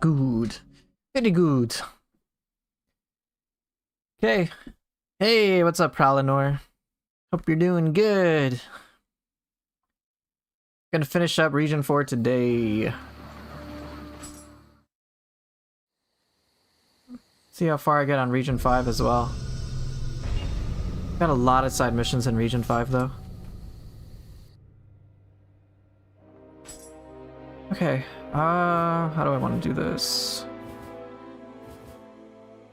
Good. Very good. Okay. Hey, what's up, Pralinor? Hope you're doing good. Gonna finish up Region 4 today. See how far I get on Region 5 as well. Got a lot of side missions in Region 5 though. Okay, how do I want to do this?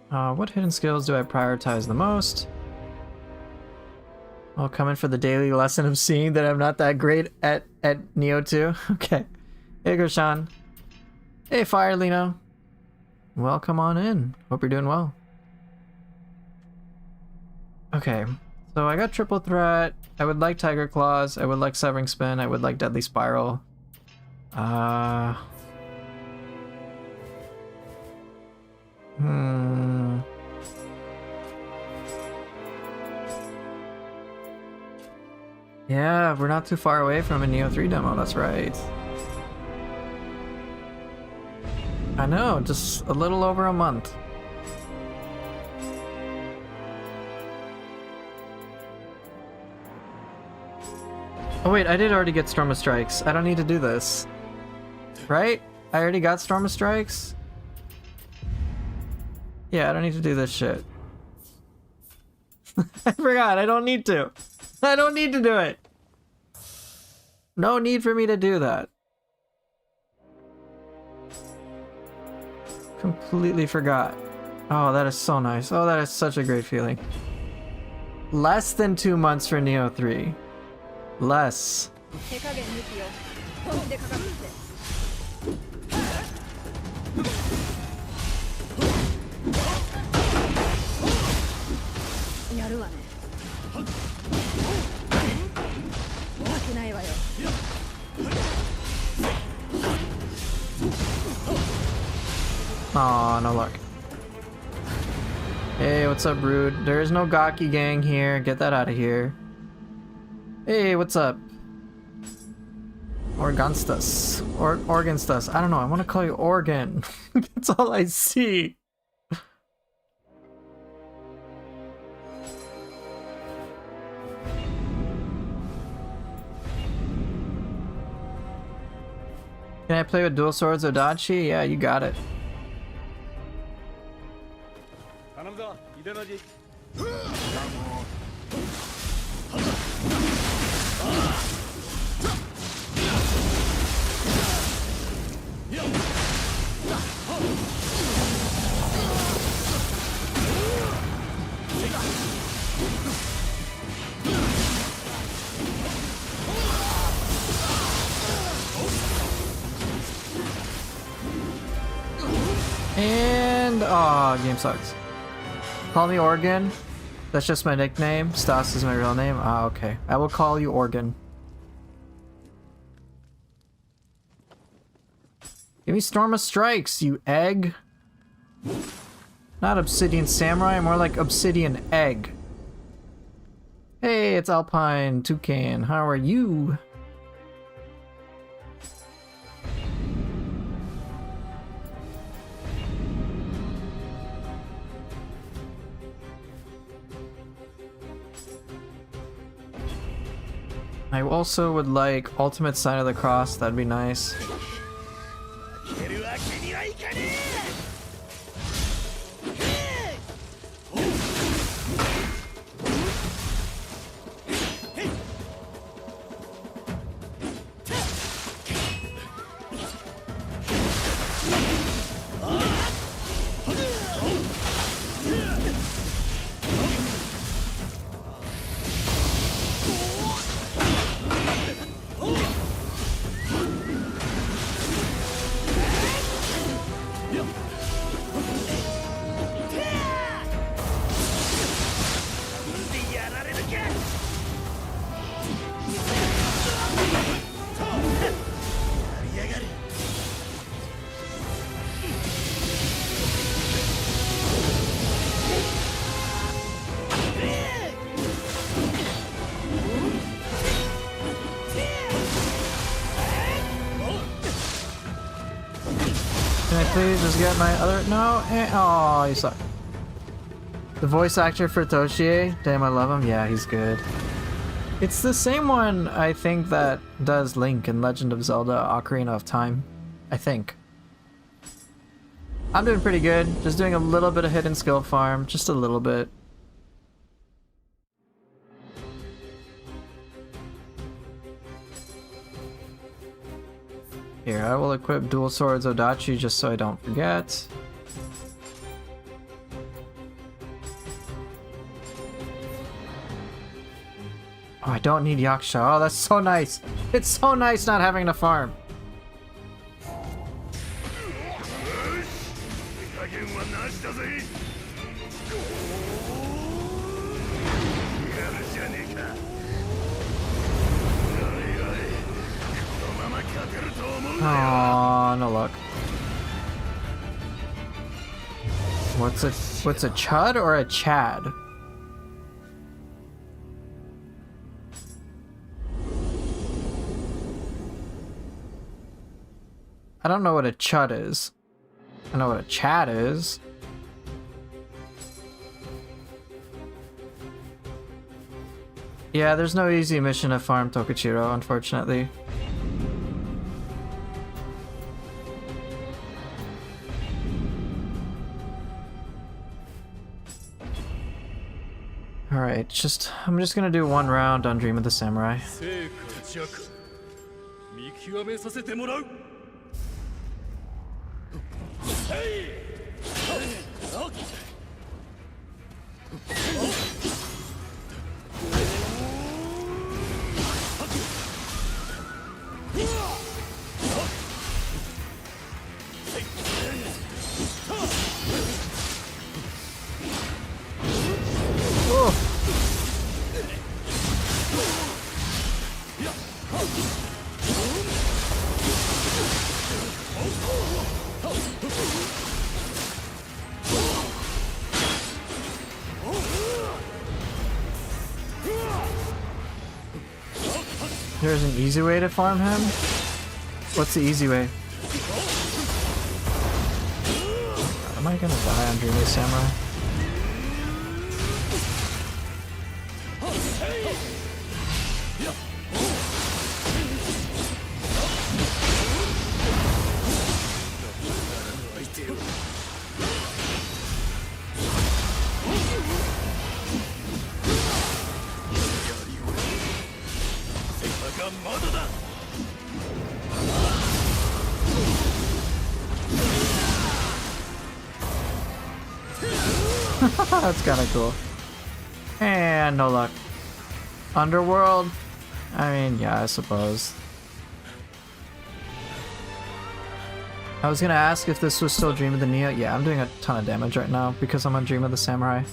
What hidden skills do I prioritize the most? I'll come in for the daily lesson of seeing that I'm not that great at Nioh 2. Okay. Hey, Gershan. Hey, Fire Lino. Welcome on in. Hope you're doing well. Okay. So I got Triple Threat. I would like Tiger Claws. I would like Severing Spin. I would like Deadly Spiral. Yeah, we're not too far away from a Nioh 3 demo, that's right. I know, just a little over a month. Oh wait, I did already get Storm of Strikes. I don't need to do this. Right? I already got Storm of Strikes? Yeah, I don't need to do this shit. I forgot, I don't need to. I don't need to do it. No need for me to do that. Completely forgot. Oh, that is so nice. Oh, that is such a great feeling. Less than 2 months for Nioh 3. Less. Aw, no luck. Hey, what's up, Rude? There is no Gaki gang here. Get that out of here. Hey, what's up? Organstas. Organstas. I don't know. I want to call you Organ. That's all I see. Can I play with dual swords Odachi? Yeah, you got it. And aw, game sucks. Call me Organ. That's just my nickname. Stas is my real name. Ah, okay. I will call you Organ. Give me Storm of Strikes, you egg. Not Obsidian Samurai, more like Obsidian Egg. Hey, it's Alpine Toucan. How are you? I also would like Ultimate Sign of the Cross, that'd be nice. Can I please just get my other... No? Oh, you suck. The voice actor for Toshie? Damn, I love him. Yeah, he's good. It's the same one, I think, that does Link in Legend of Zelda Ocarina of Time. I think. I'm doing pretty good. Just doing a little bit of hidden skill farm. Just a little bit. Here, I will equip Dual Swords Odachi just so I don't forget. Oh, I don't need Yaksha. Oh, that's so nice. It's so nice not having to farm. Oh, no luck. What's a chud or a chad? I don't know what a chud is. I know what a chad is. Yeah, there's no easy mission to farm Tokichiro, unfortunately. Alright, I'm just gonna do one round on Dream of the Samurai. There's an easy way to farm him? What's the easy way? Am I gonna die on Dream of the Samurai? That's kinda cool. And no luck. Underworld? I mean, yeah, I suppose. I was gonna ask if this was still Dream of the Nioh. Yeah, I'm doing a ton of damage right now because I'm on Dream of the Samurai.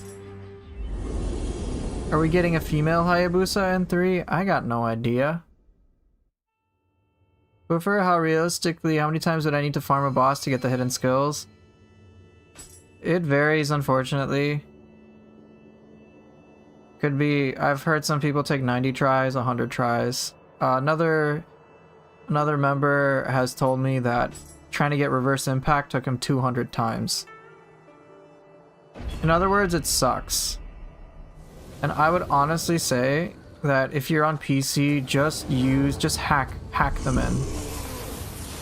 Are we getting a female Hayabusa in 3? I got no idea. But for how many times would I need to farm a boss to get the hidden skills? It varies, unfortunately. Could be, I've heard some people take 90 tries, 100 tries. Another member has told me that trying to get reverse impact took him 200 times. In other words, it sucks. And I would honestly say that if you're on PC, just hack them in.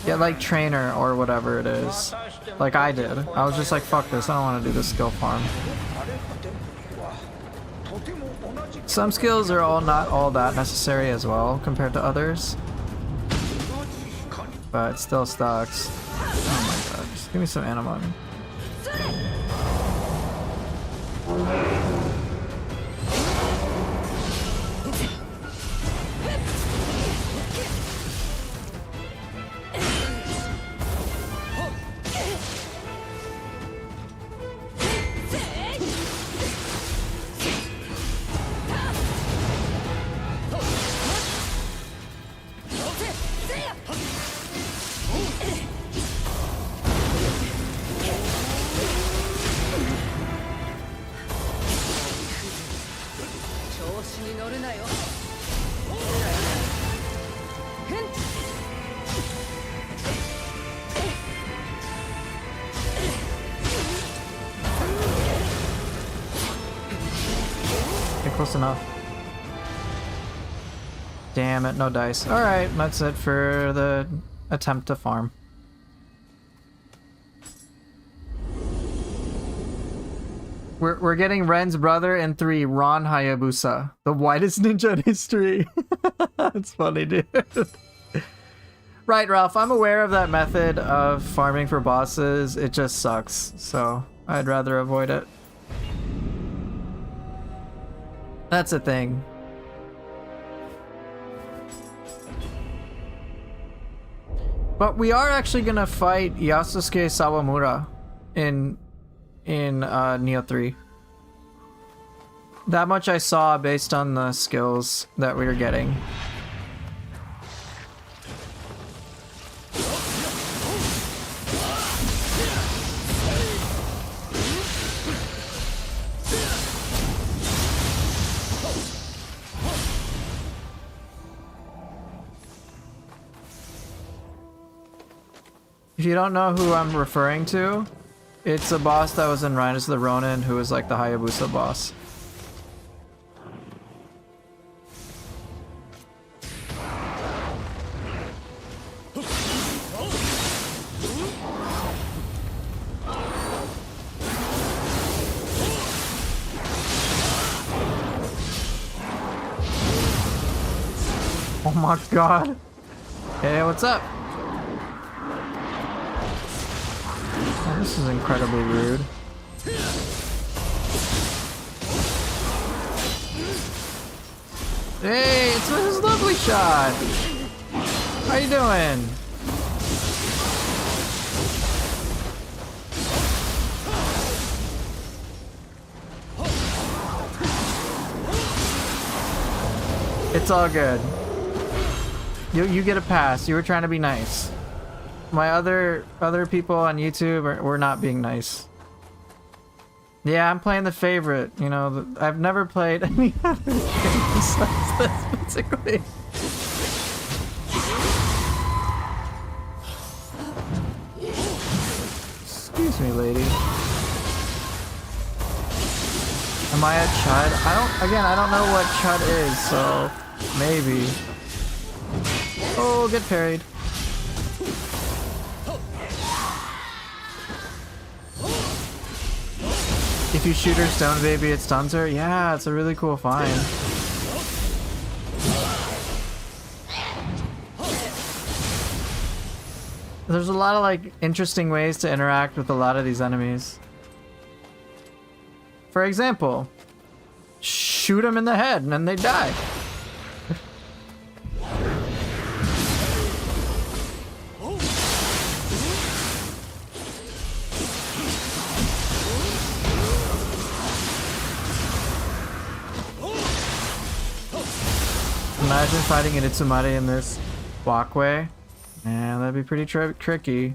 Get like trainer or whatever it is. Like I did. I was just like, fuck this, I don't want to do this skill farm. Some skills are not all that necessary as well compared to others. But it still sucks. Oh my god, just give me some anima. close enough. Damn it, no dice. Alright, that's it for the attempt to farm. We're getting Ren's brother in 3, Ron Hayabusa. The whitest ninja in history. That's funny, dude. Right, Ralph, I'm aware of that method of farming for bosses. It just sucks, so I'd rather avoid it. That's a thing. But we are actually gonna fight Yasusuke Sawamura in Nioh 3. That much I saw based on the skills that we were getting. If you don't know who I'm referring to, it's a boss that was in Riders of the Ronin who was like the Hayabusa boss. Oh my god. Hey, what's up? Oh, this is incredibly rude. Hey, it's his lovely shot. How you doing? It's all good. You get a pass. You were trying to be nice. My other people on YouTube were not being nice. Yeah, I'm playing the favorite. You know, I've never played any other game besides this, basically. Excuse me, lady. Am I a chud? I don't know what chud is, so maybe. Oh, get parried. If you shoot her stone baby, it stuns her? Yeah, it's a really cool find. There's a lot of like interesting ways to interact with a lot of these enemies. For example, shoot them in the head and then they die. Imagine fighting an Itsumari in this walkway. Man, that'd be pretty tricky.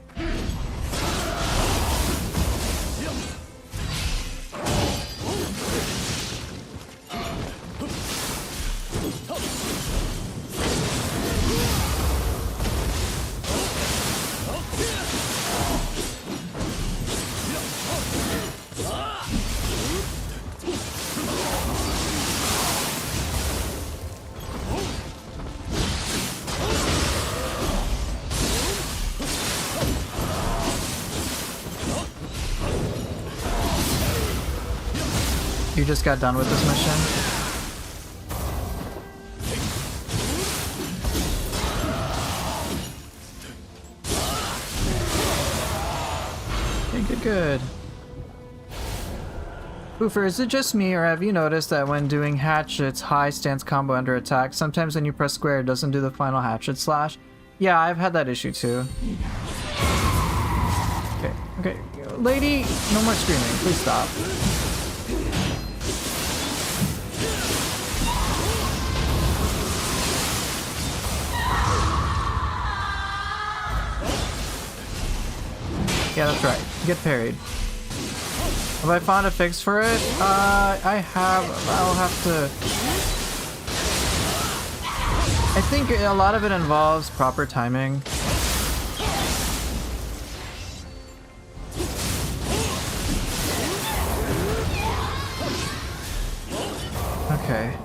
You just got done with this mission? Okay, good. Poofer, is it just me, or have you noticed that when doing hatchet's high stance combo under attack, sometimes when you press square it doesn't do the final hatchet slash? Yeah, I've had that issue too. Okay. Lady, no more screaming. Please stop. Yeah, that's right. Get parried. Have I found a fix for it? I'll have to... I think a lot of it involves proper timing. Okay.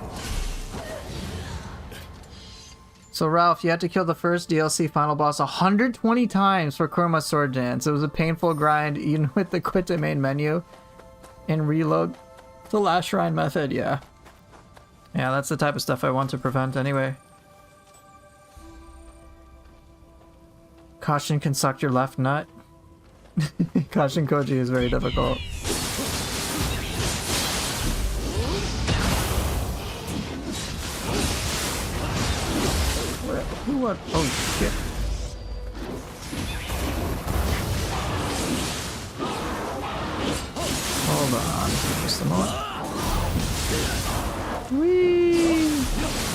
So Ralph, you had to kill the first DLC final boss 120 times for Kurma's sword dance. It was a painful grind even with the quit to main menu and reload the last shrine method, yeah. Yeah, that's the type of stuff I want to prevent anyway. Caution can suck your left nut. Caution Koji is very difficult. What? Oh shit. Hold on. Just a moment. Whee!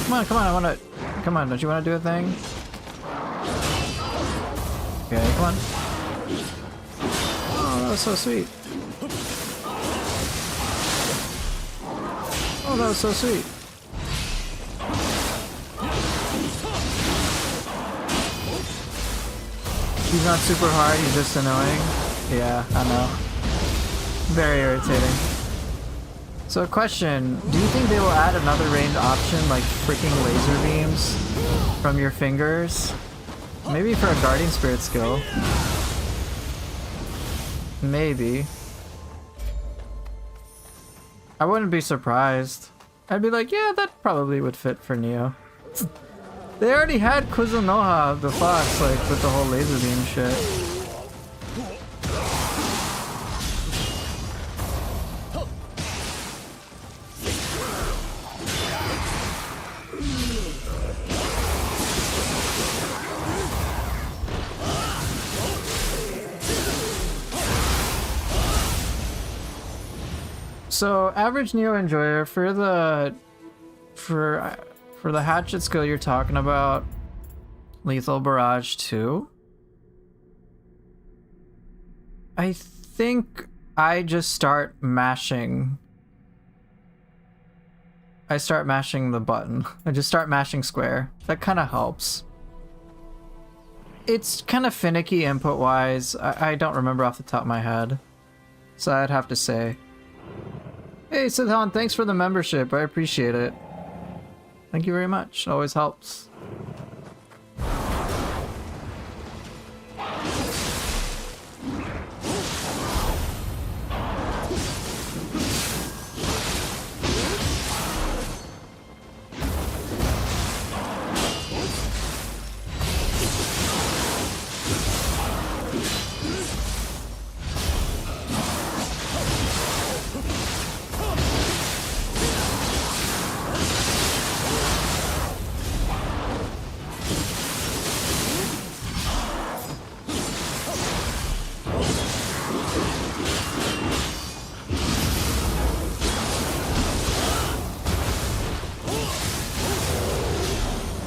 Come on, I wanna... Come on, don't you wanna do a thing? Okay, come on. Oh, that was so sweet. Oh, that was so sweet. He's not super hard, he's just annoying. Yeah, I know. Very irritating. So question, do you think they will add another ranged option like freaking laser beams from your fingers? Maybe for a guardian spirit skill. Maybe. I wouldn't be surprised. I'd be like, yeah, that probably would fit for Nioh. They already had Kuzunoha, the fox, like, with the whole laser beam shit. So, average Nioh enjoyer, for the hatchet skill you're talking about, Lethal Barrage 2, I think I just start mashing. I start mashing the button. I just start mashing square. That kind of helps. It's kind of finicky input-wise. I don't remember off the top of my head. So I'd have to say. Hey, Sidhan, thanks for the membership. I appreciate it. Thank you very much. It always helps.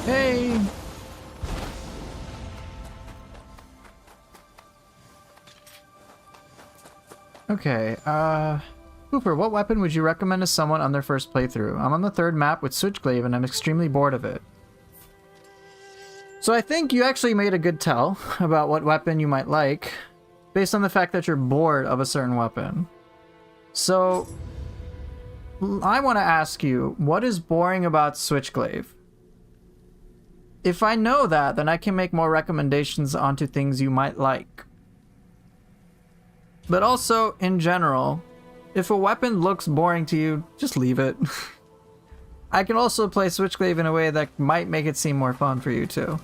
Hey! Okay, Hooper, what weapon would you recommend to someone on their first playthrough? I'm on the 3rd map with Switchglaive and I'm extremely bored of it. So I think you actually made a good tell about what weapon you might like, based on the fact that you're bored of a certain weapon. So, I want to ask you, what is boring about Switchglaive? If I know that, then I can make more recommendations onto things you might like. But also, in general, if a weapon looks boring to you, just leave it. I can also play Switchglaive in a way that might make it seem more fun for you too.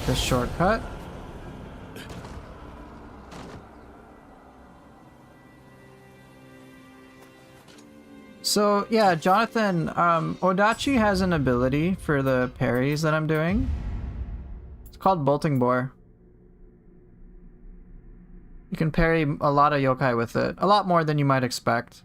This shortcut. So yeah, Jonathan, Odachi has an ability for the parries that I'm doing. It's called Bolting Boar. You can parry a lot of yokai with it. A lot more than you might expect.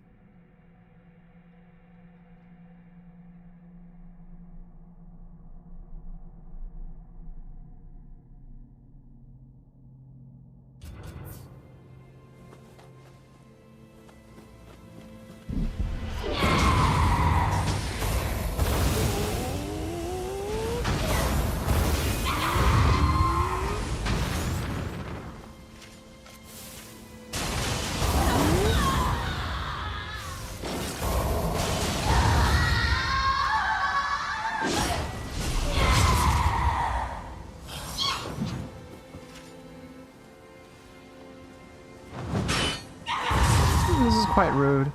This is quite rude.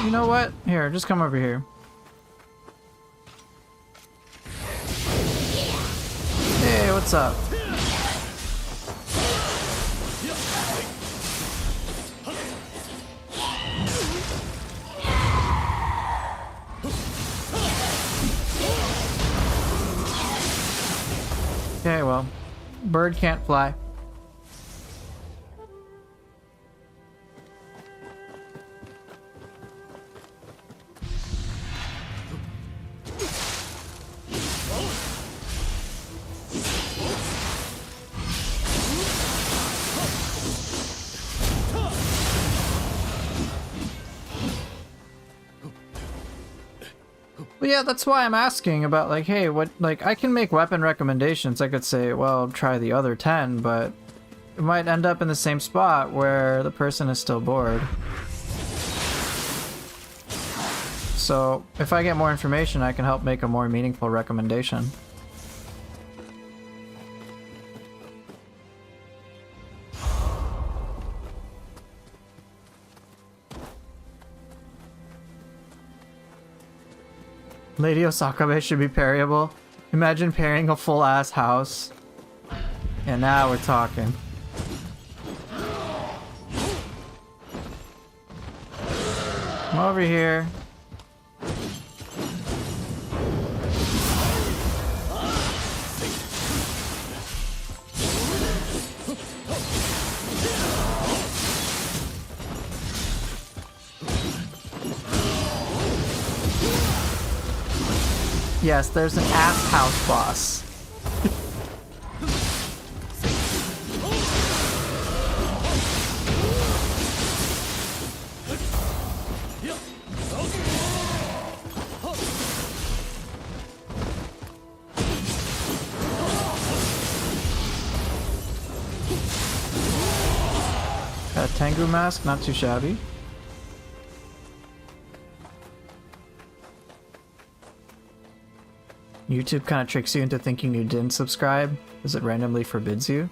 You know what? Here, just come over here. Hey, what's up? Okay, well, bird can't fly. Well, yeah, that's why I'm asking about, like, hey, what, like, I can make weapon recommendations. I could say, well, try the other 10, but it might end up in the same spot where the person is still bored. So, if I get more information, I can help make a more meaningful recommendation. Lady Osakabe should be parryable. Imagine parrying a full-ass house. And now we're talking. Come over here. Yes, there's an ass house boss. Got a Tengu mask, not too shabby. YouTube kind of tricks you into thinking you didn't subscribe as it randomly forbids you.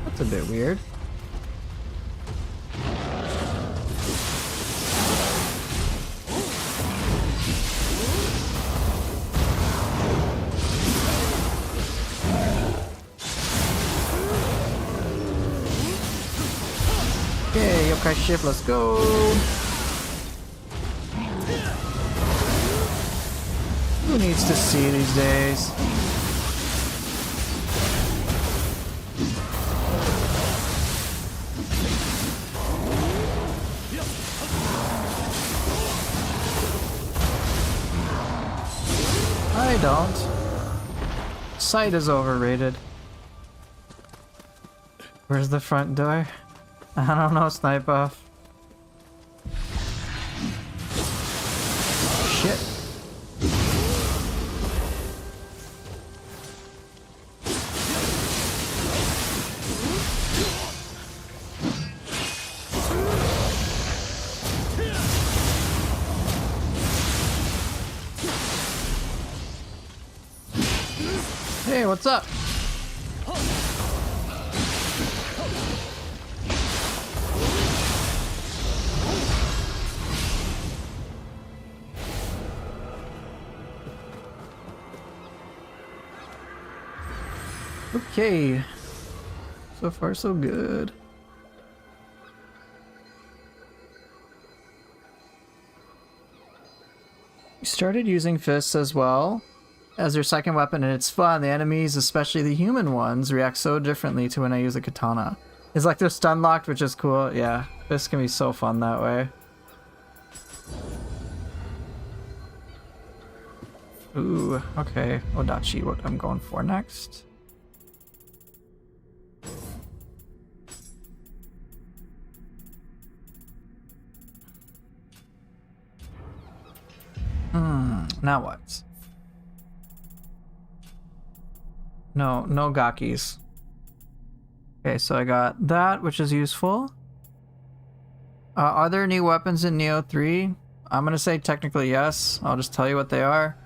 That's a bit weird. Okay, yokai shift, let's go! Who needs to see these days? I don't. Sight is overrated. Where's the front door? I don't know, snipe off. Shit. Hey, what's up? Okay. So far, so good. You started using fists as well as your second weapon, and it's fun. The enemies, especially the human ones, react so differently to when I use a katana. It's like they're stun locked, which is cool. Yeah, fists can be so fun that way. Ooh, okay. Odachi, what I'm going for next. Now what? No gakis. Okay, so I got that, which is useful. Are there new weapons in Nioh 3? I'm gonna say technically yes. I'll just tell you what they are.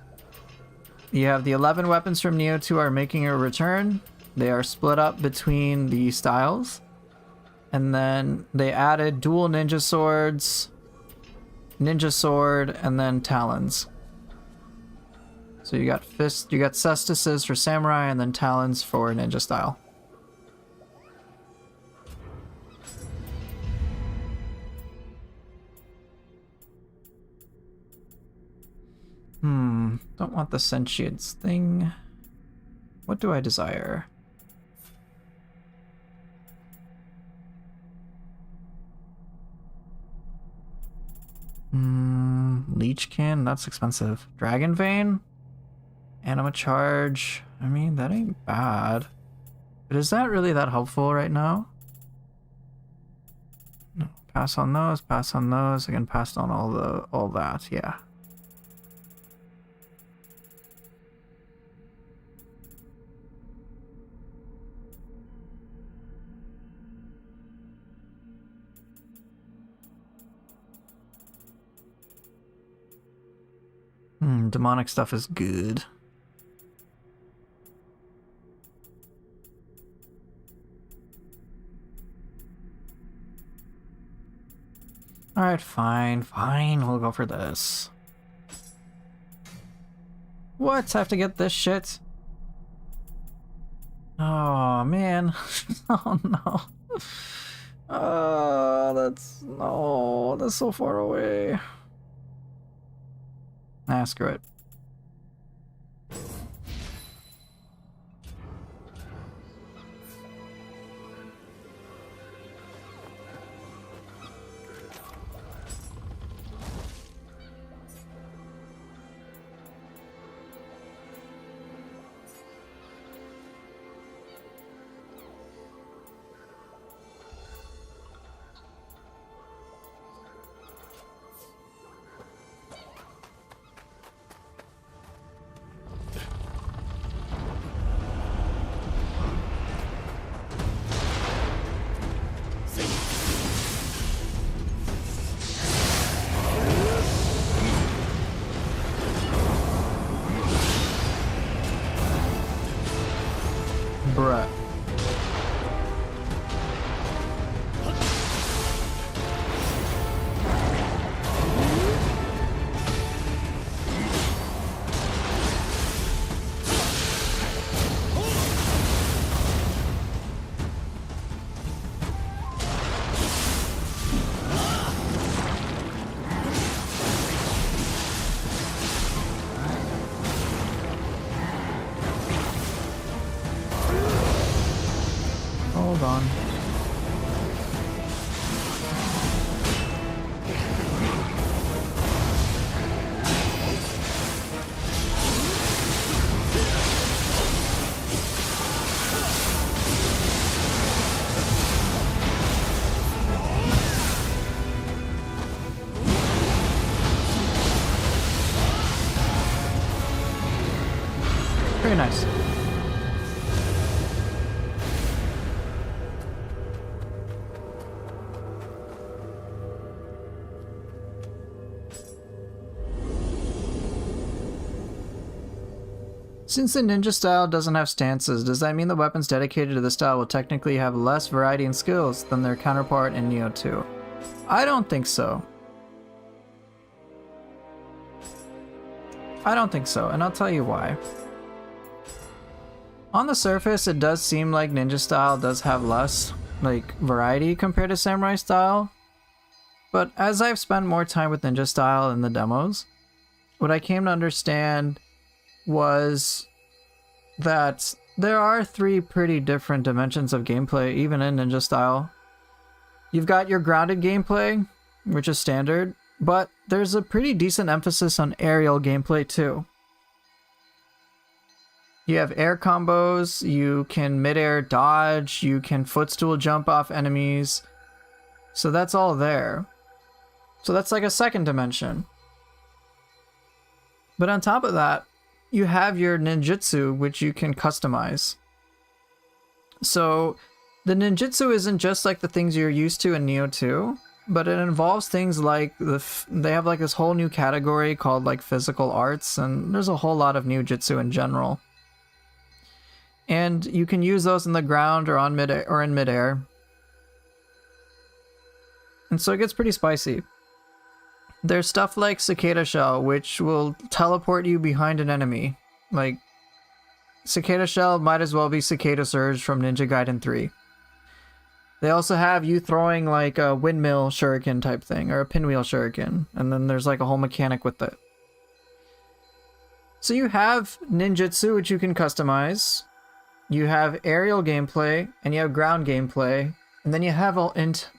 You have the 11 weapons from Nioh 2 are making a return. They are split up between the styles. And then they added dual ninja swords, ninja sword, and then talons. So you got fist, you got cestices for samurai, and then talons for ninja style. Don't want the sentience thing. What do I desire? Leech can, that's expensive. Dragon vein? Anima charge. I mean, that ain't bad. But is that really that helpful right now? No. Pass on those, pass on those. I can pass on all that, yeah. Demonic stuff is good. Alright, fine, we'll go for this. What? I have to get this shit? Oh, man. Oh, no. That's so far away. Ah, screw it. Bruh. Hold on. Very nice. Since the ninja style doesn't have stances, does that mean the weapons dedicated to the style will technically have less variety in skills than their counterpart in Nioh 2? I don't think so. I don't think so, and I'll tell you why. On the surface, it does seem like ninja style does have less, like, variety compared to samurai style. But as I've spent more time with ninja style in the demos, what I came to understand was that there are 3 pretty different dimensions of gameplay, even in ninja style. You've got your grounded gameplay, which is standard, but there's a pretty decent emphasis on aerial gameplay too. You have air combos, you can mid-air dodge, you can footstool jump off enemies, so that's all there. So that's like a second dimension. But on top of that, you have your ninjutsu, which you can customize. So the ninjutsu isn't just like the things you're used to in Nioh 2, but it involves things like they have like this whole new category called like physical arts, and there's a whole lot of new jutsu in general. And you can use those in the ground or on mid-air or in midair. And so it gets pretty spicy. There's stuff like Cicada Shell, which will teleport you behind an enemy. Like, Cicada Shell might as well be Cicada Surge from Ninja Gaiden 3. They also have you throwing like a windmill shuriken type thing, or a pinwheel shuriken, and then there's like a whole mechanic with it. So you have ninjutsu, which you can customize. You have aerial gameplay, and you have ground gameplay, and then you have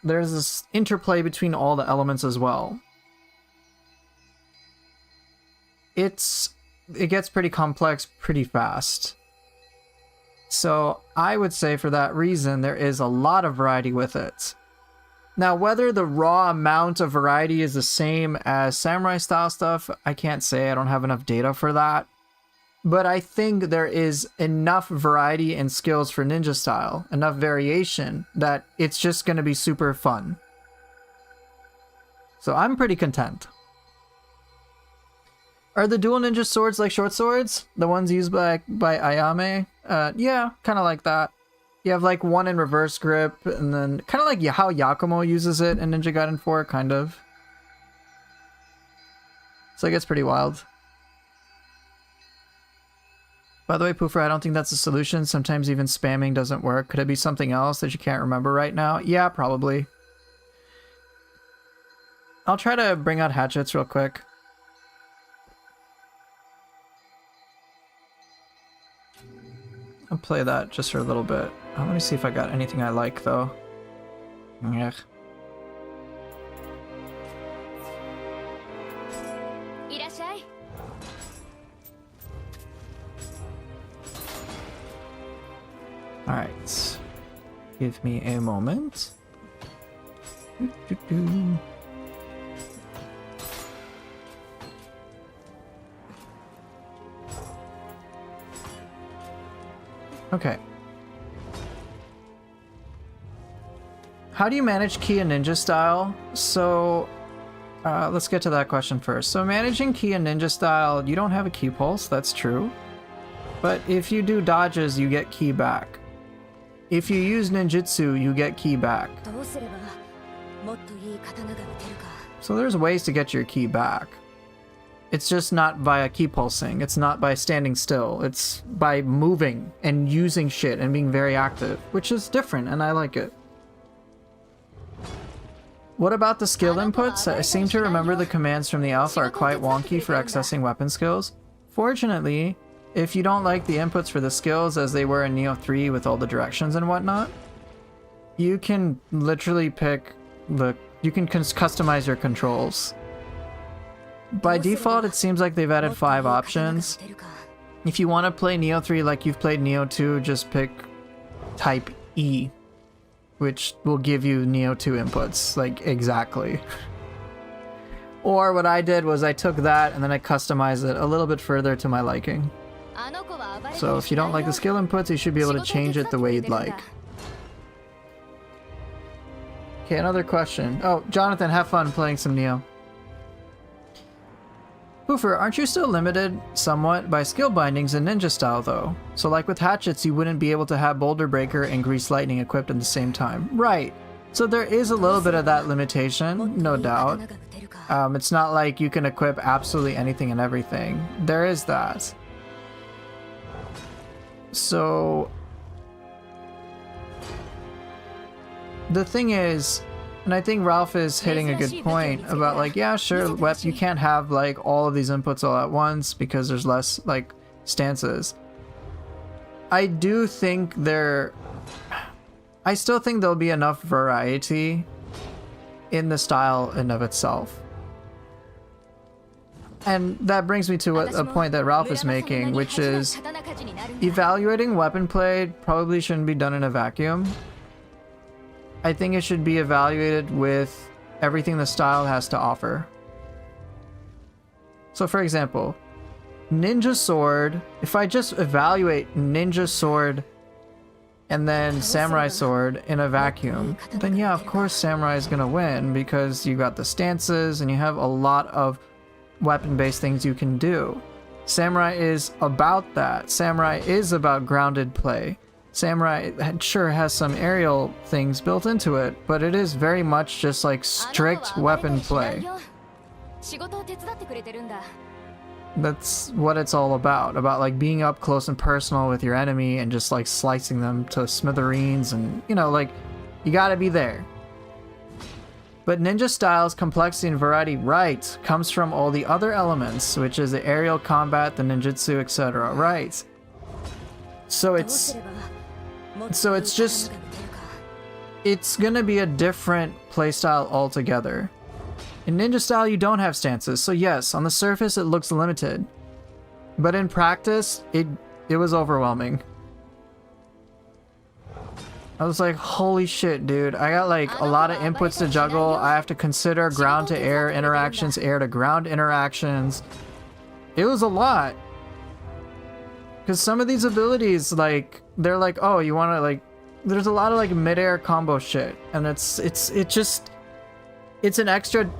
there's this interplay between all the elements as well. It gets pretty complex pretty fast. So I would say for that reason, there is a lot of variety with it. Now, whether the raw amount of variety is the same as samurai style stuff, I can't say. I don't have enough data for that. But I think there is enough variety and skills for ninja style, enough variation, that it's just going to be super fun. So I'm pretty content. Are the dual ninja swords like short swords? The ones used by Ayame? Yeah, kind of like that. You have like one in reverse grip, and then kind of like how Yakumo uses it in Ninja Gaiden 4, kind of. So it gets pretty wild. By the way, Poofer, I don't think that's a solution. Sometimes even spamming doesn't work. Could it be something else that you can't remember right now? Yeah, probably. I'll try to bring out hatchets real quick. I'll play that just for a little bit. Let me see if I got anything I like, though. Yeah. Alright. Give me a moment. Okay. How do you manage ki and ninja style? So, let's get to that question first. So managing ki and ninja style, you don't have a ki pulse, that's true. But if you do dodges, you get ki back. If you use ninjutsu, you get ki back. So there's ways to get your ki back. It's just not via ki pulsing. It's not by standing still. It's by moving and using shit and being very active, which is different, and I like it. What about the skill inputs? I seem to remember the commands from the alpha are quite wonky for accessing weapon skills. Fortunately, if you don't like the inputs for the skills as they were in Nioh 3 with all the directions and whatnot, you can literally pick you can customize your controls. By default, it seems like they've added 5 options. If you want to play Nioh 3 like you've played Nioh 2, just pick type E, which will give you Nioh 2 inputs, like exactly. Or what I did was I took that and then I customized it a little bit further to my liking. So if you don't like the skill inputs, you should be able to change it the way you'd like. Okay, another question. Oh, Jonathan, have fun playing some Nioh. Poofer, aren't you still limited somewhat by skill bindings in ninja style though? So like with hatchets, you wouldn't be able to have Boulder Breaker and Grease Lightning equipped at the same time. Right. So there is a little bit of that limitation, no doubt. It's not like you can equip absolutely anything and everything. There is that. So the thing is, And I think Ralph is hitting a good point about like, yeah, sure, you can't have like all of these inputs all at once because there's less like stances. I do think I still think there'll be enough variety in the style in of itself. And that brings me to a point that Ralph is making, which is evaluating weapon play probably shouldn't be done in a vacuum. I think it should be evaluated with everything the style has to offer. So for example, Ninja Sword, if I just evaluate Ninja Sword and then Samurai Sword in a vacuum, then yeah, of course Samurai is gonna win because you got the stances and you have a lot of weapon-based things you can do. Samurai is about that. Samurai is about grounded play. Samurai sure has some aerial things built into it, but it is very much just like strict weapon play. That's what it's all about like being up close and personal with your enemy and just like slicing them to smithereens, and you know, like you gotta be there. But ninja style's complexity and variety, right, comes from all the other elements, which is the aerial combat, the ninjutsu, etc. Right. So it's just, it's gonna be a different playstyle altogether. In ninja style, you don't have stances, so yes, on the surface it looks limited, but in practice, it was overwhelming. I was like, holy shit, dude, I got like a lot of inputs to juggle. I have to consider ground to air interactions, air to ground interactions. It was a lot. Because some of these abilities, like, they're like, oh, you want to like, there's a lot of like mid-air combo shit, and it's an extra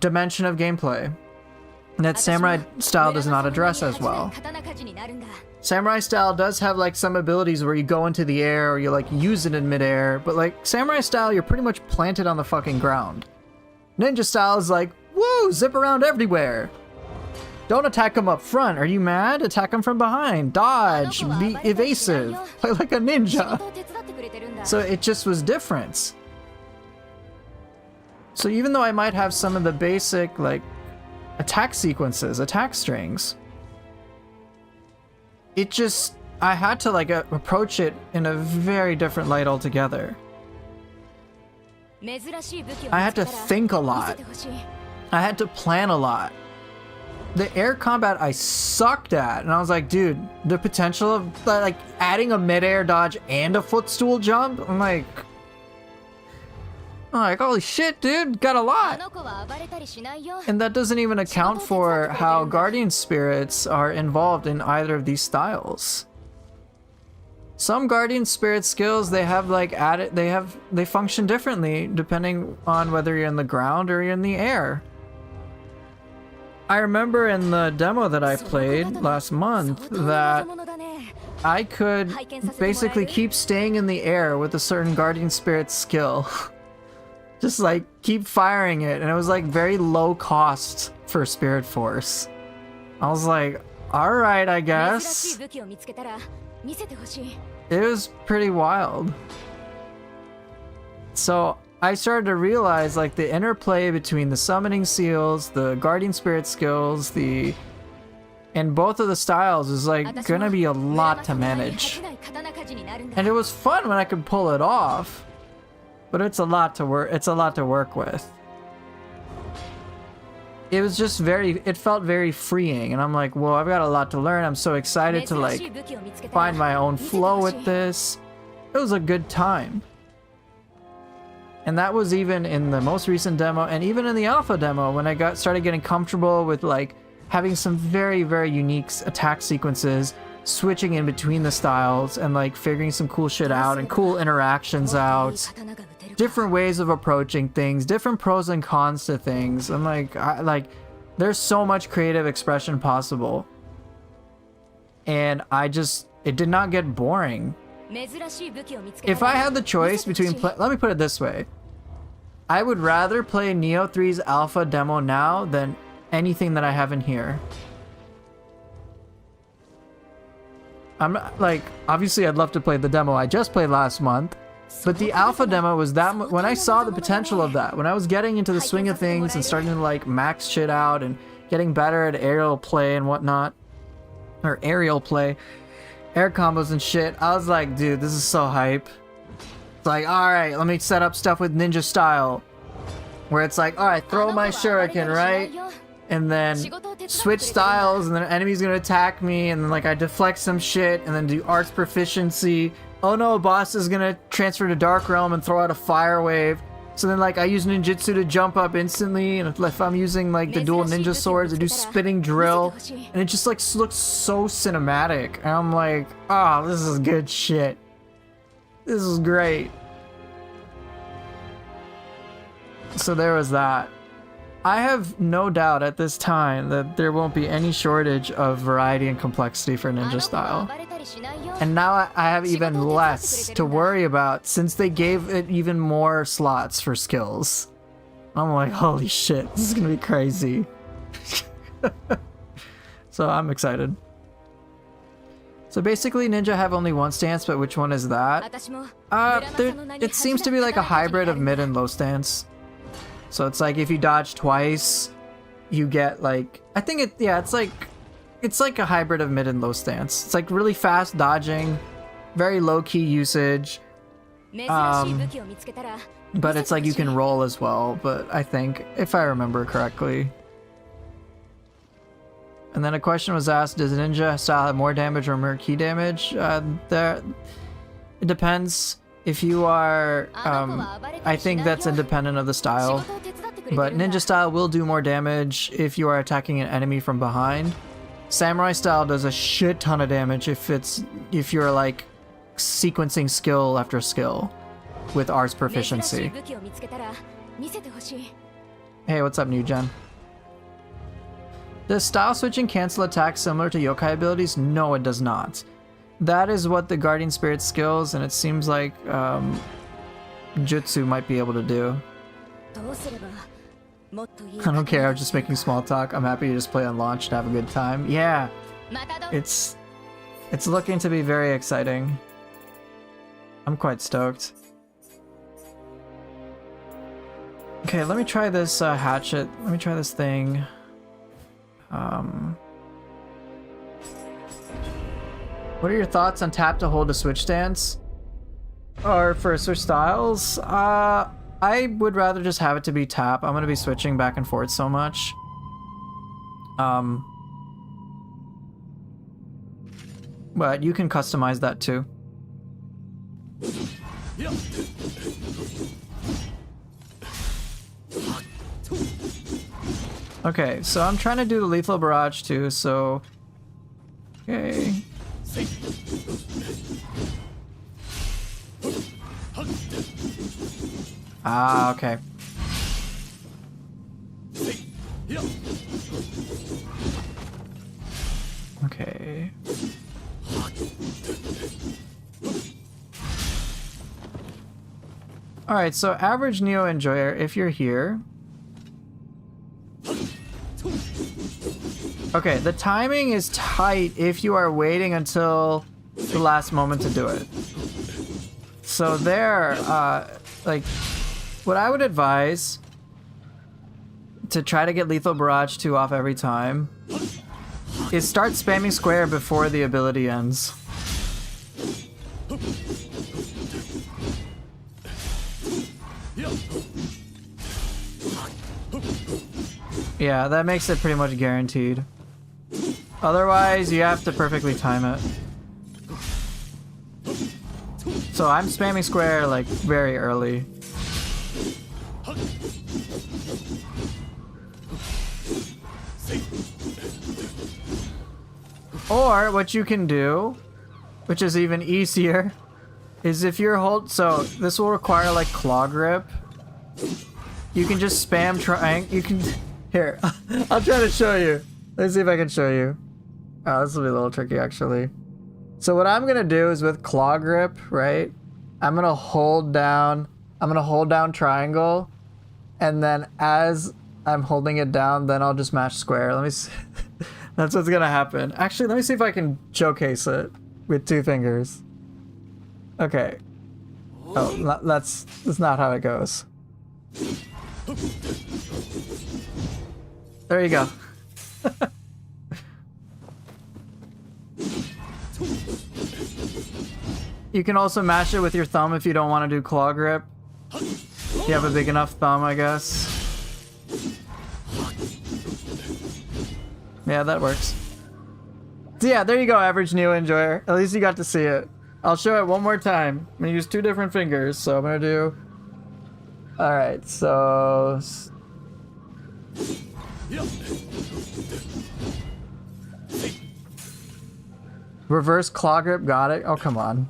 dimension of gameplay that Samurai style does not address as well. Samurai style does have like some abilities where you go into the air or you like use it in midair, but like Samurai style, you're pretty much planted on the fucking ground. Ninja style is like, woo, zip around everywhere. Don't attack them up front. Are you mad? Attack them from behind. Dodge. Be evasive. Play like a ninja. So it just was different. So even though I might have some of the basic like attack sequences, attack strings, it just, I had to like approach it in a very different light altogether. I had to think a lot. I had to plan a lot. The air combat I sucked at, and I was like, dude, the potential of like adding a mid-air dodge and a footstool jump, I'm like, holy shit, dude, got a lot. And that doesn't even account for how guardian spirits are involved in either of these styles. Some guardian spirit skills, they have like they function differently depending on whether you're in the ground or you're in the air. I remember in the demo that I played last month that I could basically keep staying in the air with a certain guardian spirit skill. Just like keep firing it, and it was like very low cost for Spirit Force. I was like, alright, I guess. It was pretty wild. So I started to realize like the interplay between the summoning seals, the guardian spirit skills, and both of the styles is like gonna be a lot to manage. And it was fun when I could pull it off, but it's a lot to work with. It was just it felt very freeing, and I'm like, whoa, I've got a lot to learn. I'm so excited to like find my own flow with this. It was a good time. And that was even in the most recent demo, and even in the alpha demo, when I started getting comfortable with like having some very, very unique attack sequences, switching in between the styles, and like figuring some cool shit out and cool interactions out, different ways of approaching things, different pros and cons to things. I'm like, there's so much creative expression possible, and it did not get boring. If I had the choice between let me put it this way, I would rather play Nioh 3's alpha demo now than anything that I have in here. I'm not, like, obviously I'd love to play the demo I just played last month, But the alpha demo was that when I saw the potential of that, when I was getting into the swing of things and starting to like max shit out and getting better at aerial play and whatnot, or aerial play, air combos and shit, I was like, dude, this is so hype. It's like, alright, let me set up stuff with ninja style. Where it's like, alright, throw my shuriken, right? And then switch styles, and then an enemy's gonna attack me, and then like I deflect some shit, and then do arts proficiency. Oh no, a boss is gonna transfer to Dark Realm and throw out a fire wave. So then like I use ninjutsu to jump up instantly, and if I'm using like the dual ninja swords, I do spinning drill, and it just like looks so cinematic. And I'm like, oh, this is good shit. This is great. So there was that. I have no doubt at this time that there won't be any shortage of variety and complexity for ninja style. And now I have even less to worry about since they gave it even more slots for skills. I'm like, holy shit, this is gonna be crazy. So I'm excited. So basically ninja have only one stance, but which one is that? It seems to be like a hybrid of mid and low stance. So it's like if you dodge twice, you get like, I think it's like a hybrid of mid and low stance. It's like really fast dodging, very low key usage. But it's like you can roll as well, but I think, if I remember correctly. And then a question was asked, does ninja style have more damage or more key damage? It depends. If you are, I think that's independent of the style, but ninja style will do more damage if you are attacking an enemy from behind. Samurai style does a shit ton of damage if you're like sequencing skill after skill with arts proficiency. Hey, what's up, New Gen? Does style switching cancel attacks similar to yokai abilities? No, it does not. That is what the Guardian Spirit skills, and it seems like Jutsu might be able to do. I don't care, I'm just making small talk. I'm happy to just play on launch and have a good time. Yeah, it's looking to be very exciting. I'm quite stoked. Okay, let me try this hatchet. Let me try this thing. What are your thoughts on tap to hold a switch stance? Or for switch styles? I would rather just have it to be tap. I'm going to be switching back and forth so much. But you can customize that too. Okay, so I'm trying to do the lethal barrage too, so... Okay. Ah, okay. Okay. Alright, so average Nioh enjoyer, if you're here... Okay, the timing is tight if you are waiting until the last moment to do it. So there, like, what I would advise to try to get Lethal Barrage 2 off every time is start spamming square before the ability ends. Yeah, that makes it pretty much guaranteed. Otherwise, you have to perfectly time it. So I'm spamming square like very early. Or what you can do, which is even easier, is if you're so this will require like claw grip. You can just spam triangle. You can here. I'll try to show you. Let's see if I can show you. Oh, this will be a little tricky actually. So what I'm gonna do is with claw grip, right? I'm gonna hold down triangle, and then as I'm holding it down, then I'll just mash square. Let me see. That's what's gonna happen. Actually, let me see if I can showcase it with 2 fingers. Okay. Oh, that's not how it goes. There you go. You can also mash it with your thumb if you don't want to do claw grip. If you have a big enough thumb, I guess. Yeah, that works. So yeah, there you go, average Nioh enjoyer. At least you got to see it. I'll show it one more time. I'm gonna use 2 different fingers, so I'm gonna do... Alright, so... Reverse claw grip, got it? Oh, come on.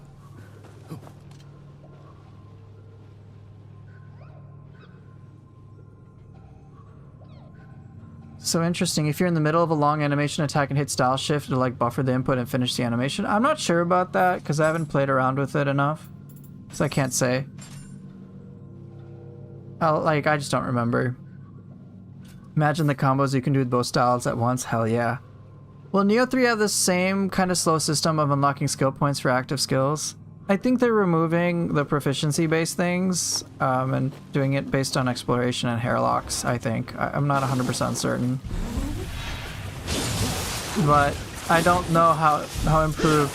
So interesting. If you're in the middle of a long animation attack and hit style shift to like buffer the input and finish the animation. I'm not sure about that because I haven't played around with it enough. So I can't say. I just don't remember. Imagine the combos you can do with both styles at once. Hell yeah. Will Nioh 3 have the same kind of slow system of unlocking skill points for active skills? I think they're removing the proficiency-based things and doing it based on exploration and hair locks, I think. I'm not 100% certain. But I don't know how improved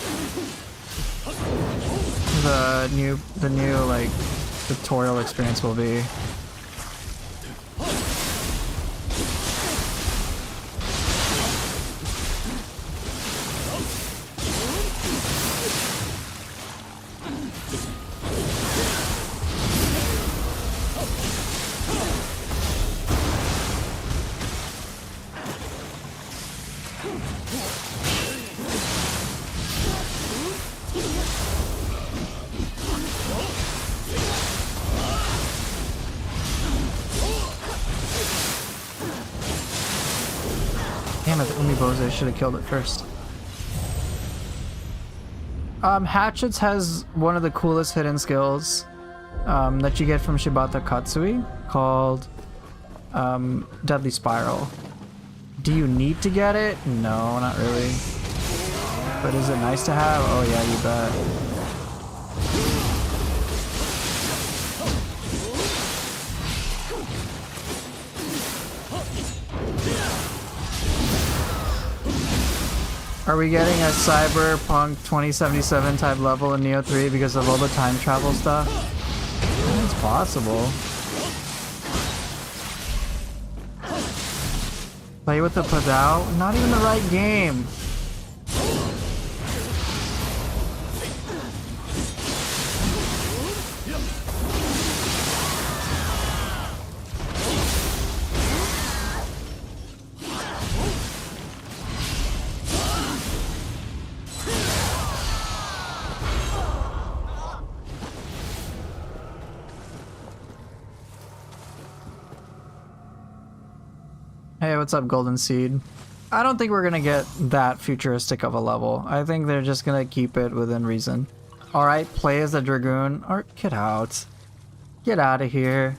the new like tutorial experience will be. Damn it, the Umibose should have killed it first. Hatchets has one of the coolest hidden skills that you get from Shibata Katsui called Deadly Spiral. Do you need to get it? No, not really. But is it nice to have? Oh yeah, you bet. Are we getting a Cyberpunk 2077 type level in Nioh 3 because of all the time travel stuff? It's possible. Play with the Padao? Not even the right game. Hey, what's up, Golden Seed? I don't think we're gonna get that futuristic of a level. I think they're just gonna keep it within reason. Alright, play as a Dragoon. Or get out. Get out of here.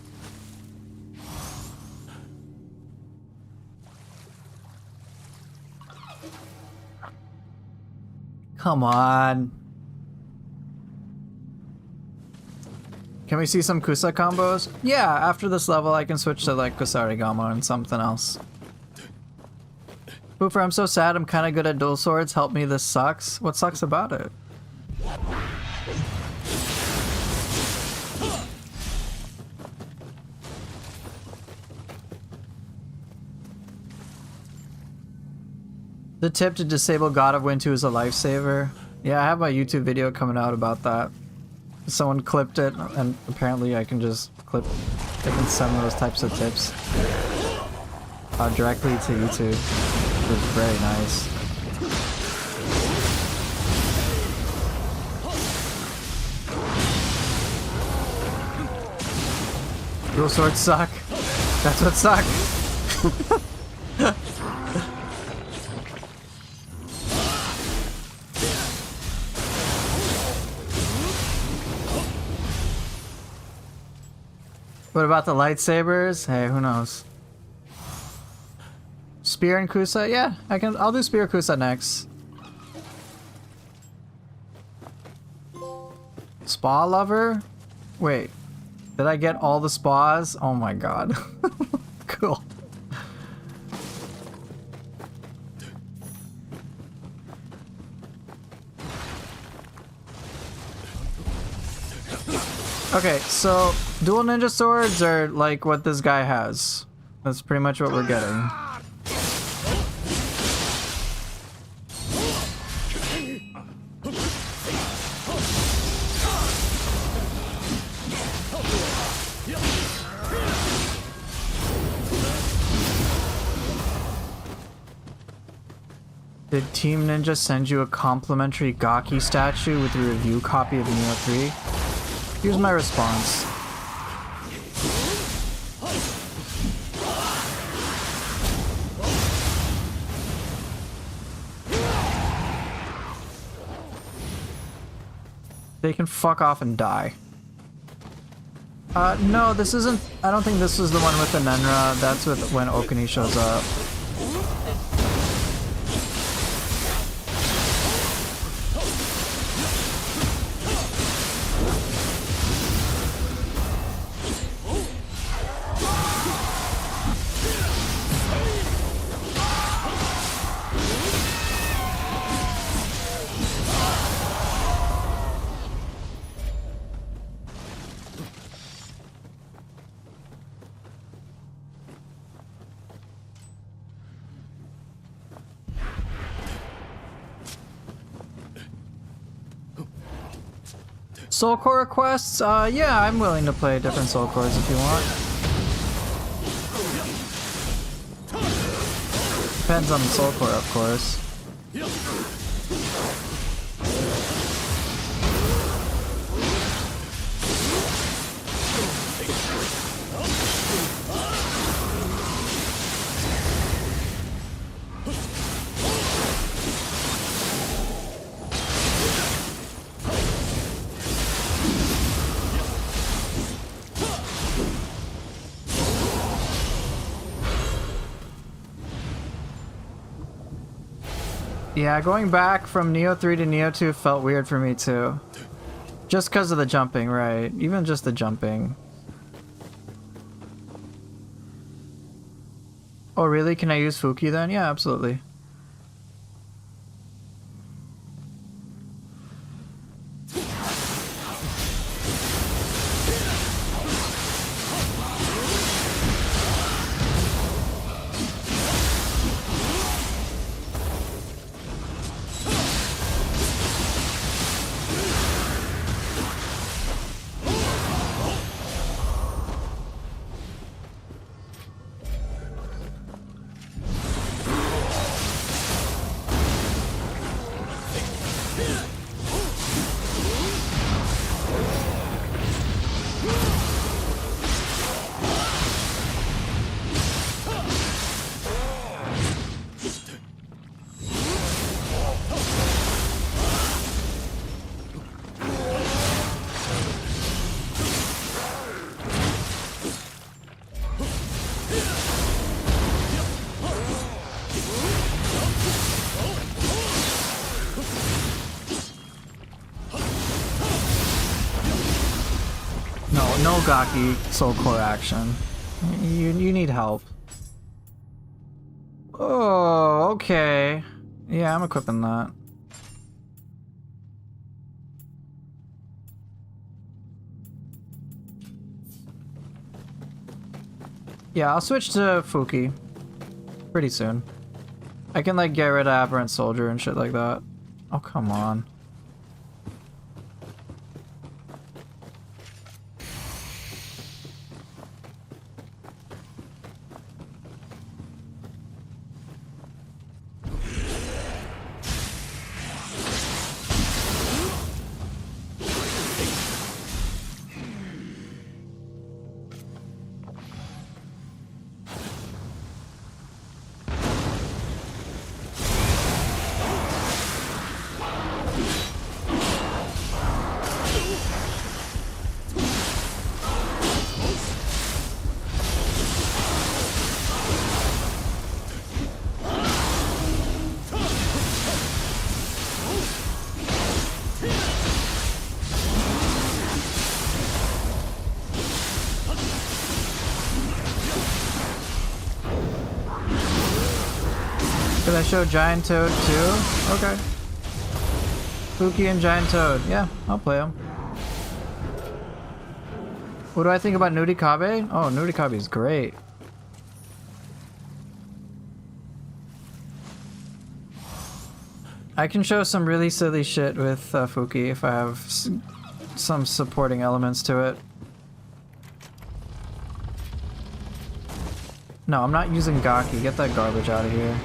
Come on. Can we see some Kusa combos? Yeah, after this level I can switch to like Kusarigama and something else. Boofer, I'm so sad. I'm kind of good at dual swords. Help me, this sucks. What sucks about it? The tip to disable God of Wind 2 is a lifesaver. Yeah, I have my YouTube video coming out about that. Someone clipped it, and apparently I can just clip different some of those types of tips directly to YouTube. It was very nice. Dual swords suck. That's what suck. What about the lightsabers? Hey, who knows? Spear and Kusa? Yeah, I'll do Spear Kusa next. Spa Lover? Wait. Did I get all the spas? Oh my god. Cool. Okay, so dual ninja swords are like what this guy has. That's pretty much what we're getting. Did Team Ninja send you a complimentary Gaki statue with a review copy of Nioh 3? Here's my response. They can fuck off and die. No, this isn't. I don't think this is the one with the Nenra. That's with when Okuni shows up. Soul Core requests? Yeah, I'm willing to play different Soul Cores if you want. Depends on the Soul Core, of course. Yeah, going back from Nioh 3 to Nioh 2 felt weird for me too. Just because of the jumping, right? Even just the jumping. Oh really? Can I use Fuki then? Yeah, absolutely. No Gaki Soul Core action. You need help. Oh, okay. Yeah, I'm equipping that. Yeah, I'll switch to Fuki pretty soon. I can like get rid of Aberrant Soldier and shit like that. Oh, come on. Should I show Giant Toad too? Okay. Fuki and Giant Toad. Yeah, I'll play them. What do I think about Nudikabe? Oh, Nudikabe is great. I can show some really silly shit with Fuki if I have some supporting elements to it. No, I'm not using Gaki. Get that garbage out of here.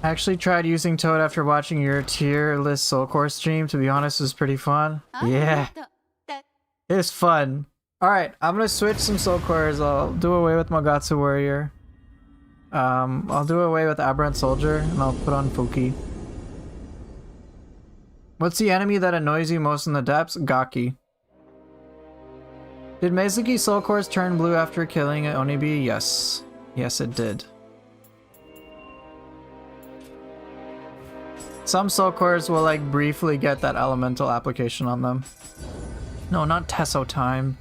I actually tried using Toad after watching your tier list Soul Core stream. To be honest, it was pretty fun. Yeah, it's fun. Alright, I'm gonna switch some Soul Cores. I'll do away with Mogatsu Warrior. I'll do away with Aberrant Soldier, and I'll put on Fuki. What's the enemy that annoys you most in the depths? Gaki. Did Meizuki Soul Cores turn blue after killing Onibi? Yes. Yes, it did. Some Soul Cores will like briefly get that elemental application on them. No, not Tesso time.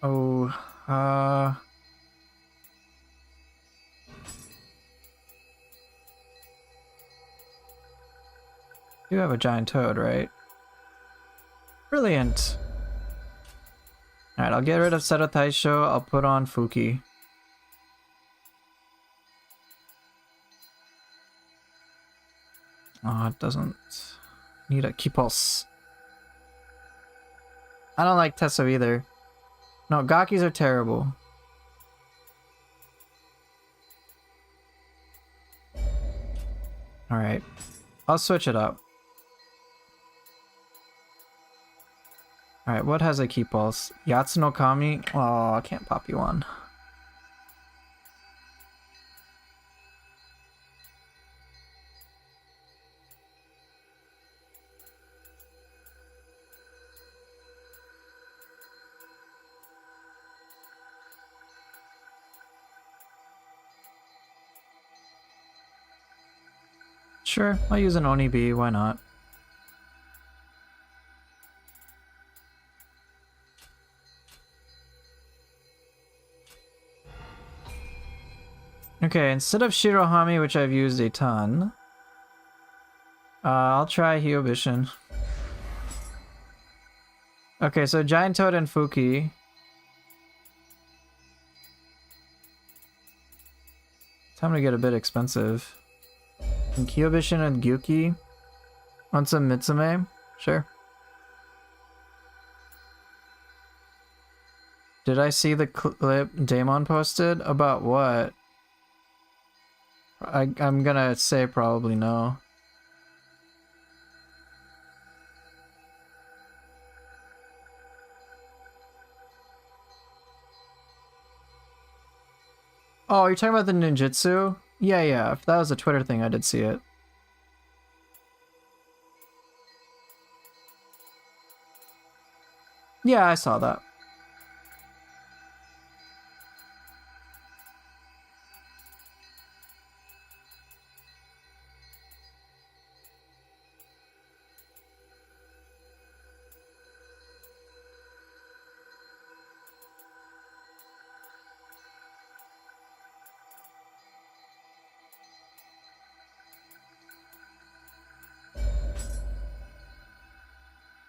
Oh, you have a giant toad, right? Brilliant. Alright, I'll get rid of Seto Taisho, I'll put on Fuki. Oh, it doesn't need a key pulse. I don't like Tesso either. No, Gakis are terrible. Alright. I'll switch it up. Alright, what has a key pulse? Yatsuno Kami? Oh, I can't pop you on. Sure, I'll use an Oni-B, why not? Okay, instead of Shirohami, which I've used a ton, I'll try Hyobishin. Okay, so Giant Toad and Fuki. Time to get a bit expensive. And Kyobishin and Gyuki. On some Mitsume? Sure. Did I see the clip Daemon posted? About what? I'm gonna say probably no. Oh, you're talking about the ninjutsu? Yeah, yeah. If that was a Twitter thing, I did see it. Yeah, I saw that.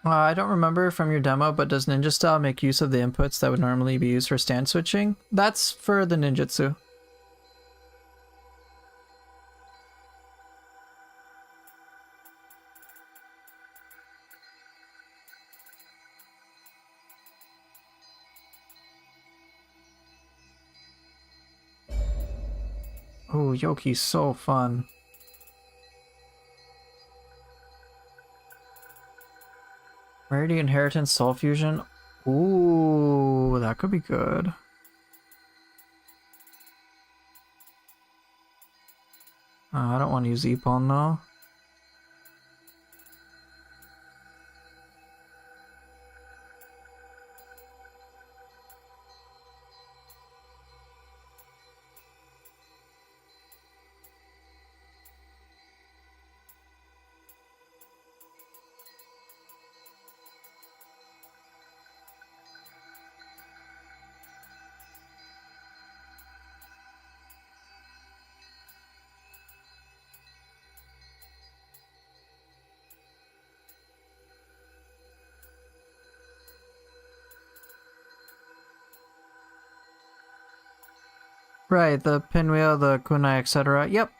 I don't remember from your demo, but does ninja style make use of the inputs that would normally be used for stand switching? That's for the ninjutsu. Oh, Yoki's so fun. Rarity, Inheritance, Soul Fusion. Ooh, that could be good. I don't want to use Ippon though. Right, the pinwheel, the kunai, etc. Yep.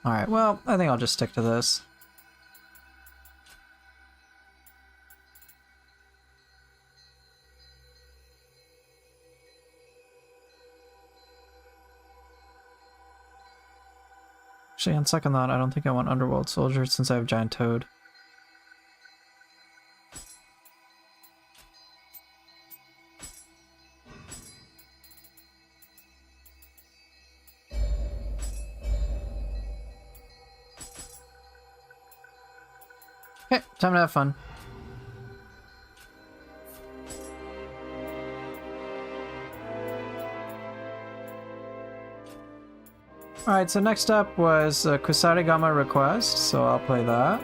Alright, well, I think I'll just stick to this. Actually, on second thought, I don't think I want Underworld Soldier since I have Giant Toad. Okay, time to have fun. Alright, so next up was Kusarigama Request, so I'll play that.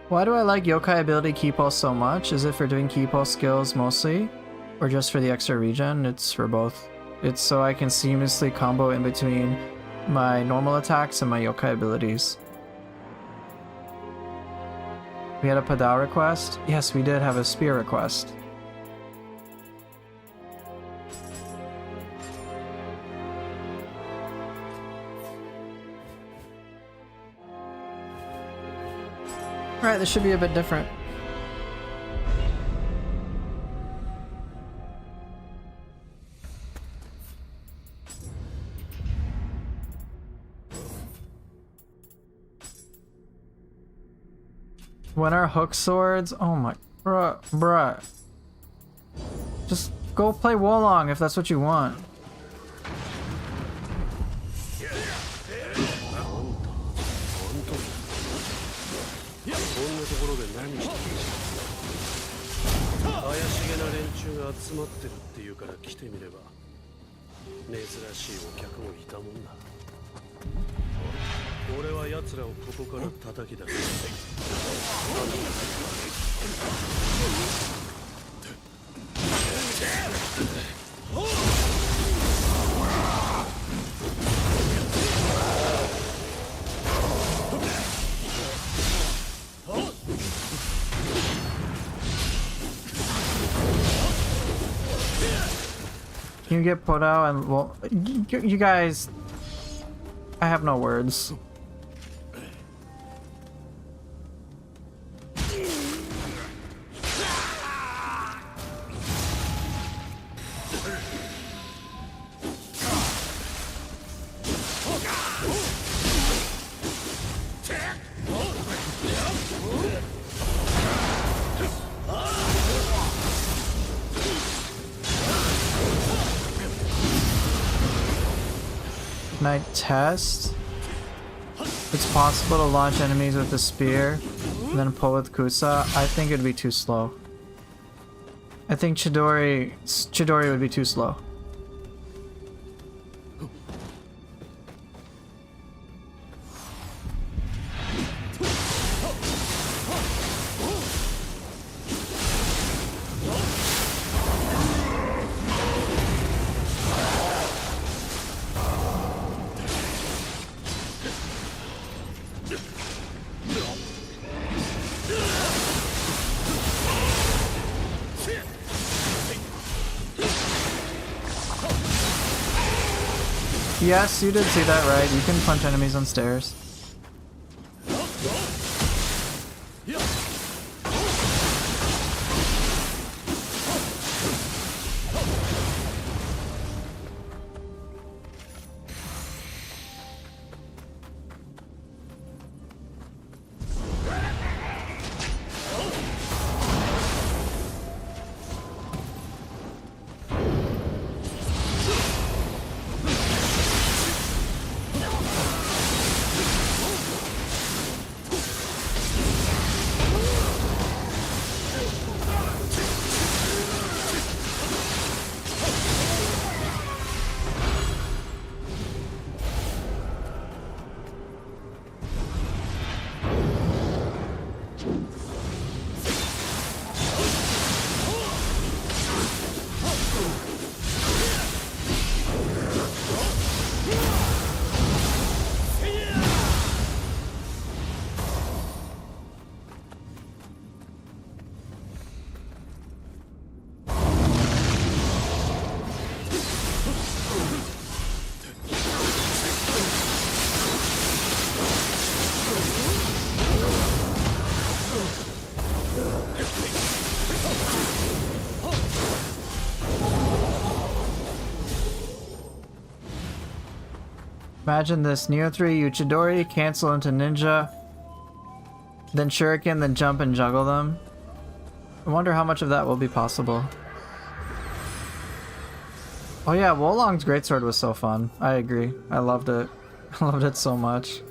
Why do I like Yokai ability Key Pulse so much? Is it for doing Key Pulse skills mostly? Or just for the extra regen? It's for both. It's so I can seamlessly combo in between my normal attacks and my Yokai abilities. We had a Padao request? Yes, we did have a spear request. Alright, this should be a bit different. When our hook swords? Oh my, bruh. Just go play Wolong if that's what you want. Can you get Podao and well, you guys, I have no words. Can I test? It's possible to launch enemies with the spear and then pull with Kusa. I think it'd be too slow. I think Chidori would be too slow. Yes, you did see that right. You can punch enemies on stairs. Imagine this, Nioh 3, Uchidori, cancel into ninja, then shuriken, then jump and juggle them. I wonder how much of that will be possible. Oh yeah, Wolong's greatsword was so fun. I agree. I loved it. I loved it so much.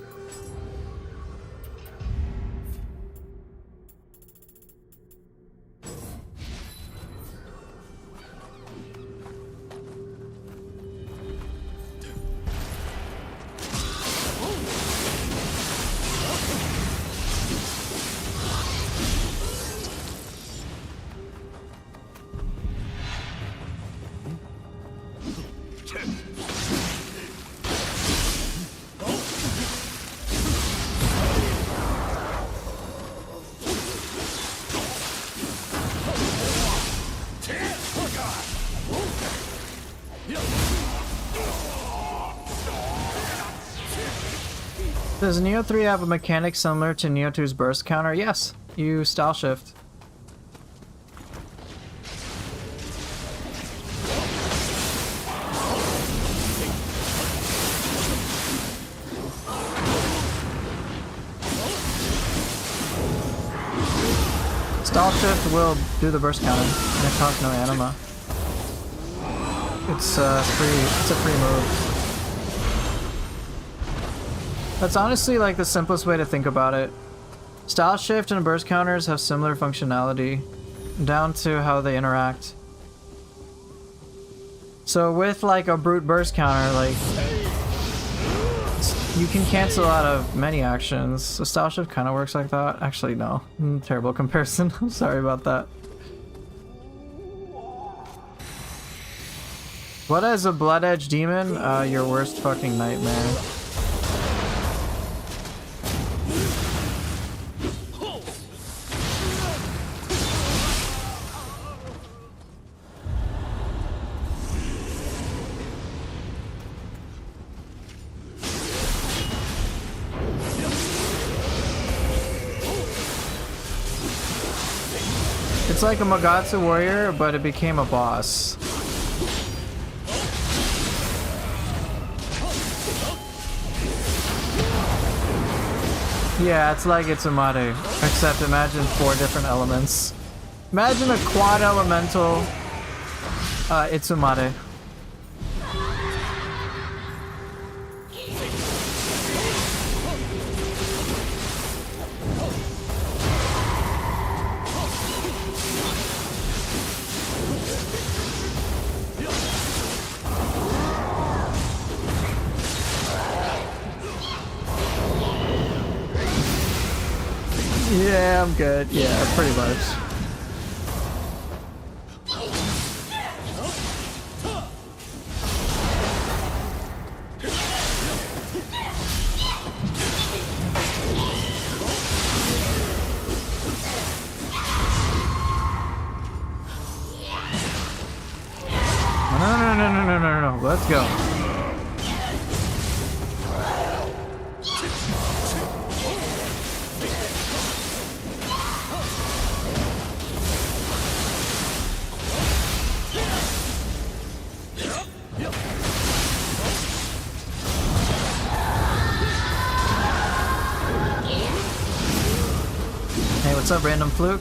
Does Nioh 3 have a mechanic similar to Nioh 2's burst counter? Yes, you style shift. Style shift will do the burst counter, and it costs no anima. It's free. It's a free move. That's honestly like the simplest way to think about it. Style shift and burst counters have similar functionality, down to how they interact. So with like a brute burst counter, like you can cancel out of many actions. So style shift kind of works like that. Actually, no, terrible comparison. I'm sorry about that. What is a blood edge demon? Your worst fucking nightmare. It's like a Magatsu warrior, but it became a boss. Yeah, it's like Itsumade, except imagine 4 different elements. Imagine a quad elemental Itsumade. Yeah, I'm good. Yeah, pretty much. No. Let's go. Hey, what's up, random fluke?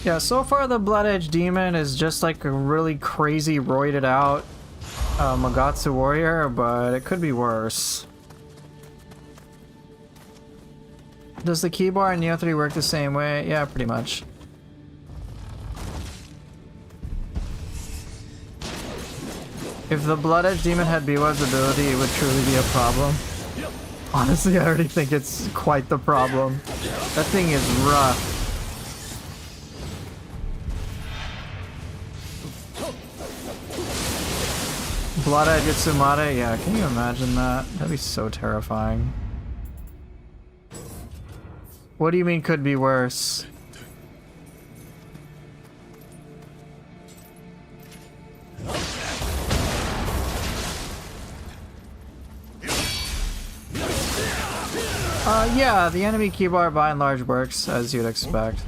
Yeah, so far the Blood Edge Demon is just like a really crazy roided out Magatsu warrior, but it could be worse. Does the keybar in Nioh 3 work the same way? Yeah, pretty much. If the Blood Edge Demon had Biwa's ability, it would truly be a problem. Honestly, I already think it's quite the problem. That thing is rough. Blood Edge Itsumade? Yeah, can you imagine that? That'd be so terrifying. What do you mean could be worse? Yeah, the enemy keybar by and large works as you'd expect.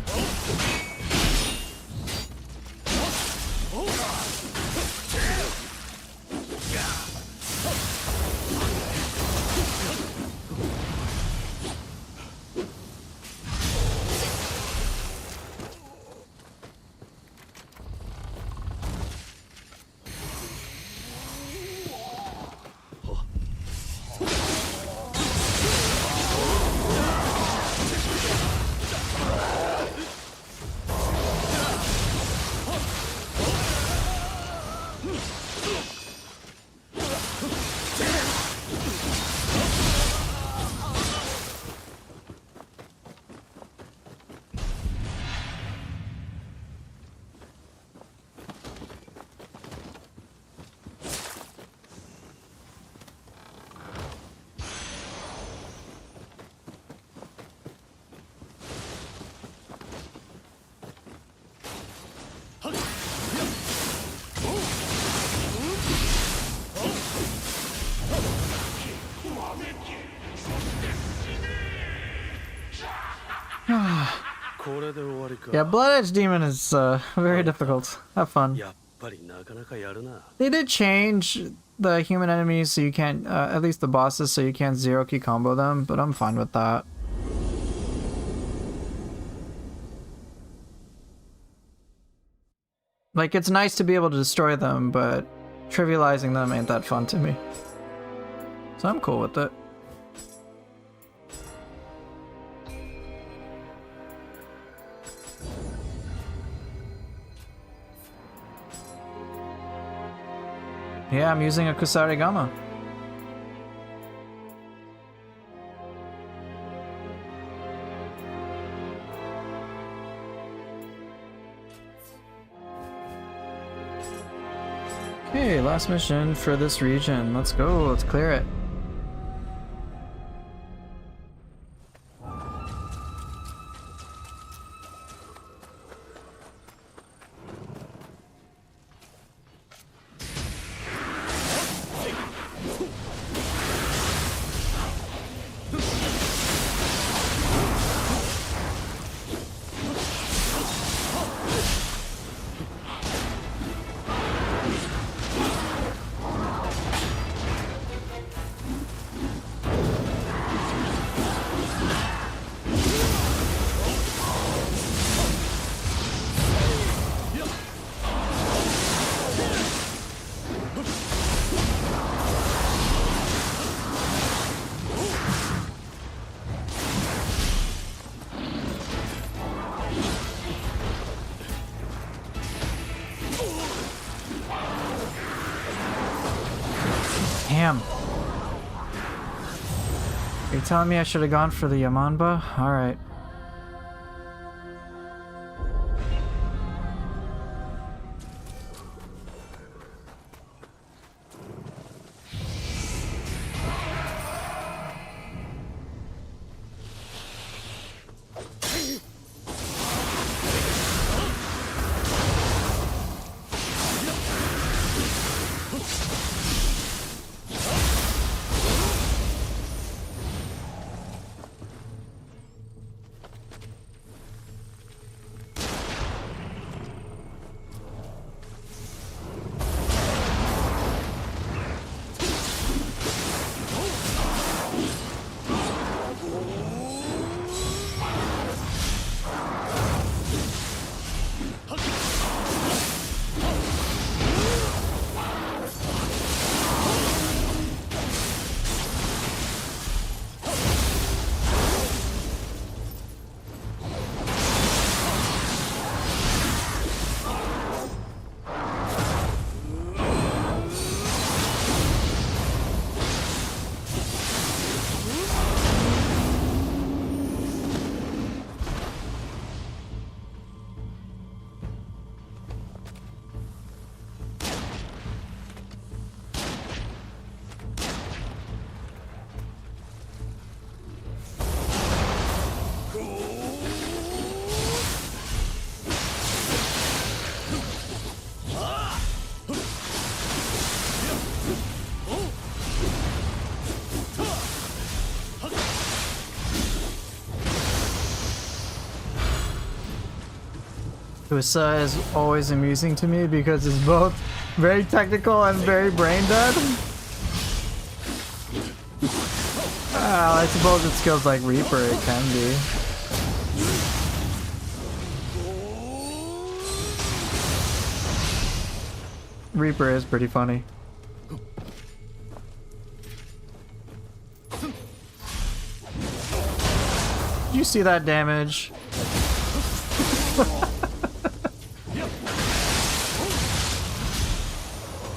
Yeah, Blood Edge Demon is very difficult. Have fun. They did change the human enemies so you can't, at least the bosses, so you can't zero key combo them, but I'm fine with that. Like, it's nice to be able to destroy them, but trivializing them ain't that fun to me. So I'm cool with it. Yeah, I'm using a Kusarigama. Okay, last mission for this region. Let's go, let's clear it. telling me I should have gone for the Yamanba? Alright. Kusa is always amusing to me because it's both very technical and very brain dead. Well, I suppose it skills like Reaper it can be. Reaper is pretty funny. Did you see that damage?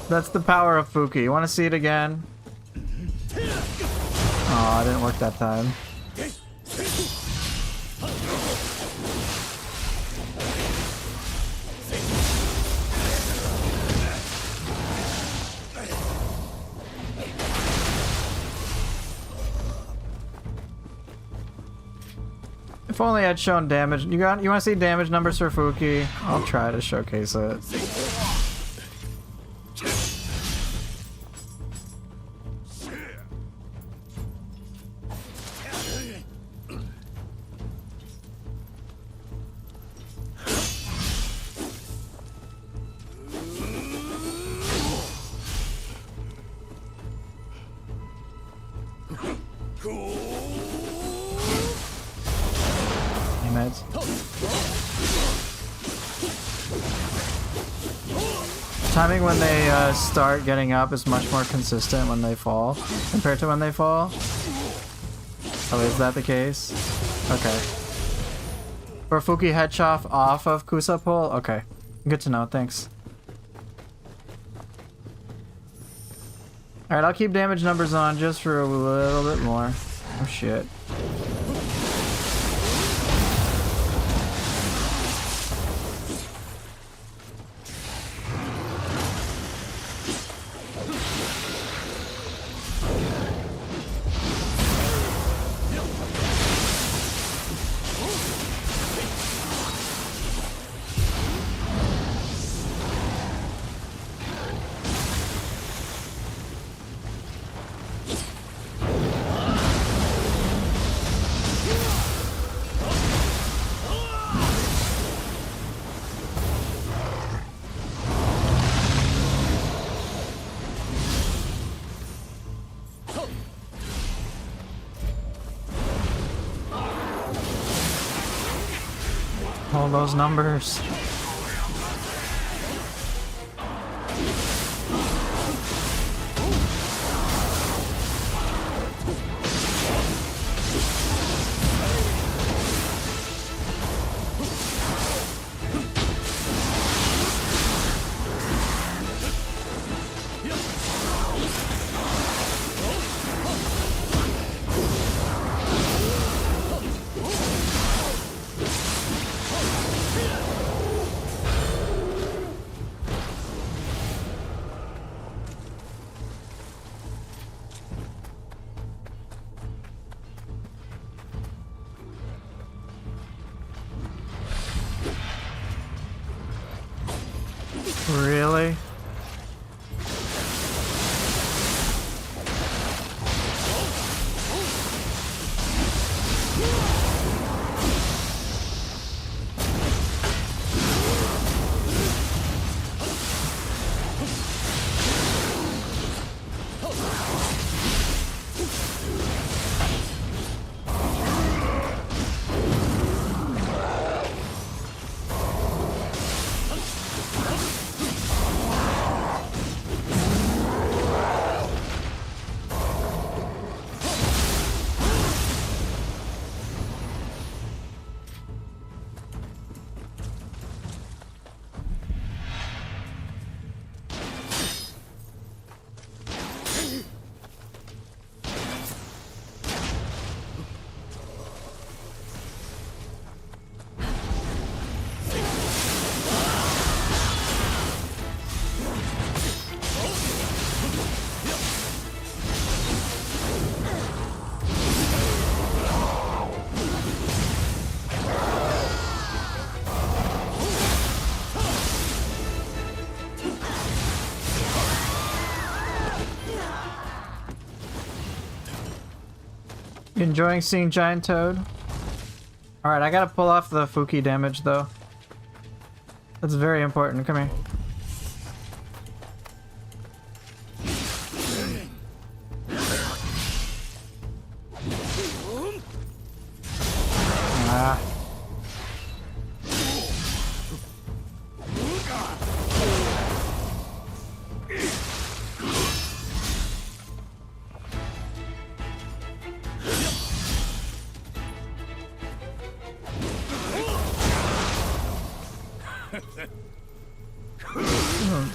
That's the power of Fuki. You want to see it again? Oh, it didn't work that time. If only I'd shown damage. You want to see damage numbers for Fuki? I'll try to showcase it. Timing when they start getting up is much more consistent when they fall compared to when they fall. Oh, is that the case? Okay. For Fuki headshot off of Kusa pull? Okay. Good to know, thanks. Alright, I'll keep damage numbers on just for a little bit more. Oh shit. All those numbers. Really? You enjoying seeing Giant Toad? Alright, I gotta pull off the Fuki damage though. That's very important. Come here. Ah.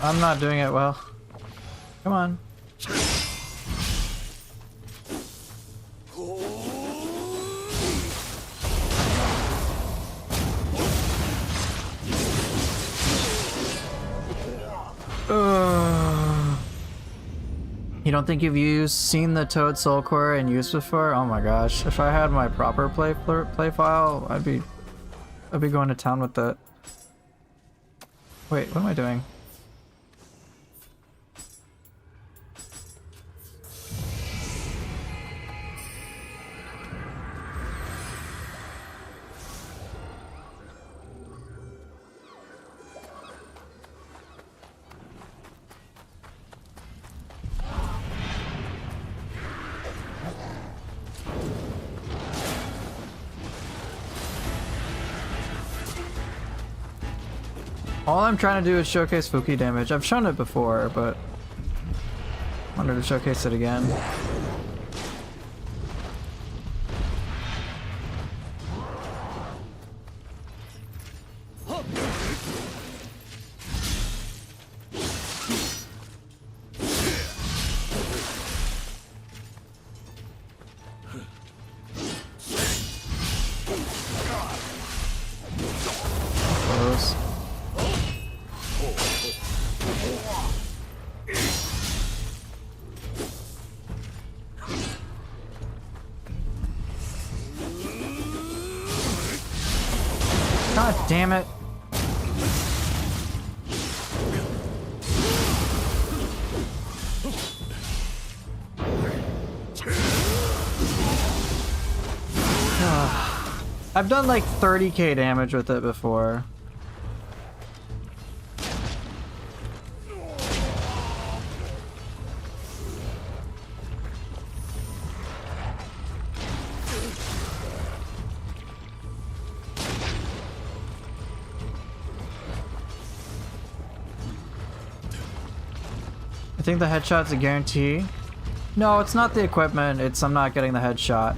I'm not doing it well. Come on. You don't think you've seen the Toad Soul Core in use before? Oh my gosh! If I had my proper play file, I'd be going to town with that. Wait, what am I doing? All I'm trying to do is showcase Fuki damage. I've shown it before, but I wanted to showcase it again. Close. God damn it. I've done like 30k damage with it before. I think the headshot's a guarantee. No, it's not the equipment, it's I'm not getting the headshot.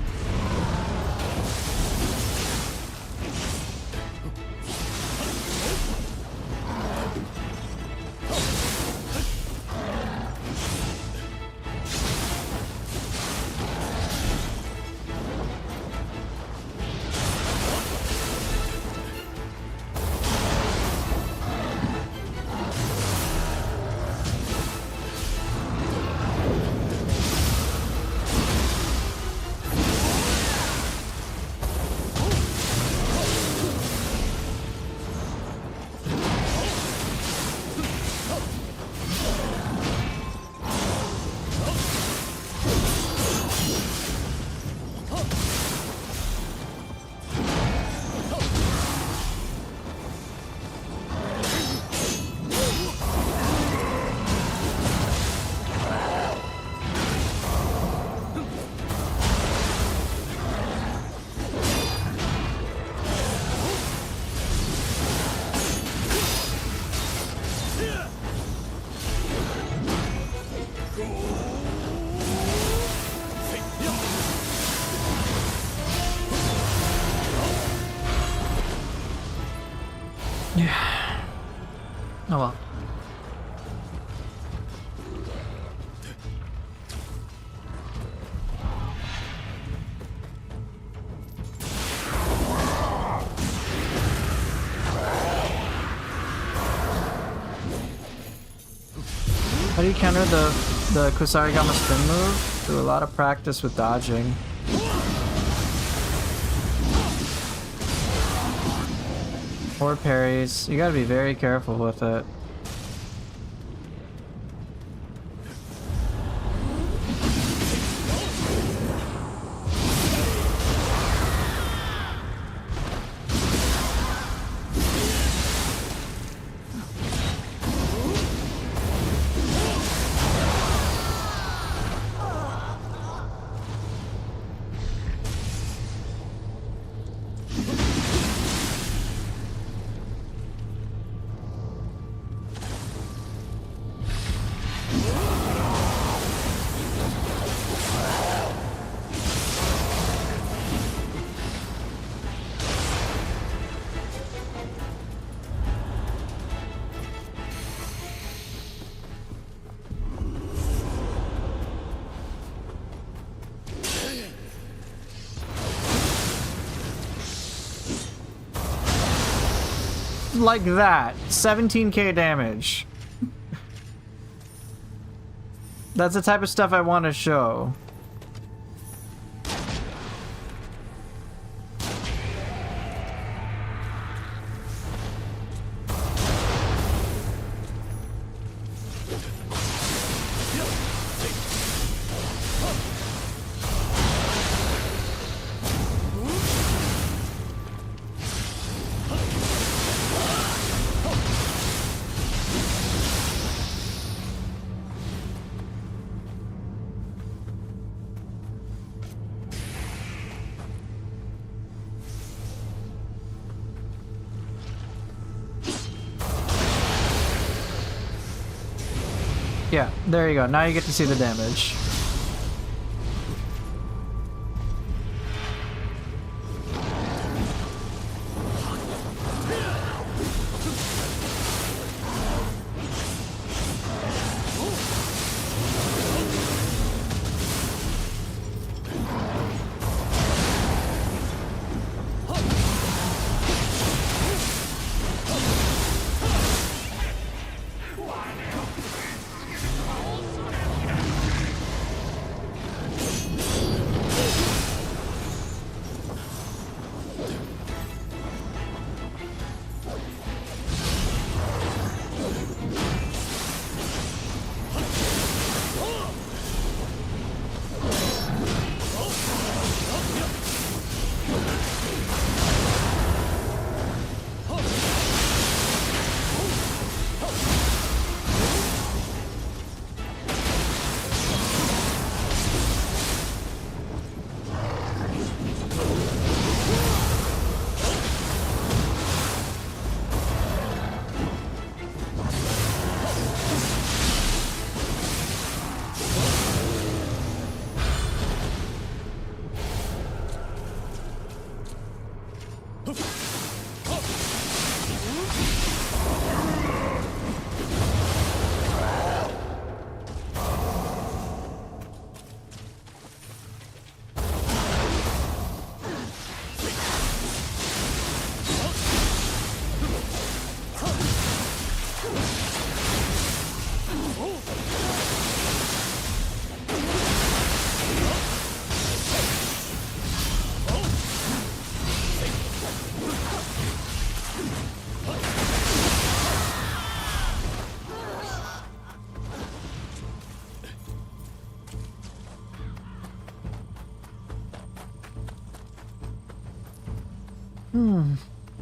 Yeah. Oh well. How do you counter the Kusarigama spin move? Through a lot of practice with dodging. Or parries. You gotta be very careful with it. Like that. 17k damage. That's the type of stuff I want to show. Yeah, there you go. Now you get to see the damage.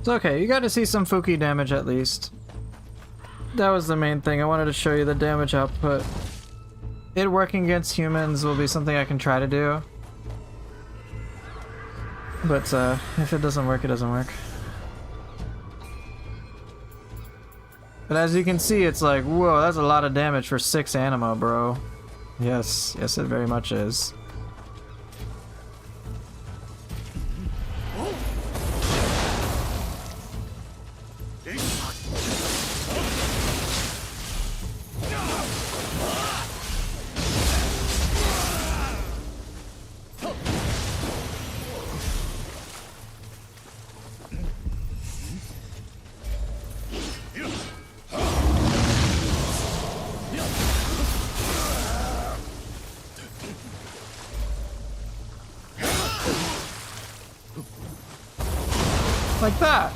It's okay, you got to see some Fuki damage at least. That was the main thing. I wanted to show you the damage output. It working against humans will be something I can try to do. But if it doesn't work, it doesn't work. But as you can see, it's like, whoa, that's a lot of damage for 6 anima, bro. Yes, yes it very much is. Like that.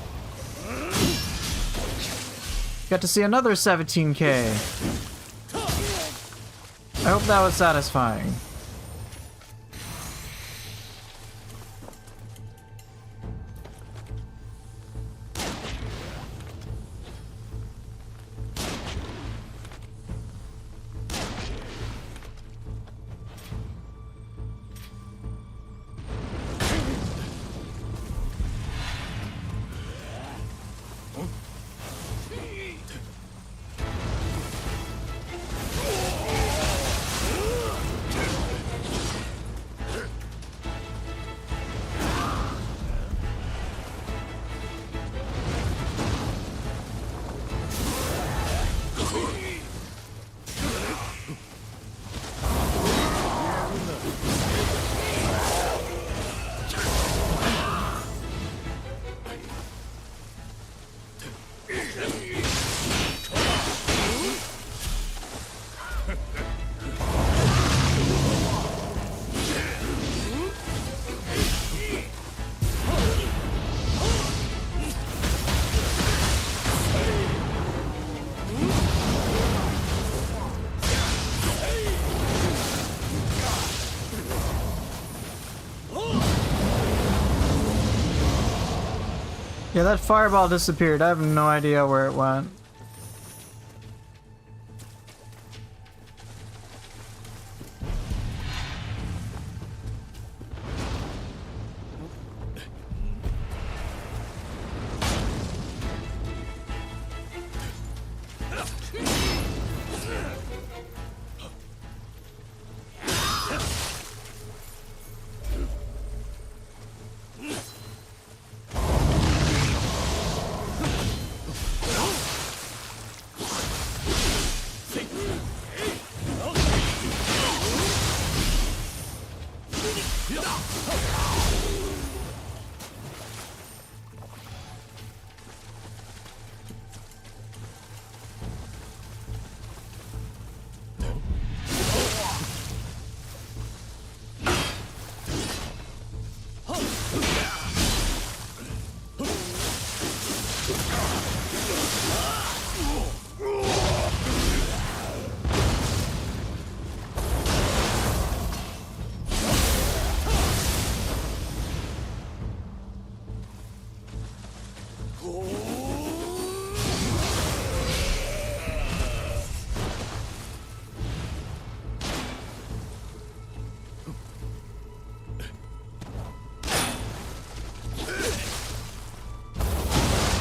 Got to see another 17k. I hope that was satisfying. Yeah, that fireball disappeared. I have no idea where it went.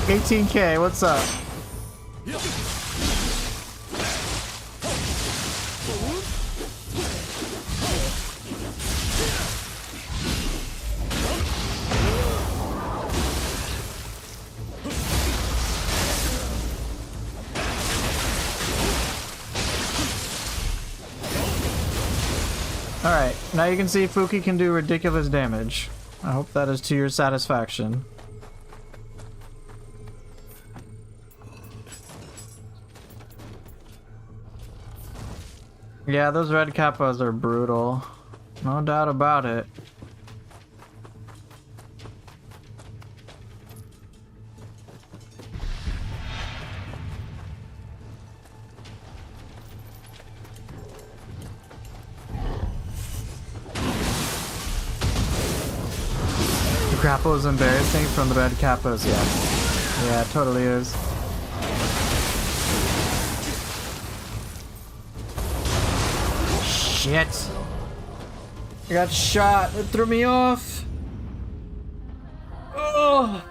$18K, what's up? Alright, now you can see Fuki can do ridiculous damage. I hope that is to your satisfaction. Yeah, those red kappas are brutal. No doubt about it. The grapple is embarrassing from the red kappas, yeah. Yeah, it totally is. Shit! I got shot. It threw me off. Oh!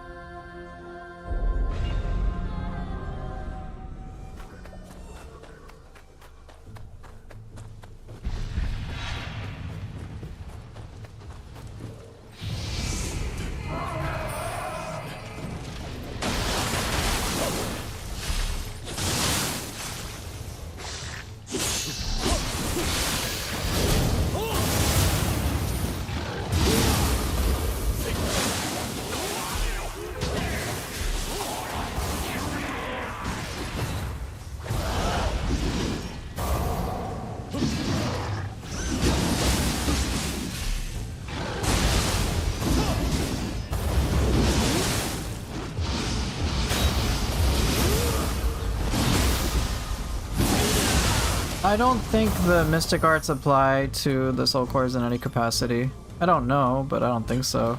I don't think the mystic arts apply to the soul cores in any capacity. I don't know, but I don't think so.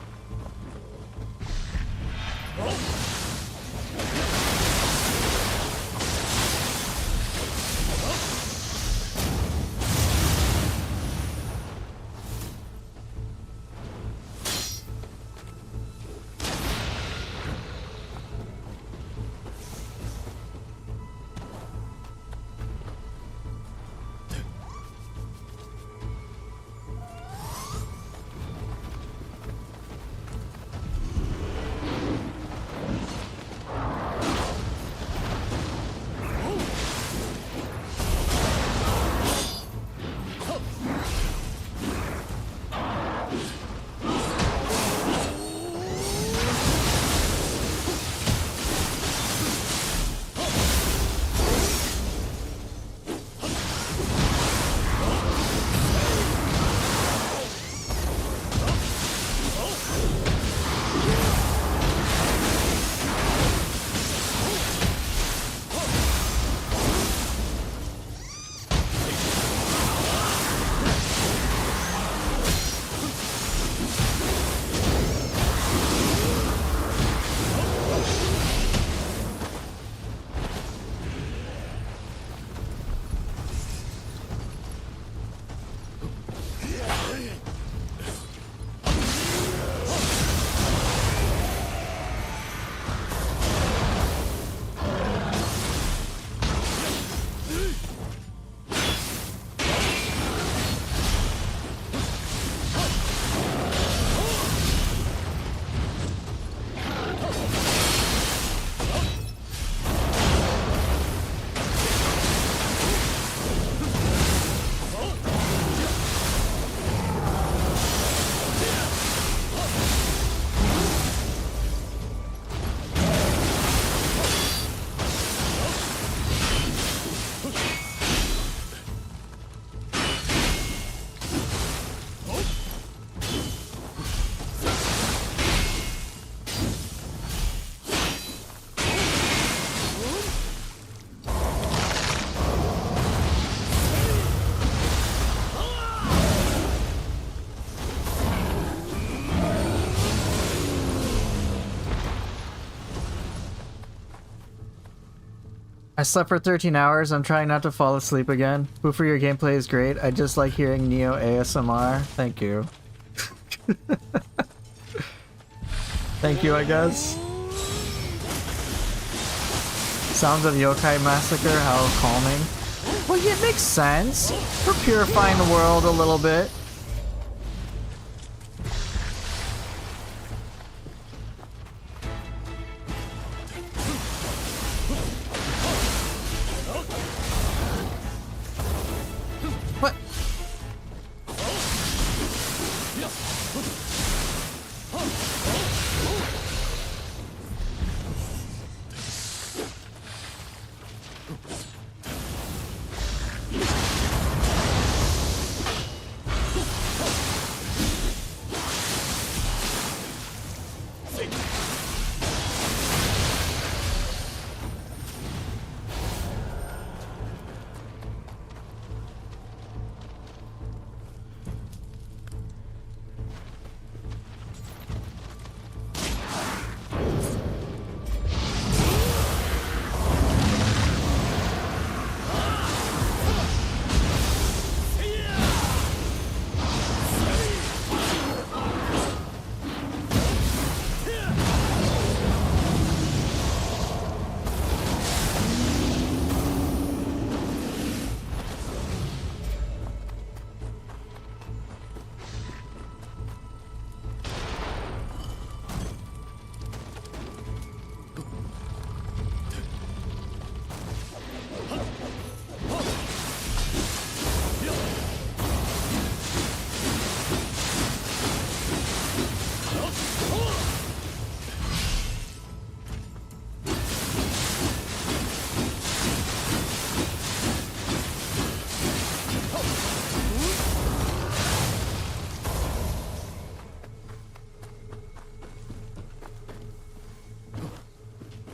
I slept for 13 hours. I'm trying not to fall asleep again. Boofer, your gameplay is great. I just like hearing Nioh ASMR. Thank you. Thank you, I guess. Sounds of Yokai Massacre, how calming. Well, yeah, it makes sense. We're purifying the world a little bit. What?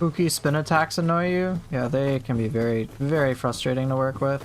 Spooky spin attacks annoy you? Yeah, they can be very, very frustrating to work with.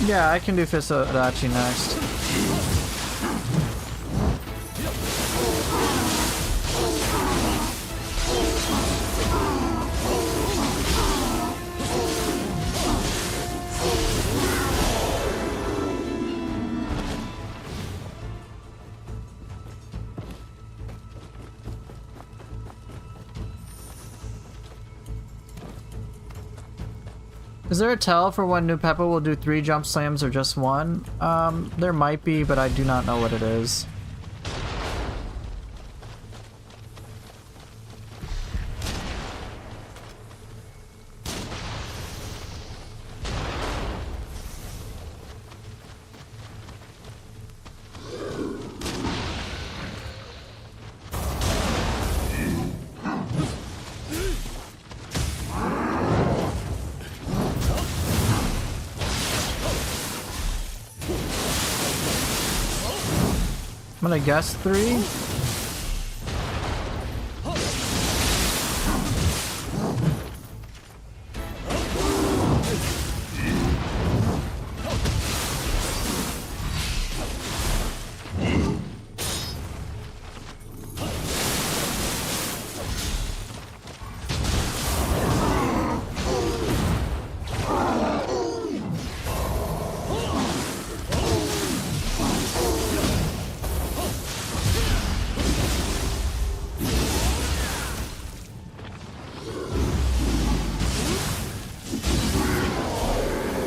Yeah, I can do Fist of Adachi next. Is there a tell for when New Peppa will do 3 jump slams or just 1? There might be, but I do not know what it is. I'm gonna guess 3.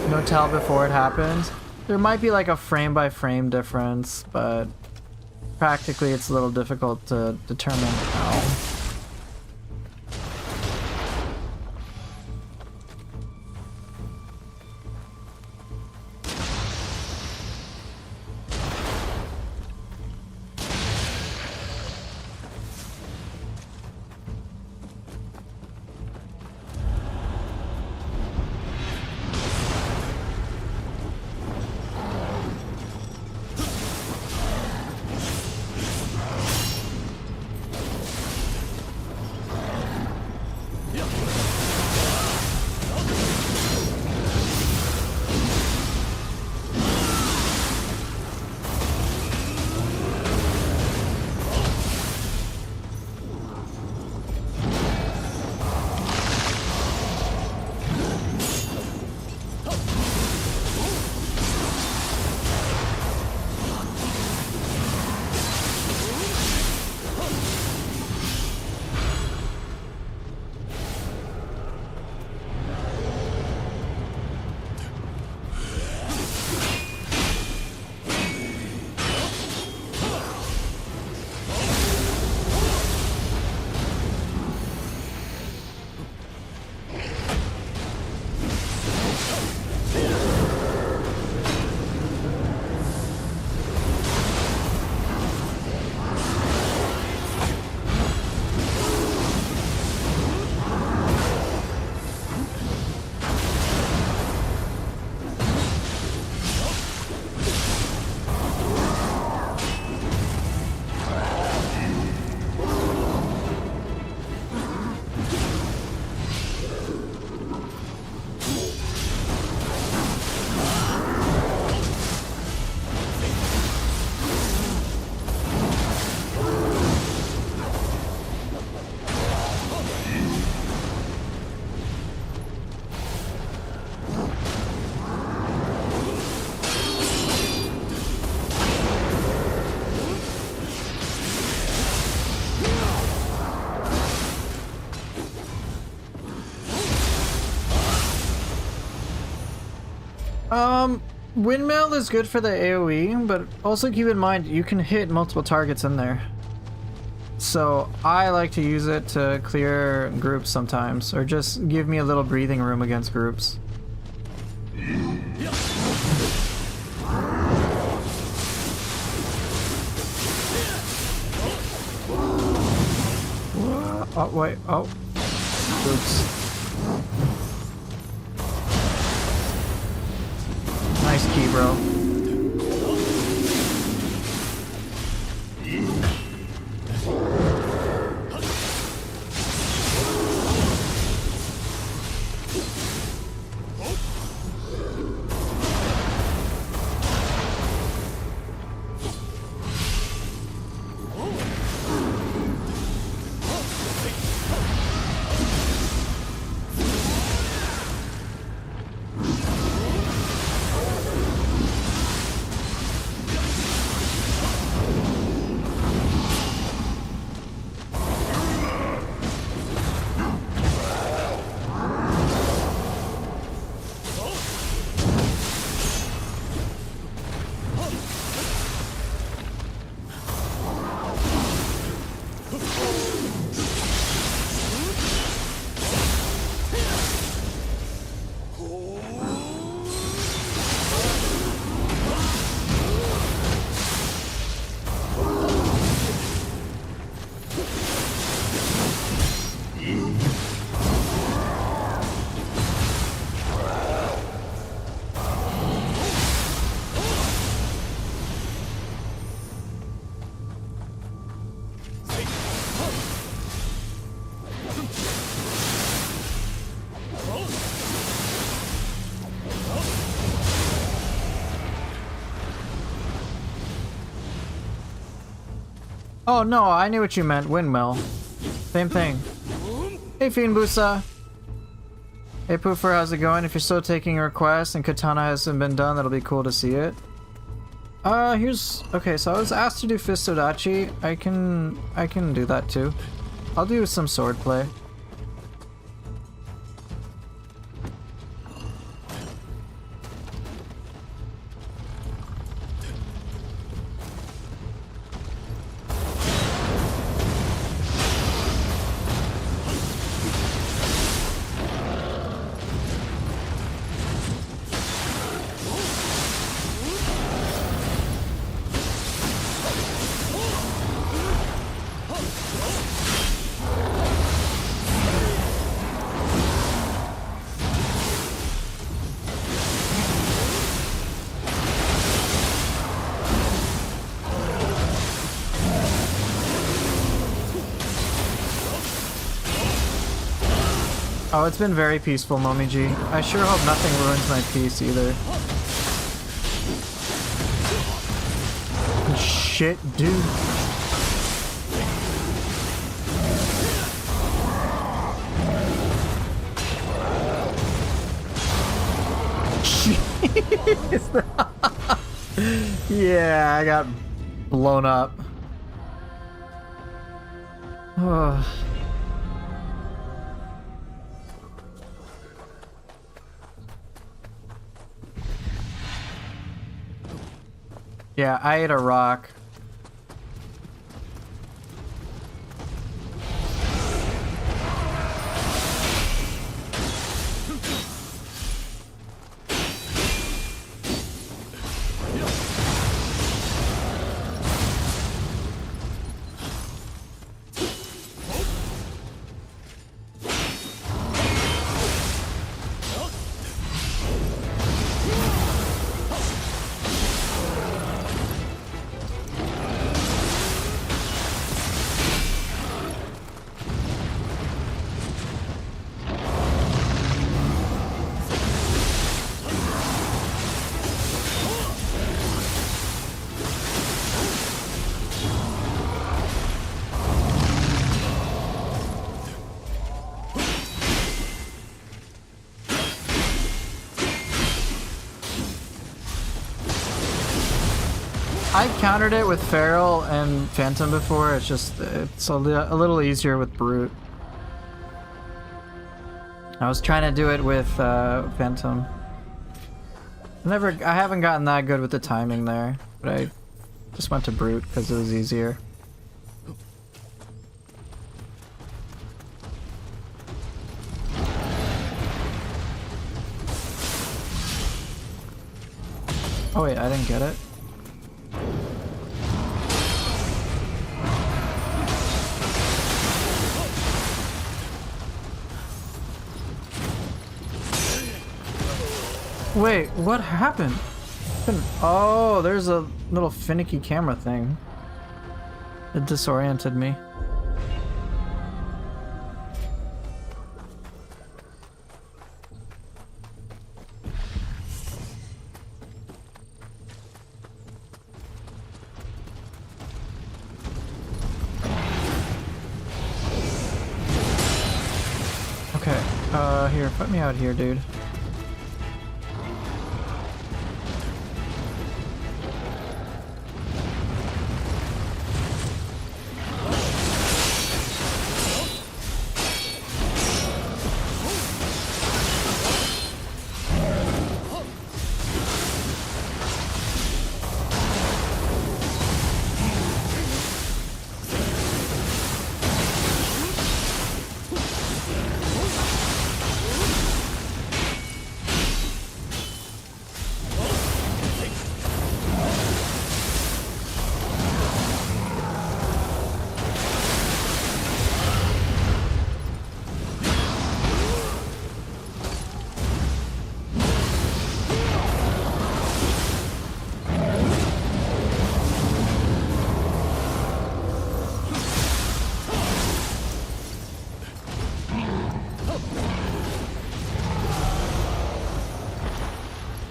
No tell before it happens. There might be like a frame by frame difference, but practically it's a little difficult to determine how. Windmill is good for the AoE, but also keep in mind you can hit multiple targets in there. So I like to use it to clear groups sometimes, or just give me a little breathing room against groups. Oh, wait, oh. Oops. Nice key, bro. Oh no, I knew what you meant. Windmill. Same thing. Hey Fiendbusa. Hey Poofer, how's it going? If you're still taking requests and Katana hasn't been done, that'll be cool to see it. Here's... Okay, so I was asked to do Fistodachi. I can do that too. I'll do some sword play. Oh, it's been very peaceful, Momiji. I sure hope nothing ruins my peace either. Shit, dude. Jeez. Yeah, I got blown up. Oh. Yeah, I ate a rock. I've countered it with Feral and Phantom before, it's just, it's a little easier with Brute. I was trying to do it with Phantom. I haven't gotten that good with the timing there, but I just went to brute because it was easier. Oh wait, I didn't get it. Wait, what happened? Oh, there's a little finicky camera thing. It disoriented me. Okay, here, put me out here, dude.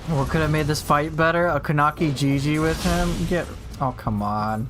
What could have made this fight better? A Kanaki GG with him? Get... Oh, come on.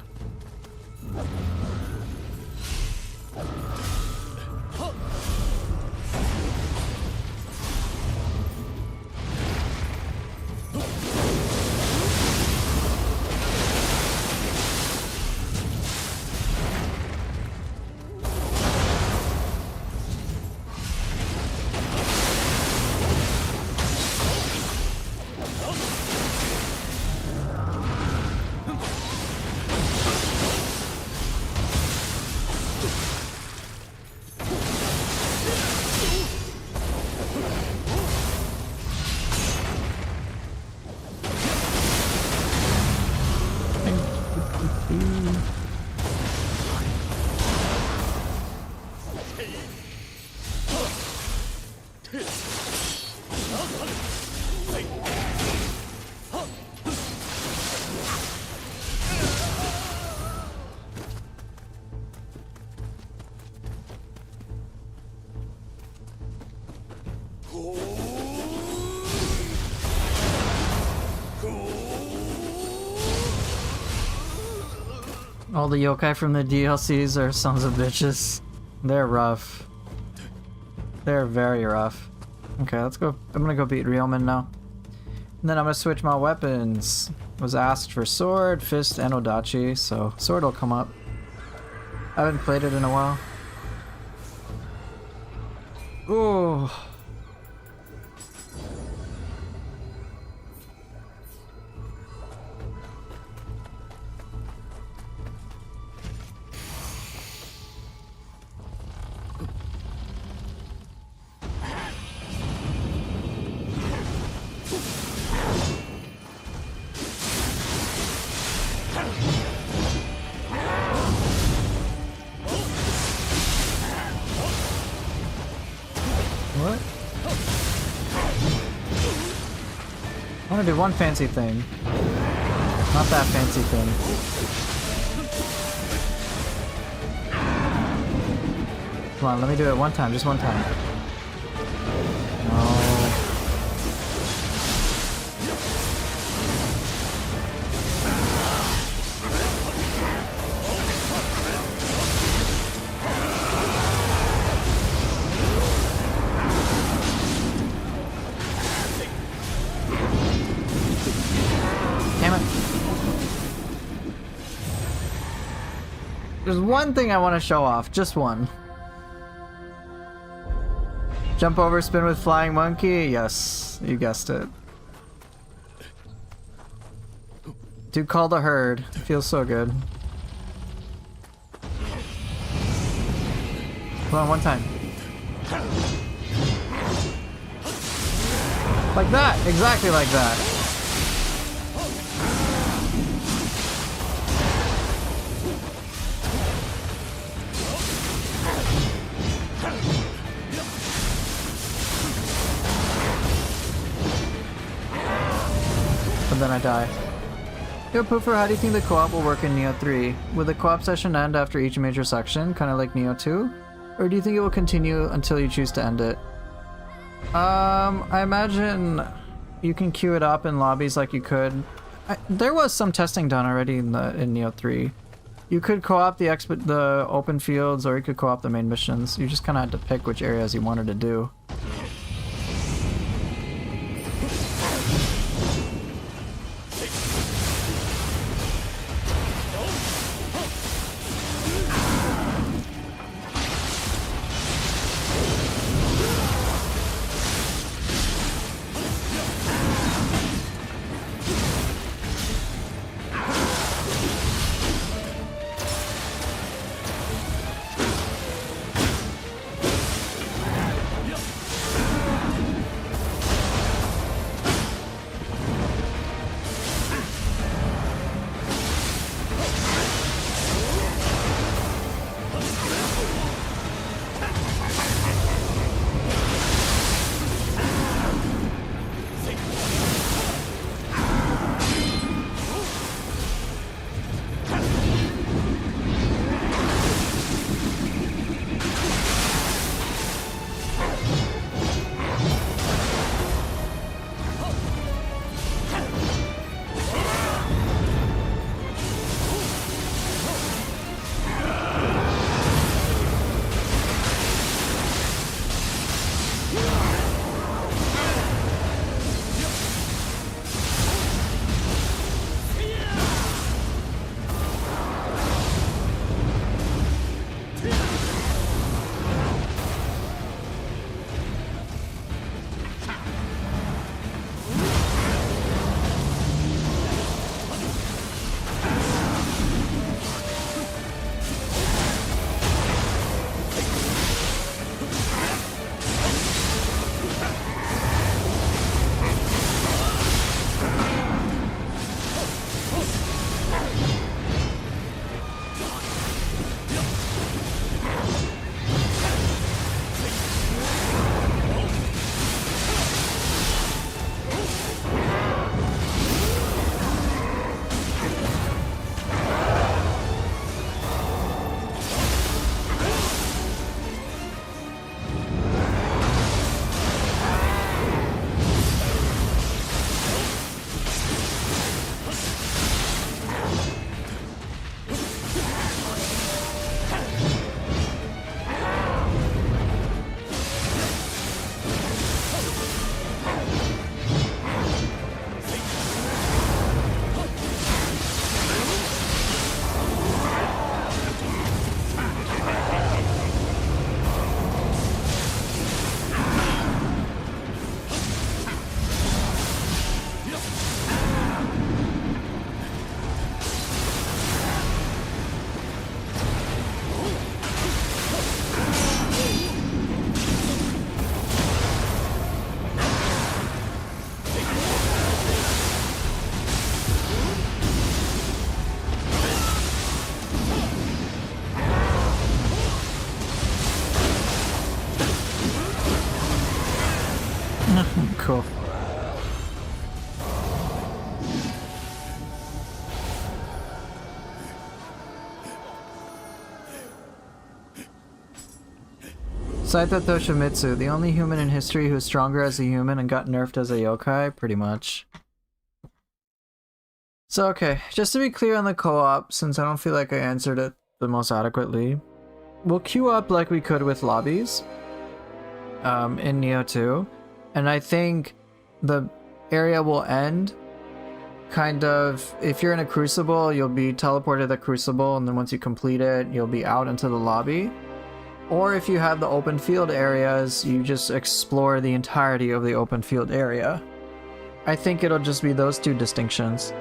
All the yokai from the DLCs are sons of bitches. They're rough. They're very rough. Okay, let's go. I'm gonna go beat Realman now. And then I'm gonna switch my weapons. Was asked for sword, fist, and odachi, so sword will come up. I haven't played it in a while. Ooh. What? I want to do one fancy thing. Not that fancy thing. Come on, let me do it one time, just one time. No. There's one thing I want to show off, just one. Jump over, spin with flying monkey? Yes, you guessed it. Dude, call the herd. It feels so good. Come on, one time. Like that! Exactly like that! And then I die. Yo, Poofer, how do you think the co-op will work in Nioh 3? Will the co-op session end after each major section, kind of like Nioh 2? Or do you think it will continue until you choose to end it? I imagine you can queue it up in lobbies like you could. There was some testing done already in Nioh 3. You could co-op the open fields, or you could co-op the main missions. You just kind of had to pick which areas you wanted to do. Cool. Saita Toshimitsu, the only human in history who's stronger as a human and got nerfed as a yokai, pretty much. So okay, just to be clear on the co-op, since I don't feel like I answered it the most adequately, we'll queue up like we could with lobbies in Nioh 2, and I think the area will end kind of, if you're in a crucible, you'll be teleported to the crucible, and then once you complete it, you'll be out into the lobby. Or if you have the open field areas, you just explore the entirety of the open field area. I think it'll just be those two distinctions.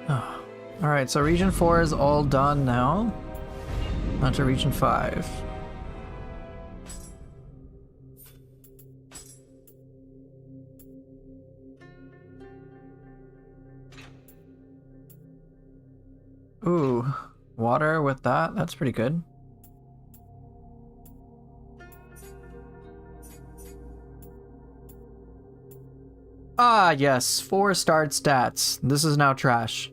Oh. Alright, so Region 4 is all done now. On to Region 5. Ooh, water with that? That's pretty good. Ah, yes, 4 starred stats. This is now trash.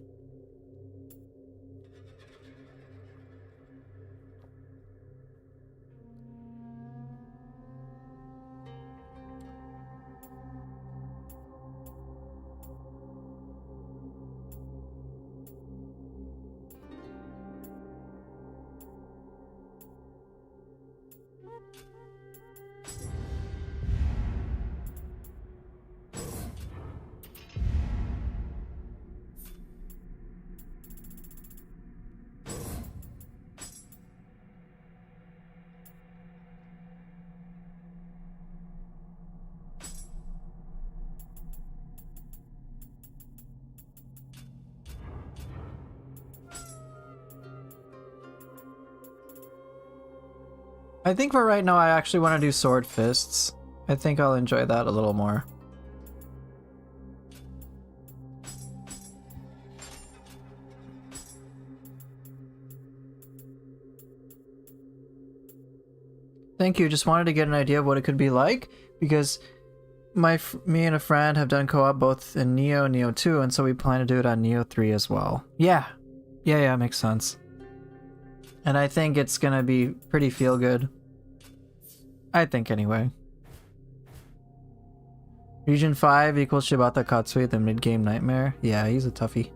I think for right now I actually want to do sword fists. I think I'll enjoy that a little more. Thank you, just wanted to get an idea of what it could be like, because me and a friend have done co-op both in Nioh and Nioh 2, and so we plan to do it on Nioh 3 as well. Yeah, makes sense. And I think it's gonna be pretty feel good. I think anyway. Region 5 equals Shibata Katsui, the mid-game nightmare. Yeah, he's a toughie.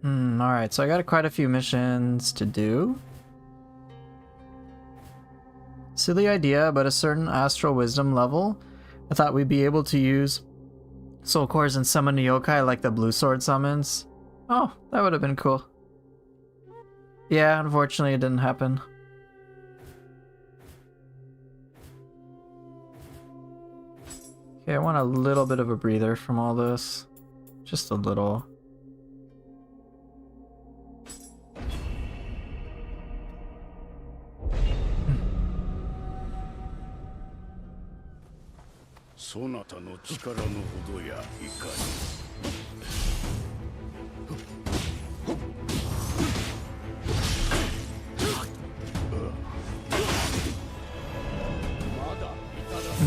Alright, so I got quite a few missions to do. Silly idea, but a certain astral wisdom level, I thought we'd be able to use soul cores and summon yokai like the blue sword summons. Oh, that would have been cool. Yeah, unfortunately it didn't happen. Okay, I want a little bit of a breather from all this. Just a little.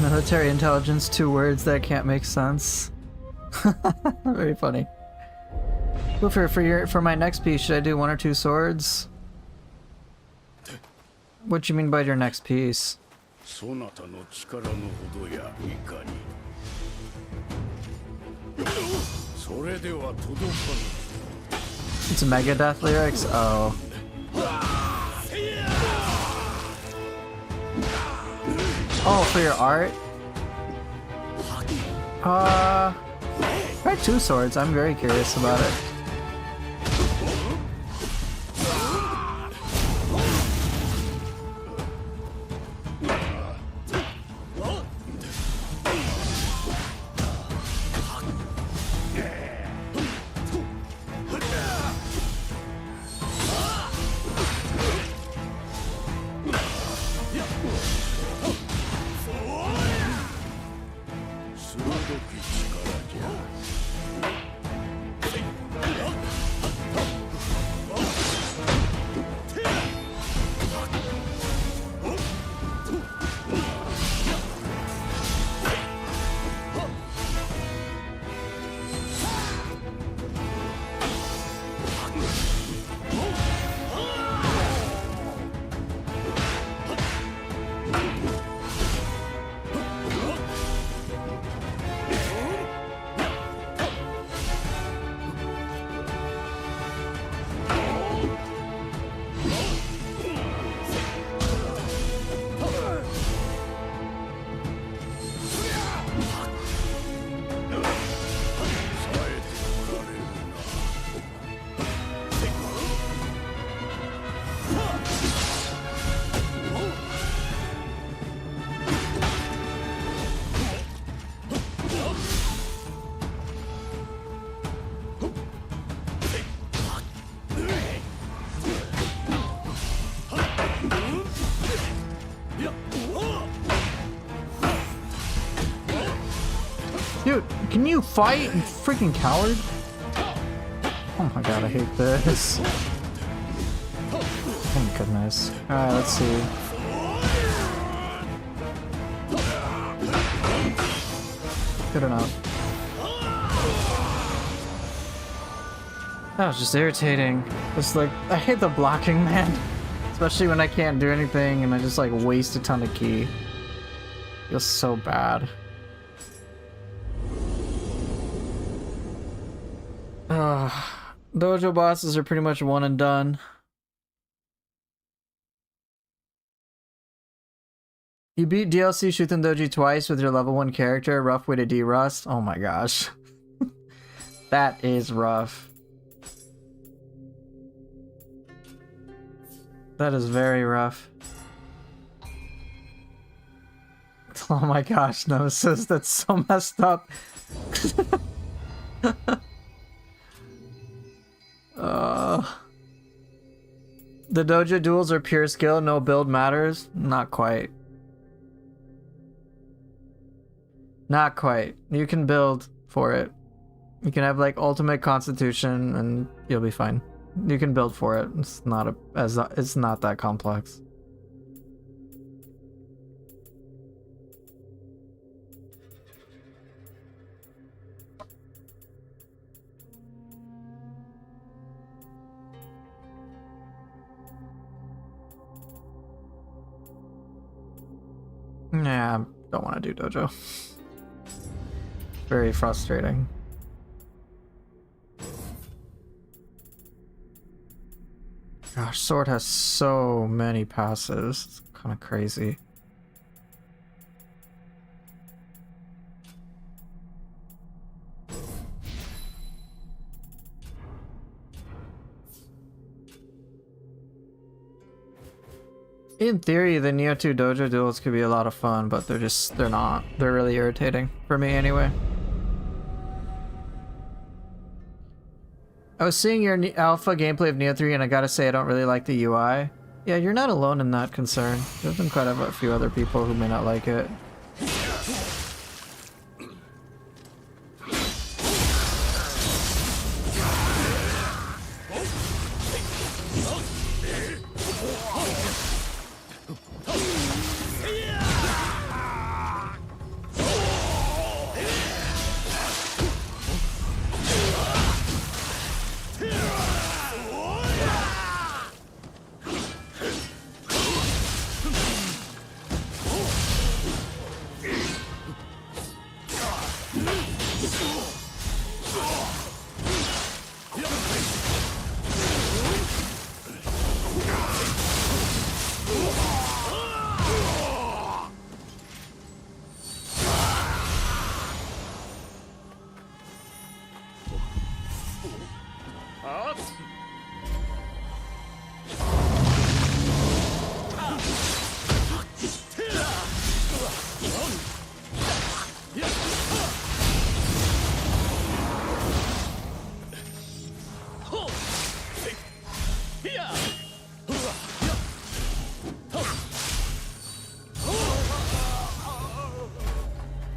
Military intelligence, 2 words that can't make sense. Very funny. Well, for my next piece, should I do 1 or 2 swords? What do you mean by your next piece? It's Megadeth lyrics? Oh. Oh, for your art? Try 2 swords. I'm very curious about it. Can you fight, you freaking coward? Oh my god, I hate this. Oh my goodness. Alright, let's see. Good enough. That was just irritating. It's like, I hate the blocking, man. Especially when I can't do anything and I just like waste a ton of ki. Feels so bad. Dojo bosses are pretty much one and done. You beat DLC Shuten Doji twice with your level 1 character, rough way to D-Rust. Oh my gosh. That is rough. That is very rough. Oh my gosh, Nemesis, that's so messed up. The dojo duels are pure skill, no build matters? Not quite. Not quite. You can build for it. You can have like ultimate constitution and you'll be fine. You can build for it. It's not it's not that complex. Nah, don't want to do dojo. Very frustrating. Gosh, Sword has so many passes. It's kind of crazy. In theory, the Nioh 2 dojo duels could be a lot of fun, but they're not. They're really irritating. For me, anyway. I was seeing your alpha gameplay of Nioh 3 and I gotta say I don't really like the UI. Yeah, you're not alone in that concern. There's been quite a few other people who may not like it.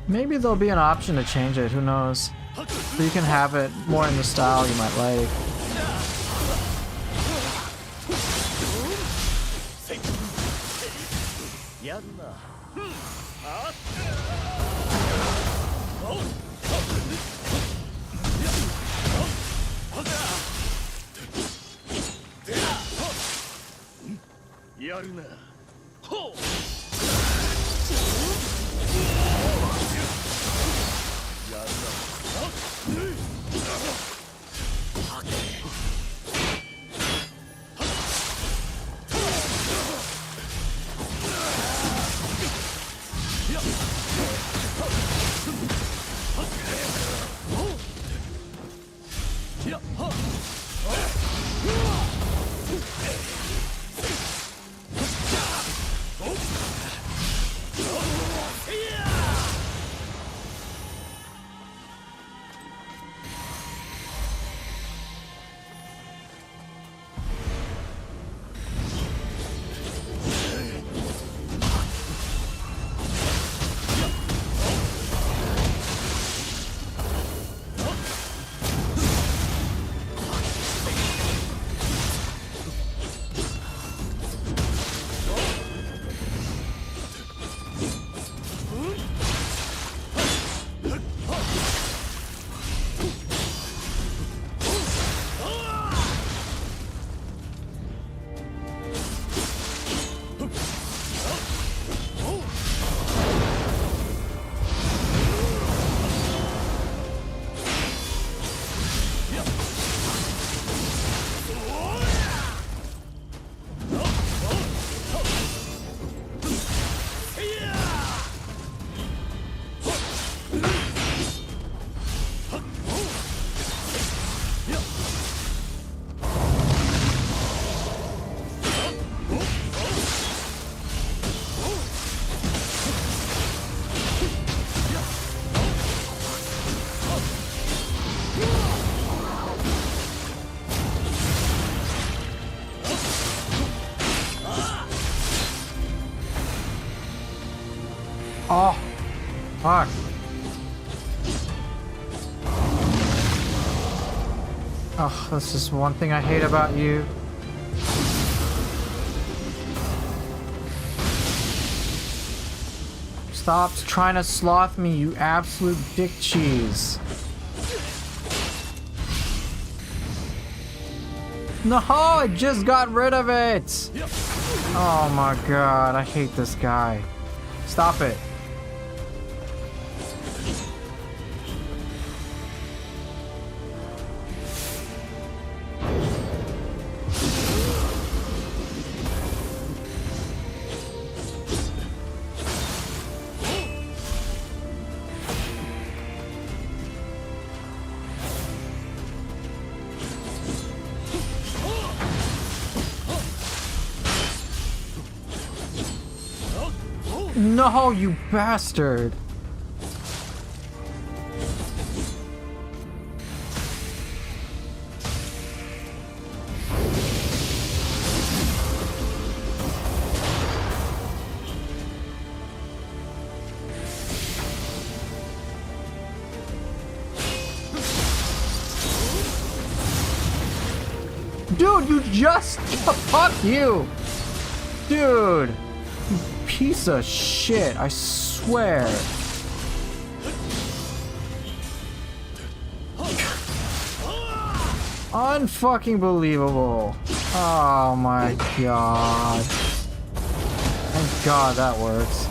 Maybe there'll be an option to change it, who knows? So you can have it more in the style you might like. Oh, fuck. Oh, this is one thing I hate about you. Stop trying to sloth me, you absolute dick cheese. No, I just got rid of it! Oh my god, I hate this guy. Stop it. No, you bastard! Dude, you just... Fuck you! Dude! Piece of shit, I swear. Unfucking believable. Oh my god. Thank god that works.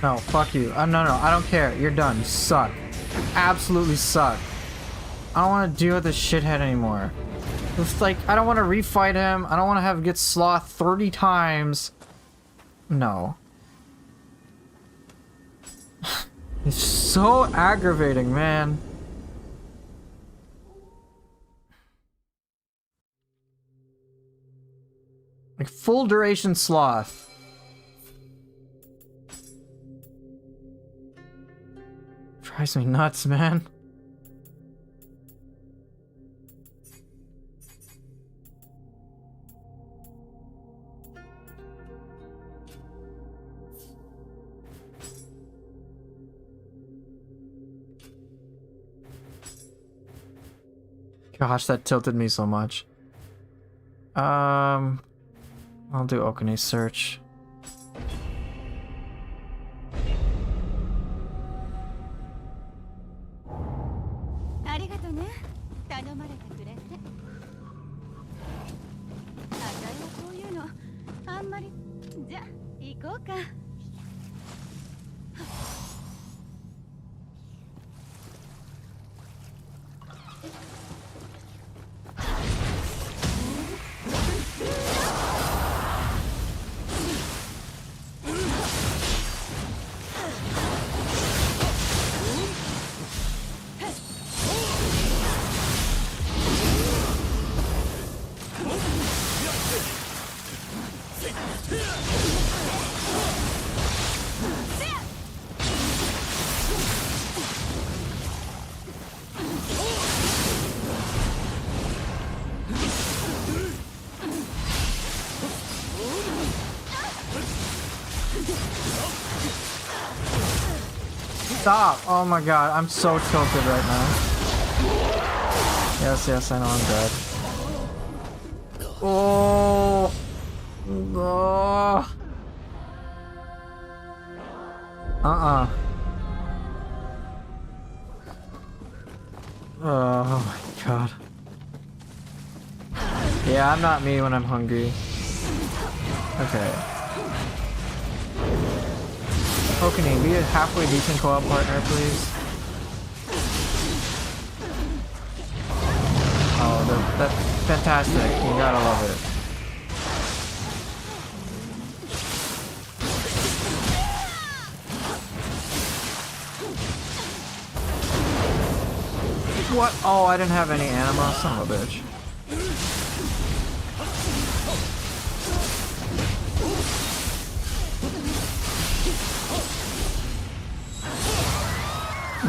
No, fuck you. No, I don't care. You're done. You suck. You absolutely suck. I don't want to deal with this shithead anymore. It's like, I don't want to refight him. I don't want to have him get slothed 30 times. No. It's so aggravating, man. Like, full duration sloth. Drives me nuts, man. Gosh, that tilted me so much. I'll do Okane's search. Stop! Oh my god, I'm so tilted right now. Yes, yes, I know I'm dead. Oh! Oh! Uh-uh. Oh my god. Yeah, I'm not me when I'm hungry. Okay. Oh, can you be a halfway decent co-op partner, please? Oh, that's fantastic. You gotta love it. What? Oh, I didn't have any anima. Son of a bitch.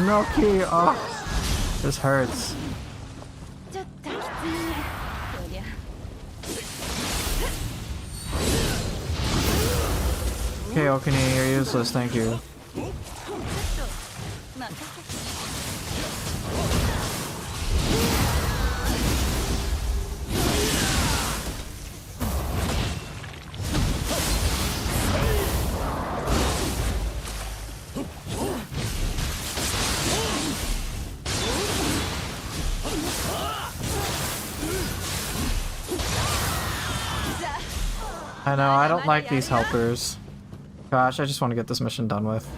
No key. Oh, this hurts. Okay, Okini, you're useless. Thank you. I know, I don't like these helpers. Gosh, I just want to get this mission done with.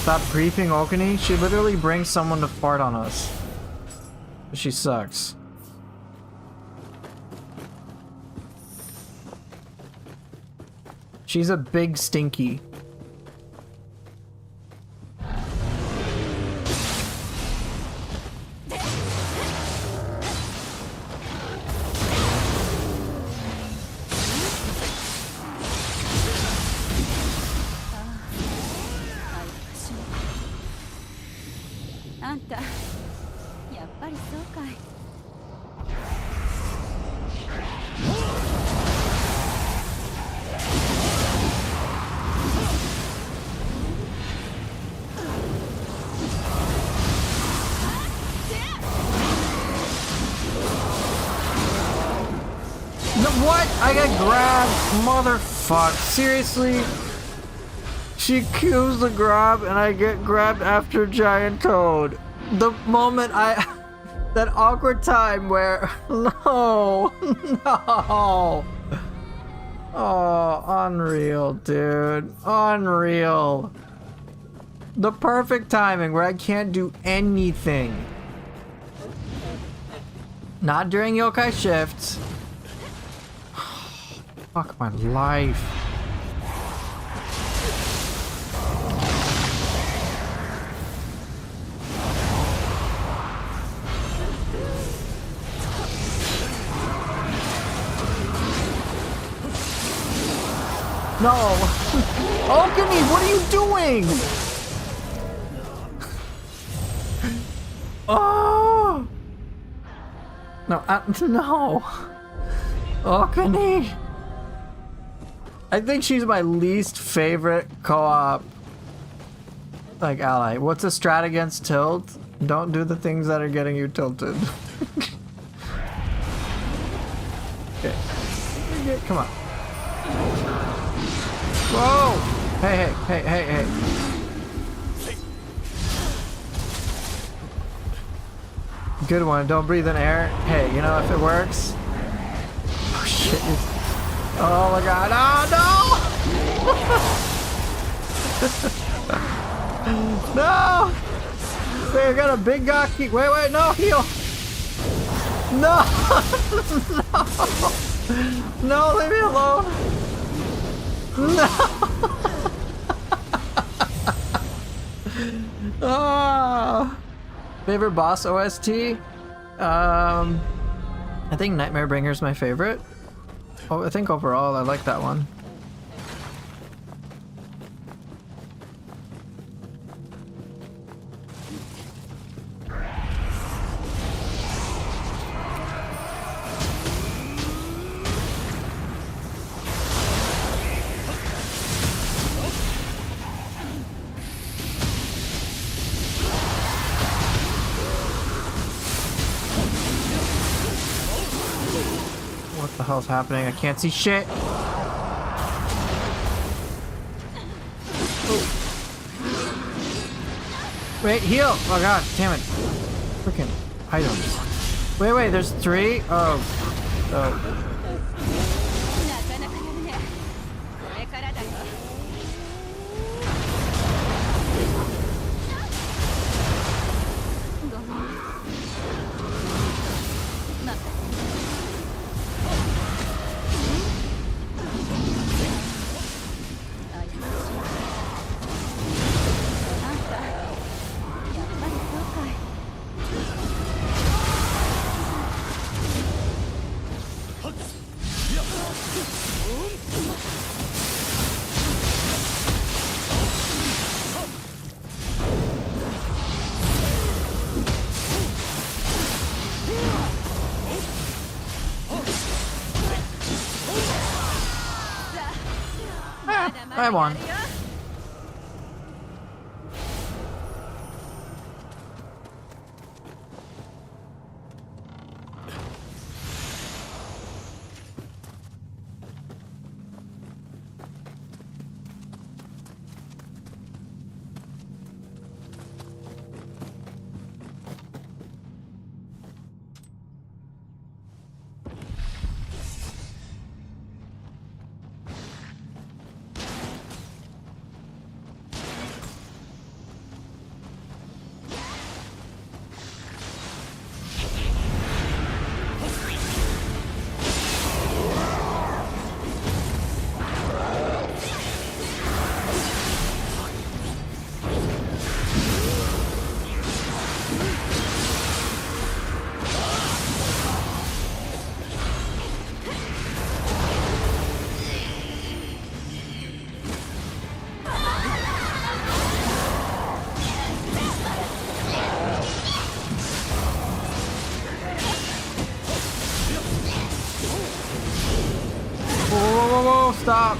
Stop griefing Okini. She literally brings someone to fart on us. She sucks. She's a big stinky. What? I got grabbed, motherfuck. Seriously? She cues the grab and I get grabbed after Giant Toad. The moment I... that awkward time where... No! No! Oh, unreal, dude. Unreal. The perfect timing where I can't do anything. Not during yokai shifts. Fuck my life. No! Okini, what are you doing? Oh! No, no! Okini! I think she's my least favorite co-op, like, ally. What's a strat against tilt? Don't do the things that are getting you tilted. Okay. Come on. Whoa! Hey, hey, hey, hey, hey. Good one. Don't breathe in air. Hey, you know, if it works. Oh, shit. Oh my god. Oh no! No! Wait, I got a big gaki. Wait, no, heal! No! No! No, leave me alone! No! Ah! Favorite boss OST? I think Nightmare Bringer's my favorite. Oh, I think overall I like that one. What the hell's happening? I can't see shit. Oh. Wait, heal! Oh god, damn it. Freaking items. Wait, there's 3? Oh. Oh. I won. Whoa, stop!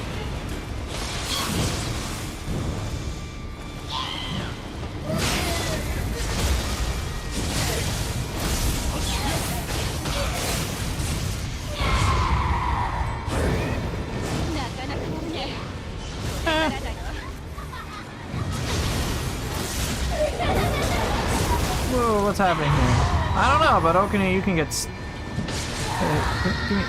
Whoa, what's happening here? I don't know, but Okuni, you can get... give me...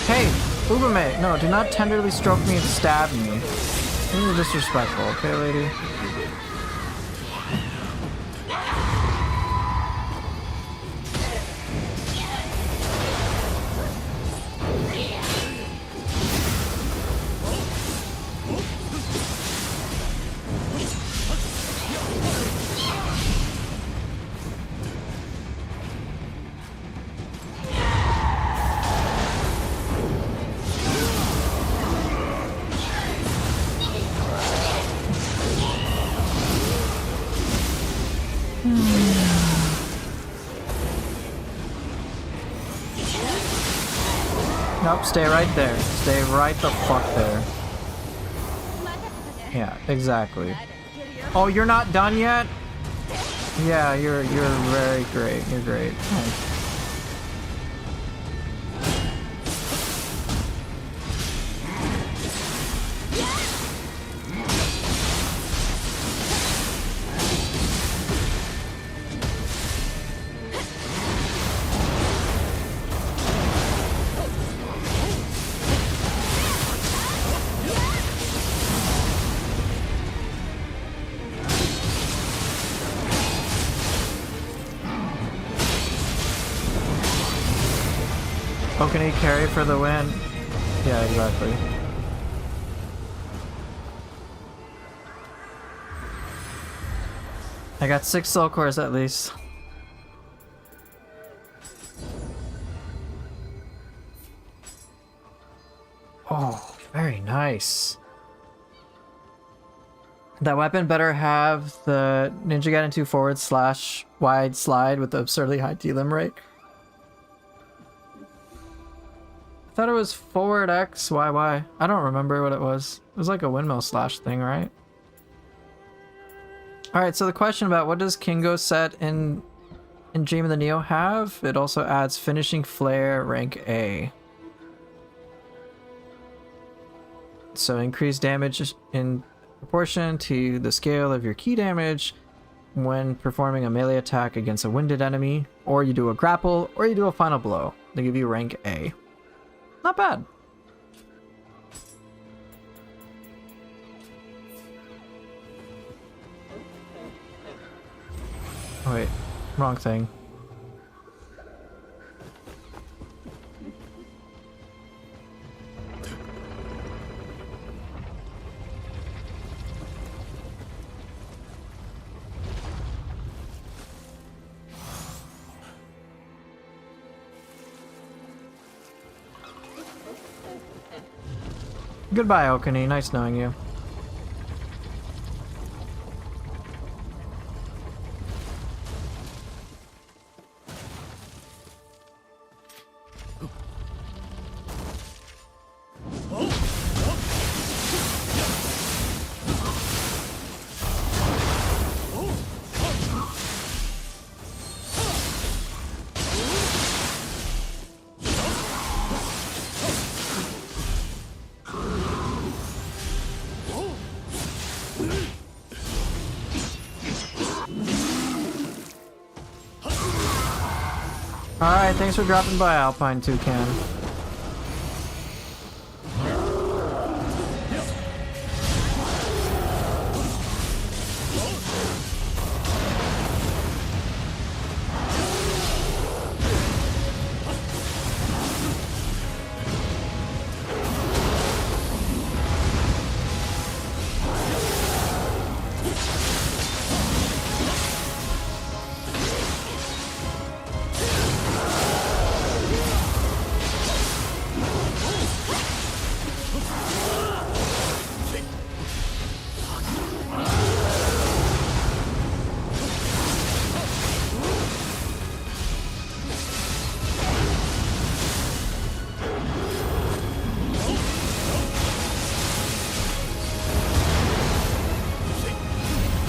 Hey, Ugume, no, do not tenderly stroke me and stab me. You're disrespectful, okay, lady? Nope, stay right there. Stay right the fuck there. Yeah, exactly. Oh, you're not done yet? Yeah, you're very great. You're great. Thanks. Okuni carry for the win. Yeah, exactly. I got 6 soul cores at least. Oh, very nice. That weapon better have the Ninja Gaiden 2 / wide slide with the absurdly high delim rate. I thought it was forward X, Y. I don't remember what it was. It was like a windmill slash thing, right? Alright, so the question about what does Kingo set in Dream of the Nioh have? It also adds finishing flare rank A. So increased damage in proportion to the scale of your key damage when performing a melee attack against a winded enemy, or you do a grapple, or you do a final blow. They give you rank A. Not bad. Oh wait, wrong thing. Goodbye, Okuni. Nice knowing you. Alright, thanks for dropping by, Alpine Toucan.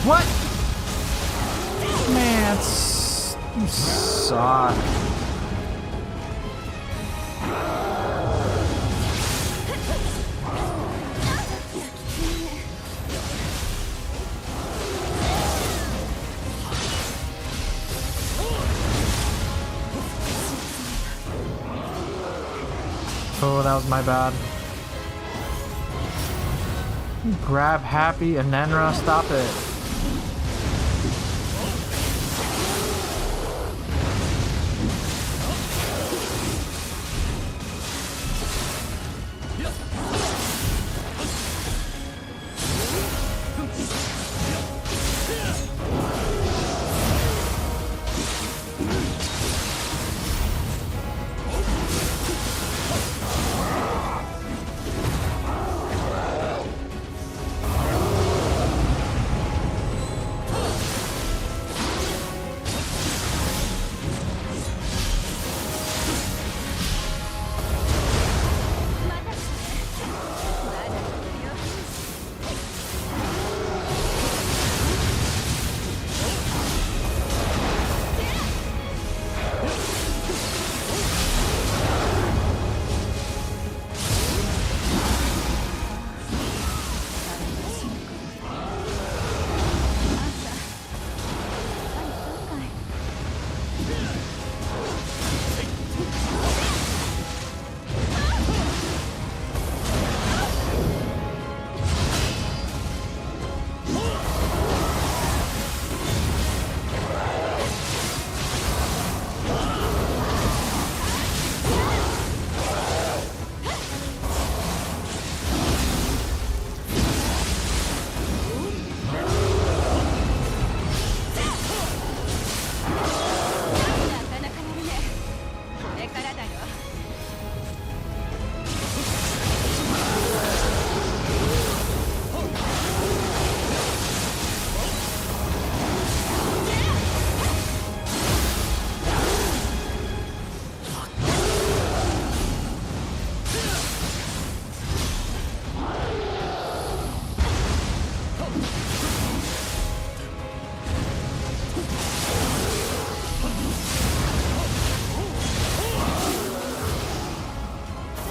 What? Man, you suck. Oh, that was my bad. Grab Happy and Nenra, stop it.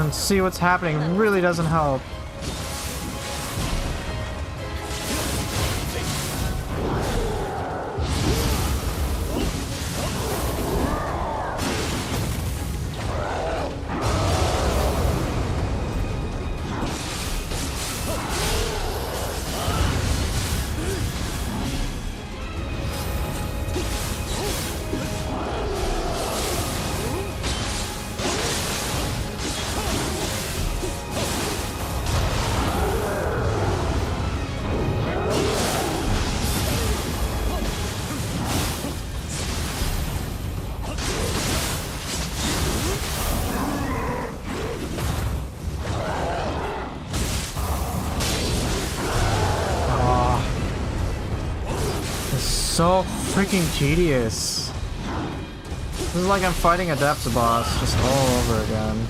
and see what's happening really doesn't help. So freaking tedious. This is like I'm fighting a depths boss just all over again.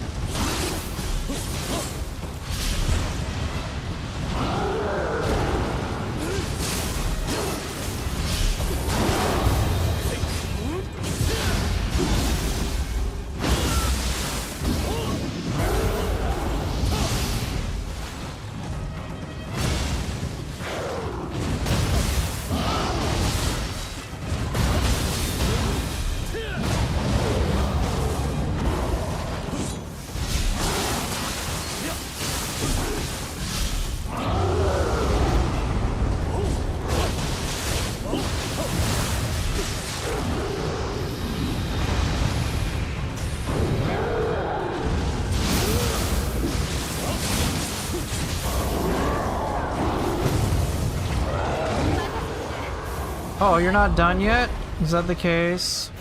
Oh, you're not done yet? Is that the case?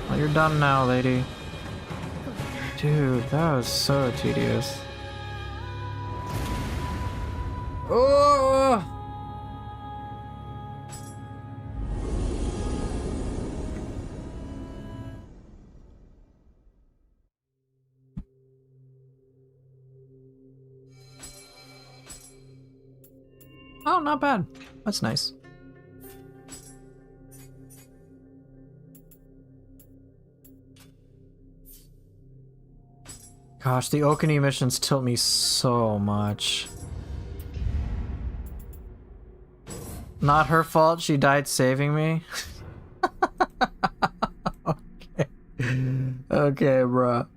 Well, you're done now, lady. Dude, that was so tedious. Oh! Oh, not bad. That's nice. Gosh, the Okani missions tilt me so much. Not her fault, she died saving me. Okay. Okay, bruh.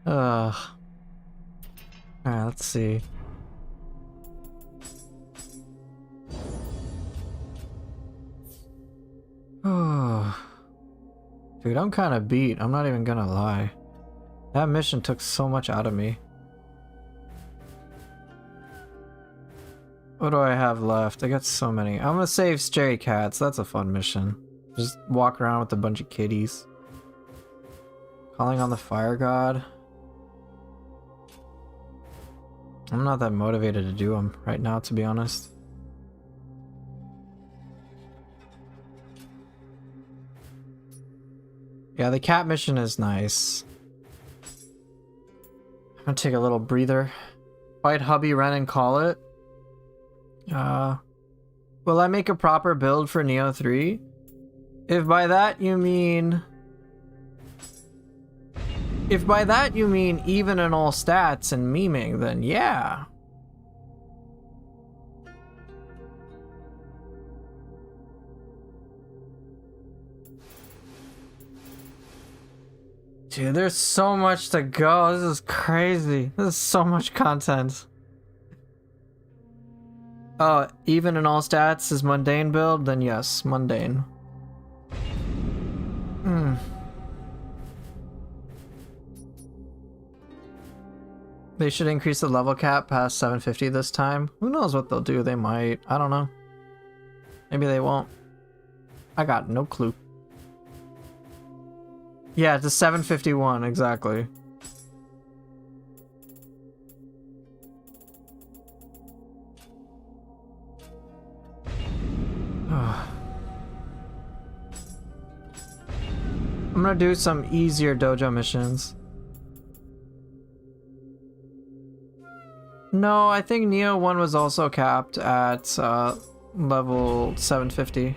Alright, let's see. Oh. Dude, I'm kind of beat. I'm not even gonna lie. That mission took so much out of me. What do I have left? I got so many. I'm gonna save stray cats. That's a fun mission. Just walk around with a bunch of kitties. Calling on the fire god. I'm not that motivated to do them right now, to be honest. Yeah, the cat mission is nice. I'm gonna take a little breather. Fight hubby Ren and call it. Will I make a proper build for Nioh 3? If by that you mean even in all stats and memeing, then yeah. Dude, there's so much to go. This is crazy. This is so much content. Oh, even in all stats is mundane build? Then yes, mundane. They should increase the level cap past 750 this time. Who knows what they'll do? They might. I don't know. Maybe they won't. I got no clue. Yeah, it's a 751, exactly. I'm gonna do some easier dojo missions. No, I think Nioh 1 was also capped at level 750.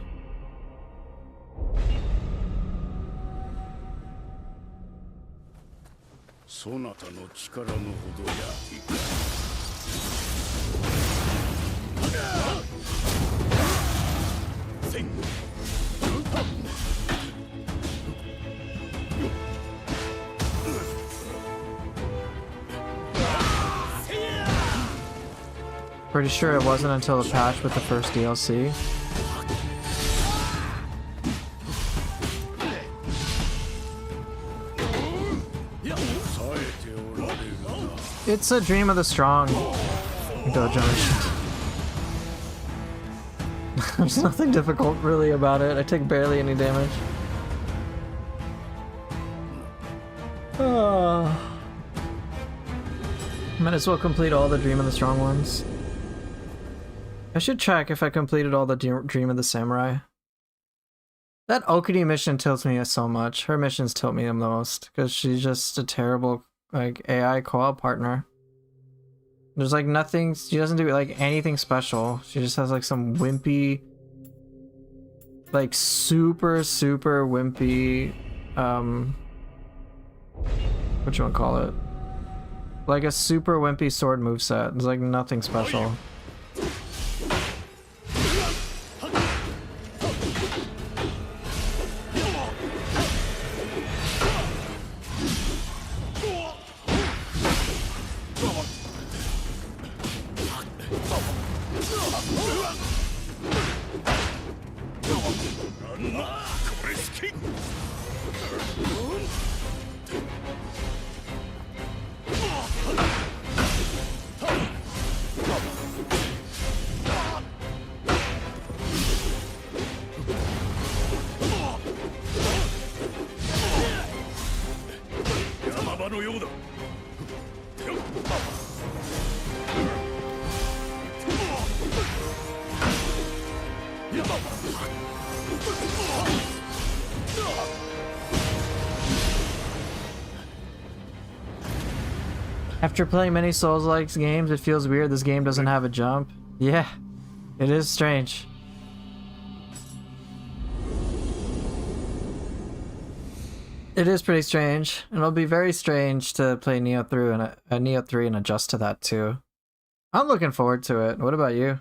そなたの力のほどやいか。せい。Pretty sure it wasn't until the patch with the first DLC. It's a dream of the strong, Dojo. There's nothing difficult really about it. I take barely any damage. Might as well complete all the Dream of the Strong ones. I should check if I completed all the Dream of the Samurai. That Okudi mission tilts me so much. Her missions tilt me the most because she's just a terrible like AI co-op partner. There's like nothing, she doesn't do like anything special. She just has like some wimpy, like super wimpy, whatchamacallit? Like a super wimpy sword moveset. There's like nothing special. After playing many Souls-like games, it feels weird this game doesn't have a jump. Yeah, it is strange. It is pretty strange, and it'll be very strange to play Nioh through and Nioh 3 and adjust to that too. I'm looking forward to it. What about you?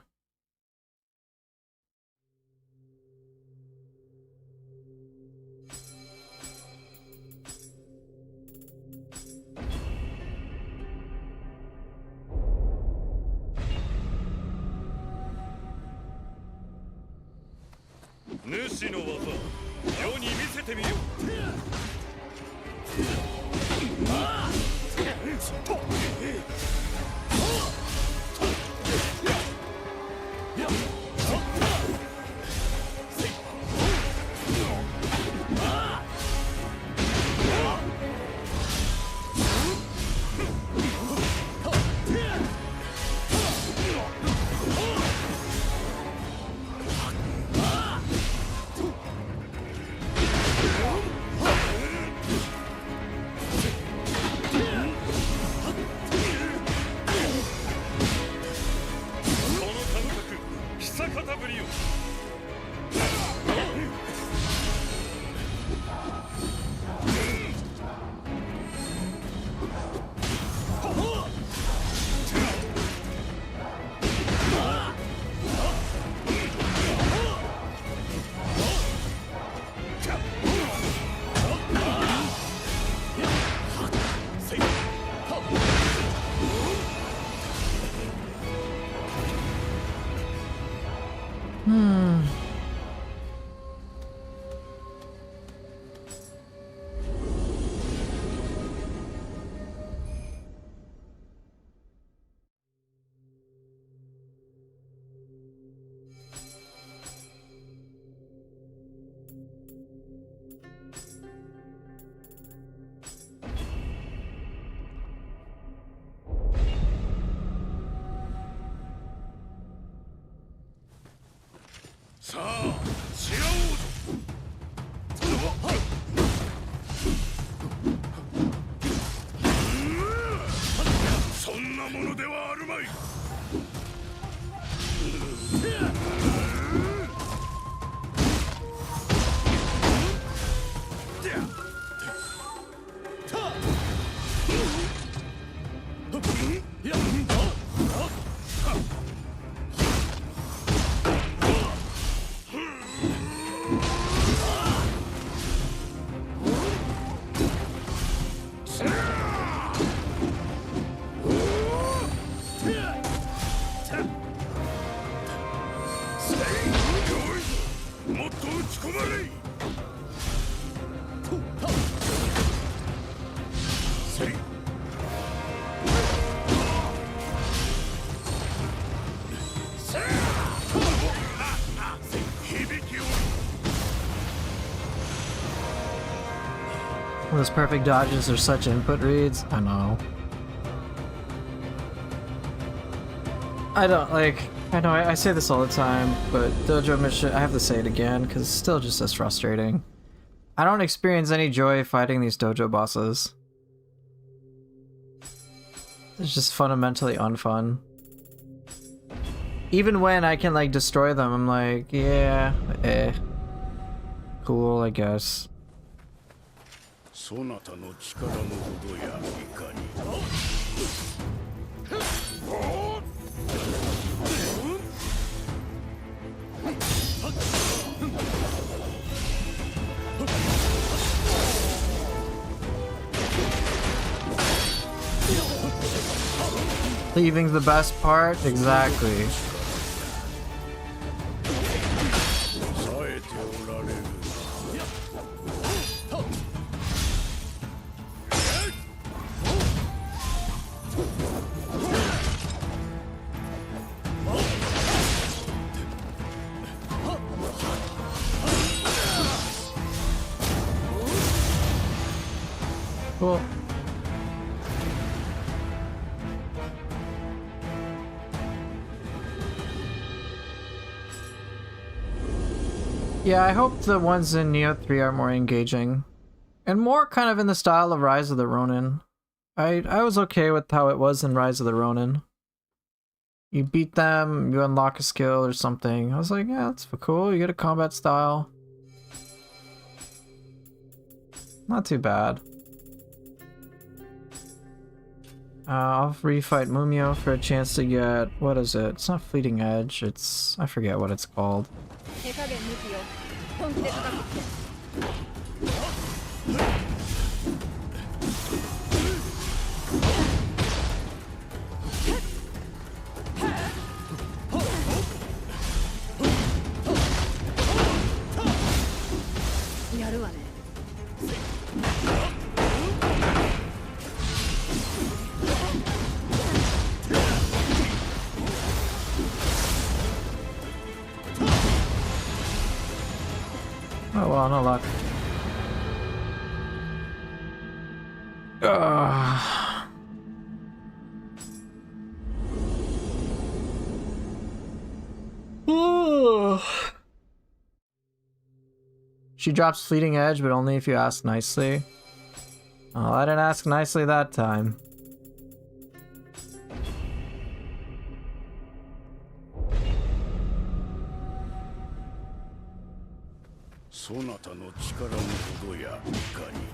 Those perfect dodges are such input reads. I know. I don't like. I know I say this all the time, but dojo mission. I have to say it again because it's still just as frustrating. I don't experience any joy fighting these dojo bosses. It's just fundamentally unfun. Even when I can like destroy them, I'm like, yeah, cool, I guess. そなたの力のほどやいかに。Leaving's the best part? Exactly. 冴えておられるな。 Cool. Yeah, I hope the ones in Nioh 3 are more engaging. And more kind of in the style of Rise of the Ronin. I was okay with how it was in Rise of the Ronin. You beat them, you unlock a skill or something. I was like, yeah, that's cool. You get a combat style. Not too bad. I'll refight Mumio for a chance to get... What is it? It's not Fleeting Edge. It's... I forget what it's called. Oh well, no luck. She drops Fleeting Edge, but only if you ask nicely. Oh, I didn't ask nicely that time.そなたの力のほどやいかに。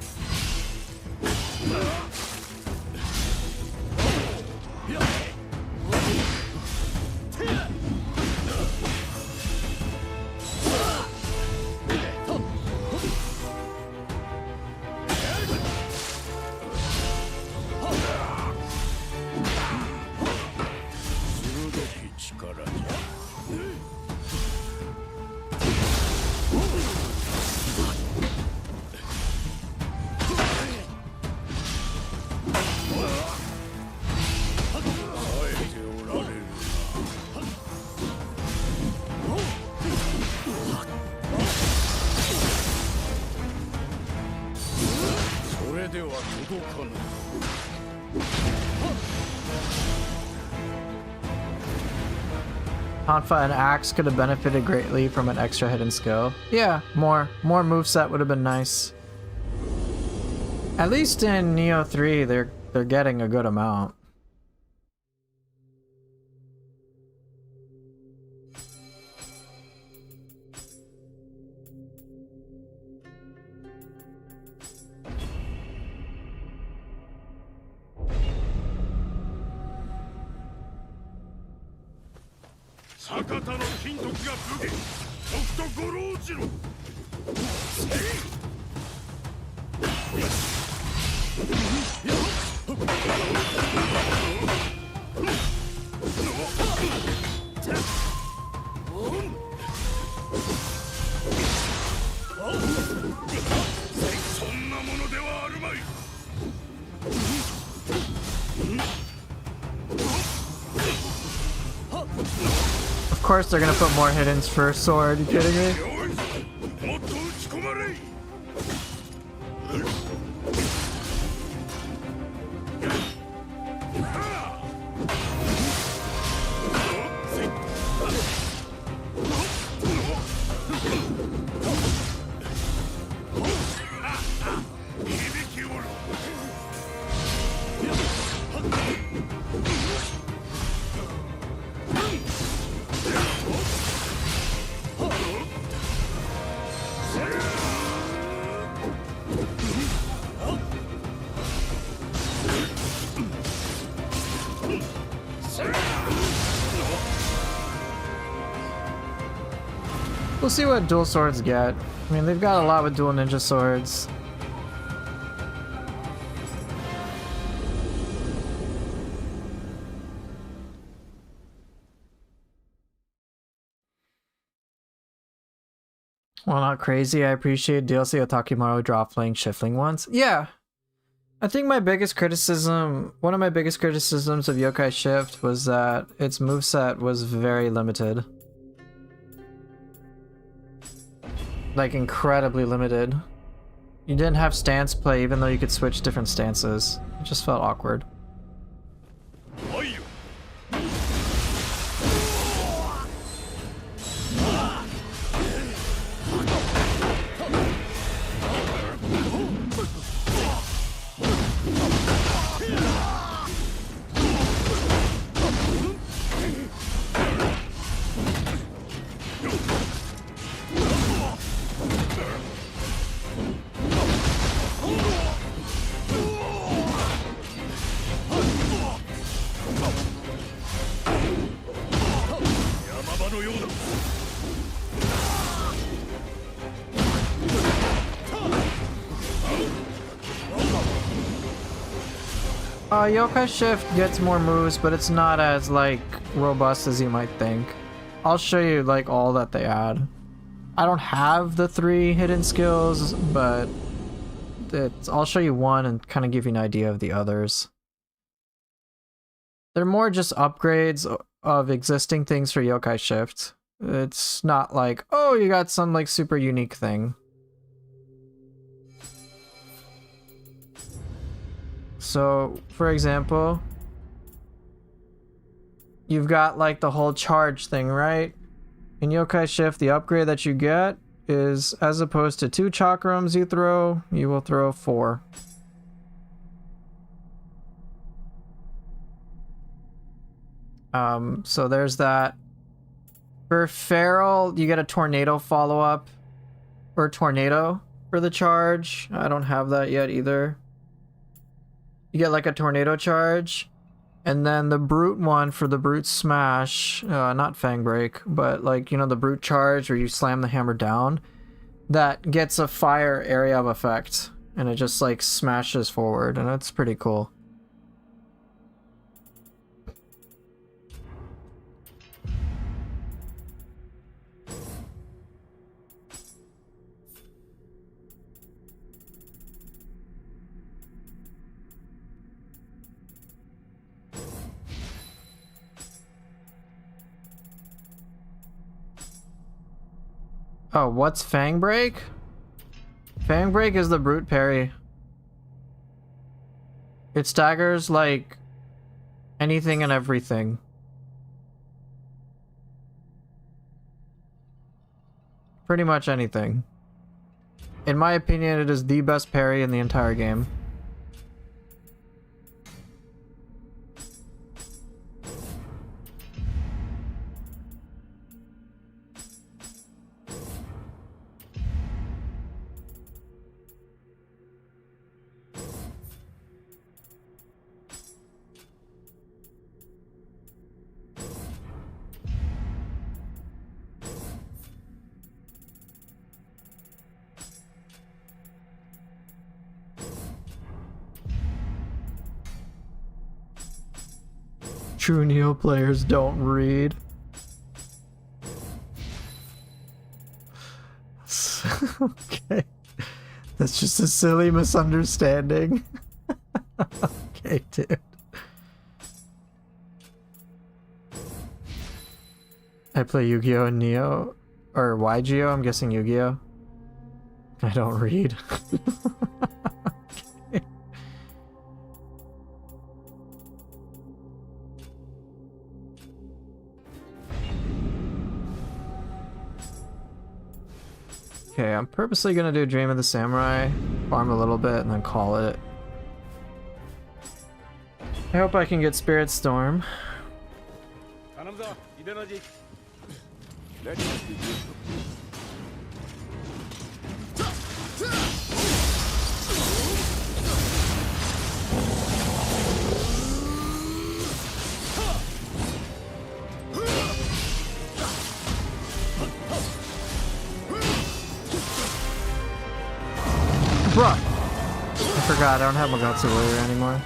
Hanfa and Axe could have benefited greatly from an extra hidden skill. Yeah, more moveset would have been nice. At least in Nioh 3, they're getting a good amount. Of course they're gonna put more hiddens for sword, you kidding me? We'll see what dual swords get. I mean, they've got a lot with dual ninja swords. Well, not crazy. I appreciate DLC Otakimaru drop playing Shiftling once. Yeah. I think my biggest criticism, one of my biggest criticisms of Yokai Shift was that its moveset was very limited. Like, incredibly limited. You didn't have stance play even though you could switch different stances. It just felt awkward. Yokai Shift gets more moves, but it's not as, like, robust as you might think. I'll show you, like, all that they add. I don't have the 3 hidden skills, but I'll show you one and kind of give you an idea of the others. They're more just upgrades of existing things for Yokai Shift. It's not like, oh, you got some, like, super unique thing. So, for example, you've got like the whole charge thing, right? In Yokai Shift, the upgrade that you get is, as opposed to 2 chakrams you throw, you will throw 4. So there's that. For Feral, you get a tornado follow-up, or tornado for the charge. I don't have that yet either. You get like a tornado charge, and then the brute one for the brute smash, not fang break, but like, you know, the brute charge where you slam the hammer down, that gets a fire area of effect, and it just like smashes forward, and it's pretty cool. Oh, what's Fang Break? Fang Break is the brute parry. It staggers like anything and everything. Pretty much anything. In my opinion, it is the best parry in the entire game. True Nioh players don't read. Okay. That's just a silly misunderstanding. Okay, dude. I play Yu-Gi-Oh! And Nioh. Or YGO, I'm guessing Yu-Gi-Oh! I don't read. Okay, I'm purposely gonna do Dream of the Samurai, farm a little bit, and then call it. I hope I can get Spirit Storm. forgot I don't have Magatsu Warrior anymore.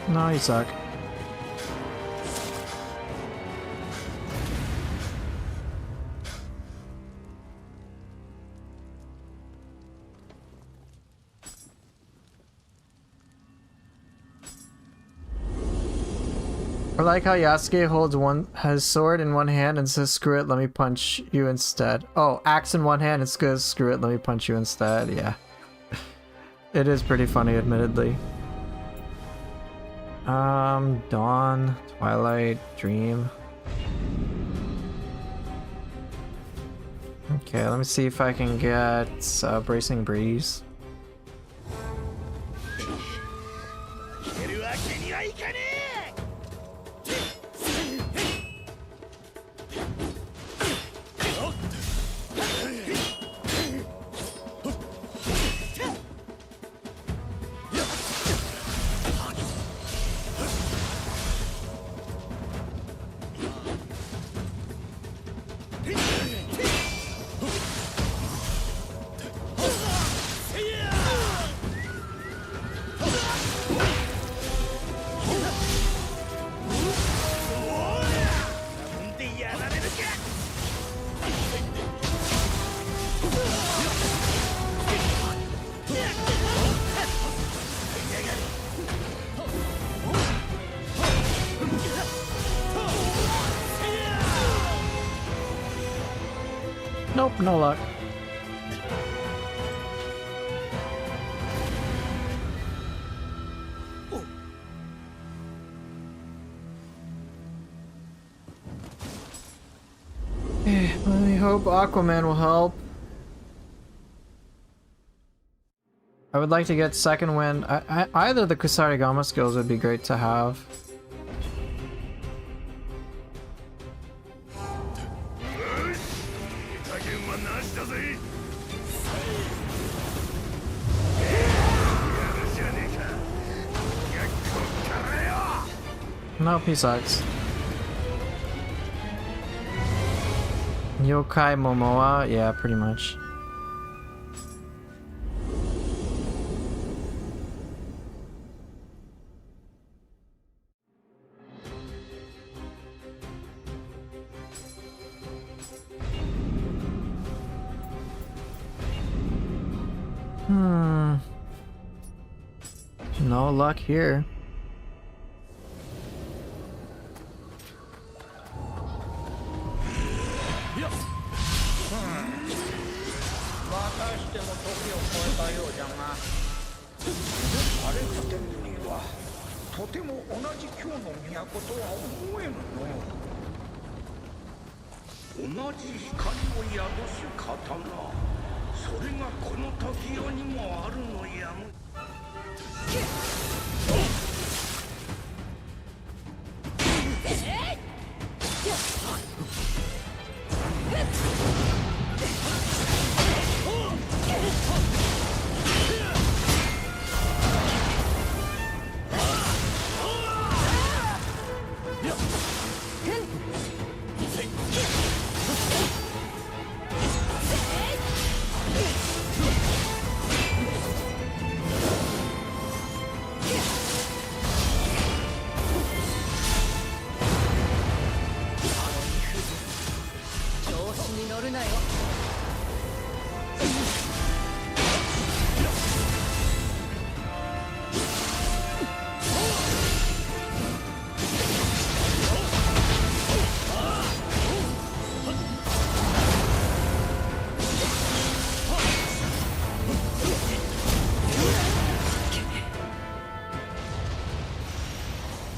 No, you suck. I like how Yasuke holds his sword in one hand and says, "Screw it, let me punch you instead." Oh, axe in one hand, it's good. "Screw it, let me punch you instead." Yeah. It is pretty funny, admittedly. Dawn, Twilight, Dream. Okay, let me see if I can get Bracing Breeze. Nope, no luck. I hope Aquaman will help. I would like to get second wind. Either the Kusarigama skills would be great to have. Nope, he sucks. Yokai Momoa? Yeah, pretty much. No luck here.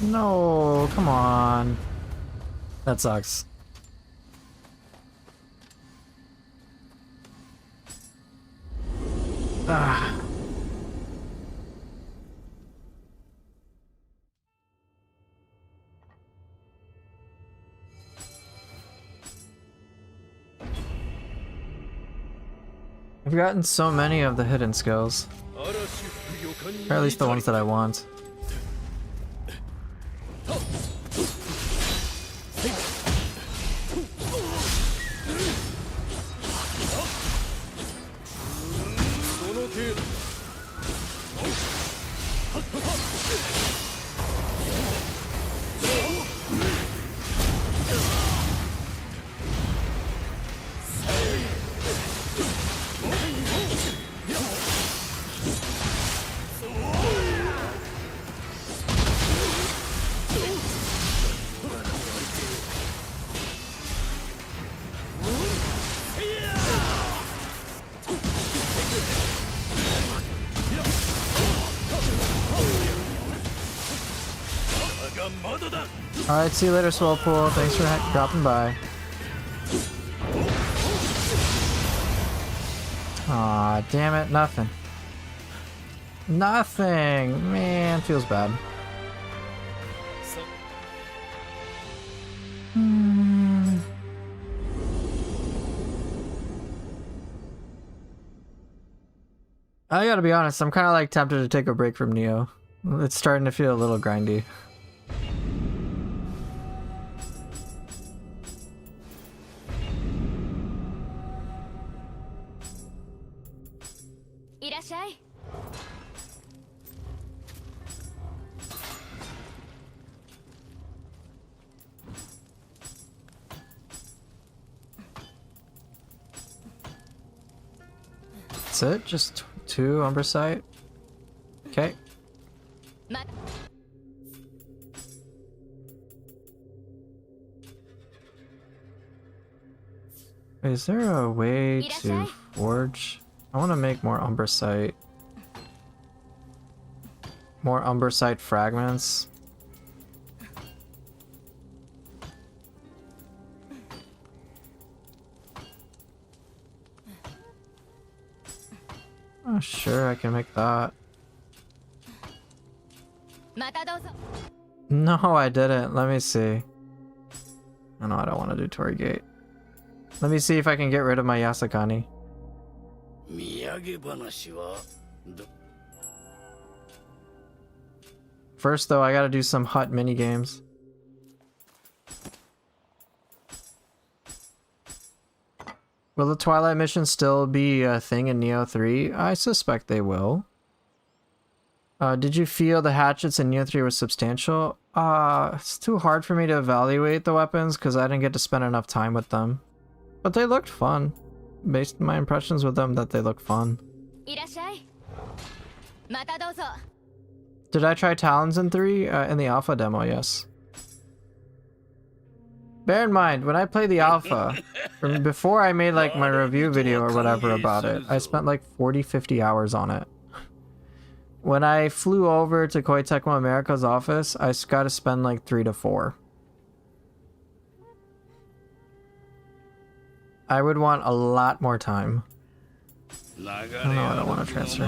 No, come on. That sucks. Ah. I've gotten so many of the hidden skills. Or at least the ones that I want. Alright, see you later, Swellpool. Thanks for dropping by. Aw, damn it, nothing. Nothing! Man, feels bad. I gotta be honest, I'm kinda like tempted to take a break from Nioh. It's starting to feel a little grindy. That's it? Just 2 Umbrasite? Okay. Is there a way to forge? I want to make more Umbrasite. More Umbrasite fragments. Oh, sure, I can make that. No, I didn't. Let me see. Oh, no, I don't want to do Torii Gate. Let me see if I can get rid of my Yasakani. First, though, I gotta do some hut mini games. Will the Twilight mission still be a thing in Nioh 3? I suspect they will. Did you feel the hatchets in Nioh 3 were substantial? It's too hard for me to evaluate the weapons because I didn't get to spend enough time with them. But they looked fun. Based on my impressions with them, that they look fun. Did I try Talons in 3? In the alpha demo, yes. Bear in mind, when I played the alpha, before I made like my review video or whatever about it, I spent like 40-50 hours on it. When I flew over to Koei Tecmo America's office, I got to spend like 3 to 4. I would want a lot more time. Oh, no, I don't want to transfer.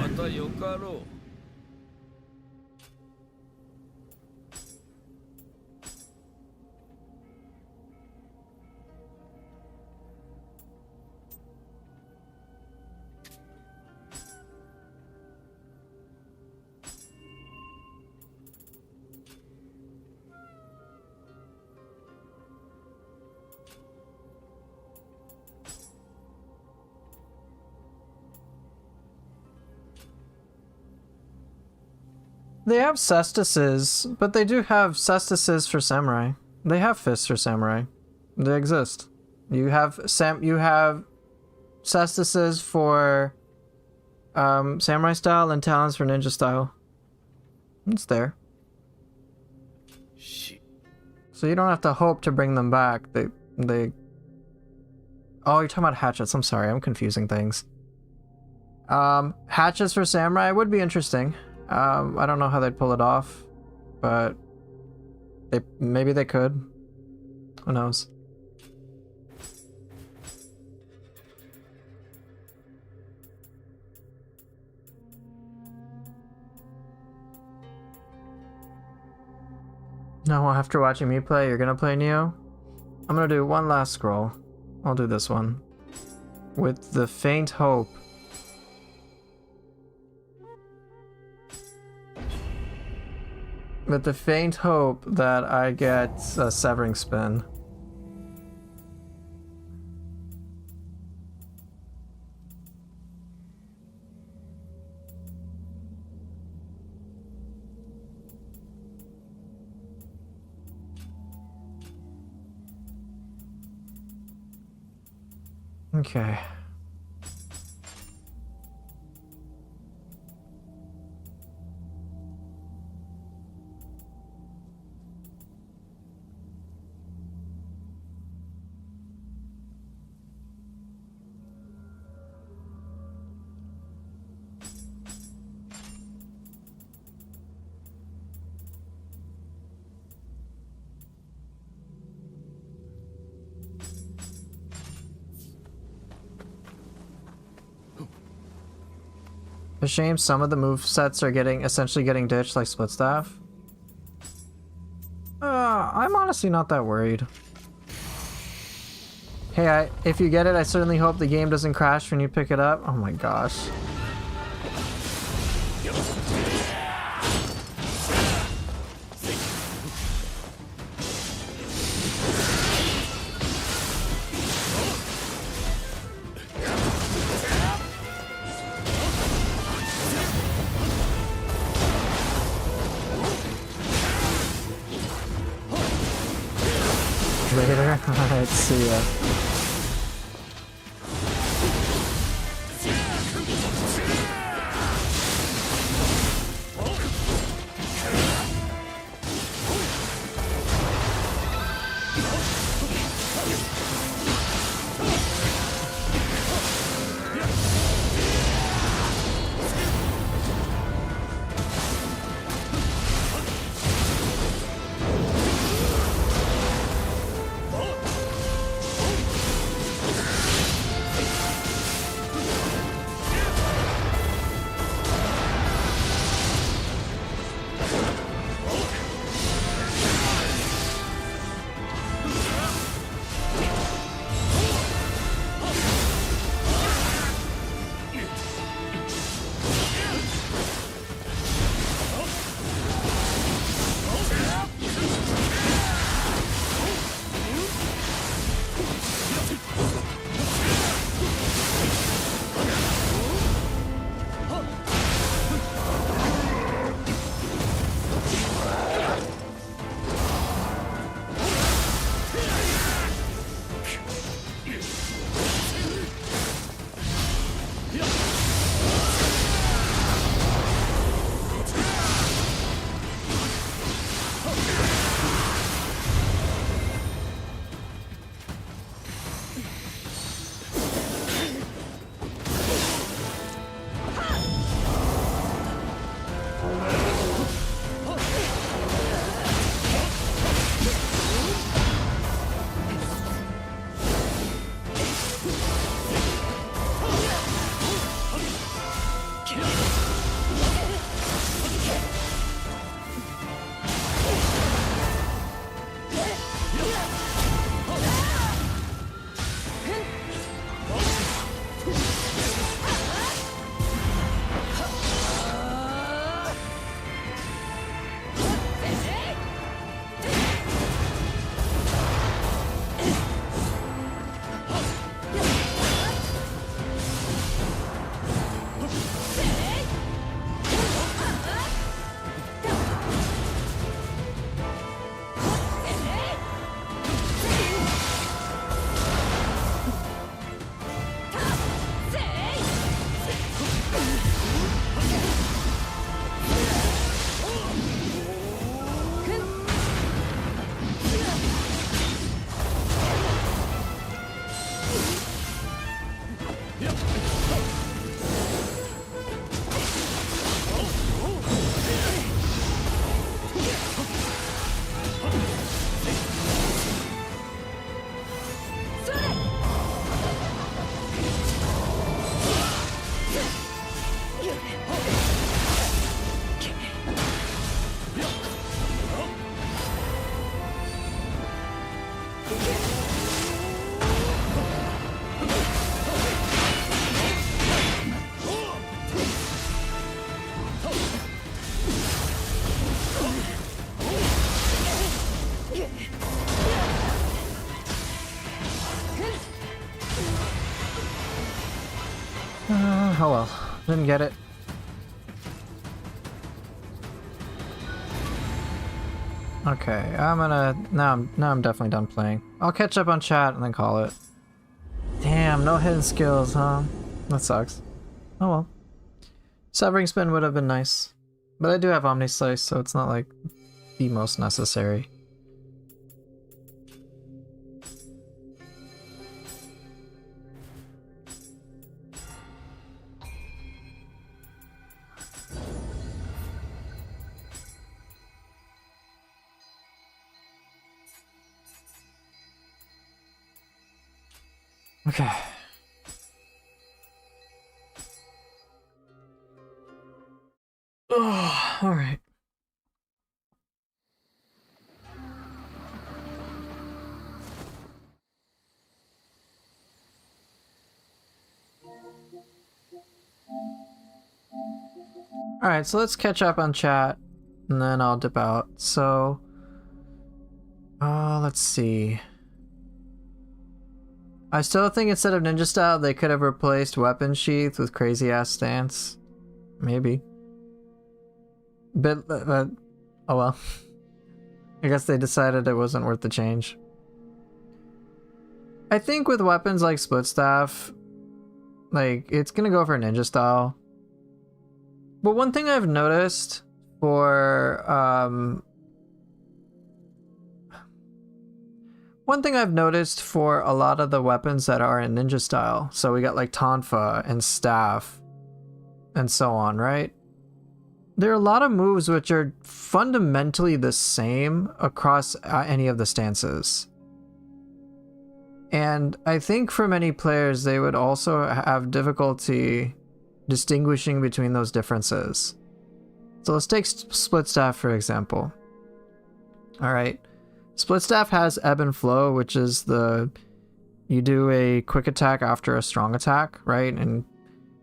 They have cestises, but they do have cestises for samurai. They have fists for samurai. They exist. You have cestises for samurai style and talons for ninja style. It's there. So you don't have to hope to bring them back. They Oh, you're talking about hatchets. I'm sorry, I'm confusing things. Hatchets for samurai would be interesting. I don't know how they'd pull it off, but maybe they could. Who knows? No, after watching me play, you're gonna play Nioh? I'm gonna do one last scroll. I'll do this one. With the faint hope with the faint hope that I get a severing spin. Okay. A shame some of the move sets are essentially getting ditched, like split staff. I'm honestly not that worried. Hey, if you get it, I certainly hope the game doesn't crash when you pick it up. Oh my gosh. Later. Alright, see ya. Oh well, didn't get it. Okay, I'm gonna now I'm definitely done playing. I'll catch up on chat and then call it. Damn, no hidden skills, huh? That sucks. Oh well. Severing Spin would have been nice. But I do have Omni Slice, so it's not like the most necessary. Okay. Oh, all right. All right, so let's catch up on chat and then I'll dip out. So, let's see. I still think instead of ninja style, they could have replaced weapon sheath with crazy ass stance. Maybe. But oh well. I guess they decided it wasn't worth the change. I think with weapons like split staff, like it's gonna go for ninja style. But one thing I've noticed for a lot of the weapons that are in ninja style, so we got like Tonfa and staff and so on, right? There are a lot of moves which are fundamentally the same across any of the stances. And I think for many players, they would also have difficulty distinguishing between those differences. So let's take split staff for example. All right. Split staff has ebb and flow, which is you do a quick attack after a strong attack, right? And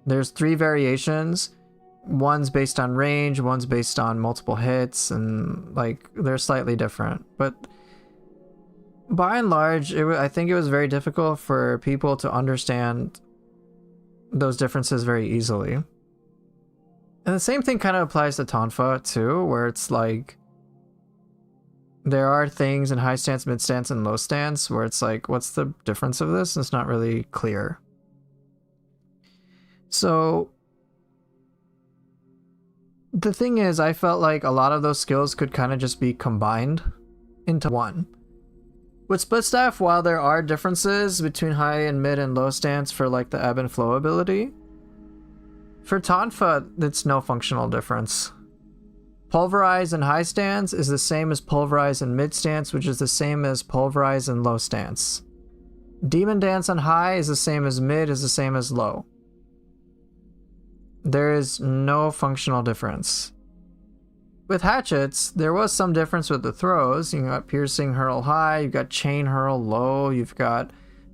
there's 3 variations. One's based on range, one's based on multiple hits, and like they're slightly different. But by and large, I think it was very difficult for people to understand those differences very easily. And the same thing kind of applies to Tonfa too, where it's like there are things in high stance, mid stance, and low stance where it's like, what's the difference of this? And it's not really clear. So the thing is, I felt like a lot of those skills could kind of just be combined into one. With split staff, while there are differences between high and mid and low stance for like the ebb and flow ability, for Tonfa, it's no functional difference. Pulverize in high stance is the same as pulverize in mid stance, which is the same as pulverize in low stance. Demon Dance on high is the same as mid, is the same as low. There is no functional difference. With hatchets, there was some difference with the throws. You got piercing hurl high, you've got chain hurl low, you've got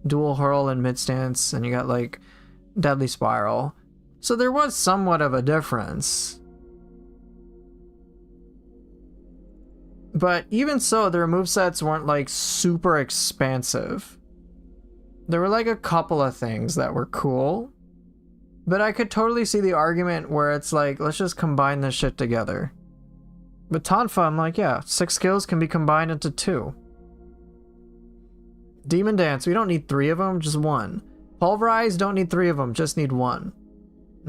dual hurl in mid stance, and you got like deadly spiral. So there was somewhat of a difference. But even so, their movesets weren't like super expansive. There were like a couple of things that were cool. But I could totally see the argument where it's like, let's just combine this shit together. With Tonfa, I'm like, yeah, 6 skills can be combined into 2. Demon Dance, we don't need 3 of them, just 1. Pulverize, don't need 3 of them, just need 1.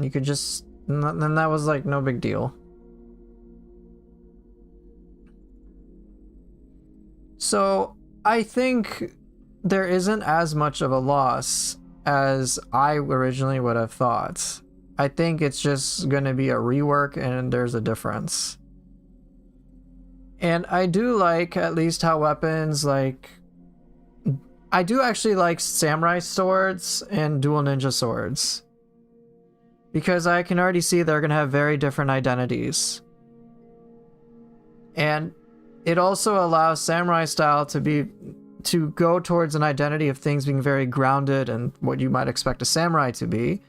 You could just, then that was like no big deal. So I think there isn't as much of a loss as I originally would have thought. I think it's just going to be a rework and there's a difference. And I do like at least how weapons like... I do actually like samurai swords and dual ninja swords. Because I can already see they're going to have very different identities. And it also allows samurai style to go towards an identity of things being very grounded and what you might expect a samurai to be,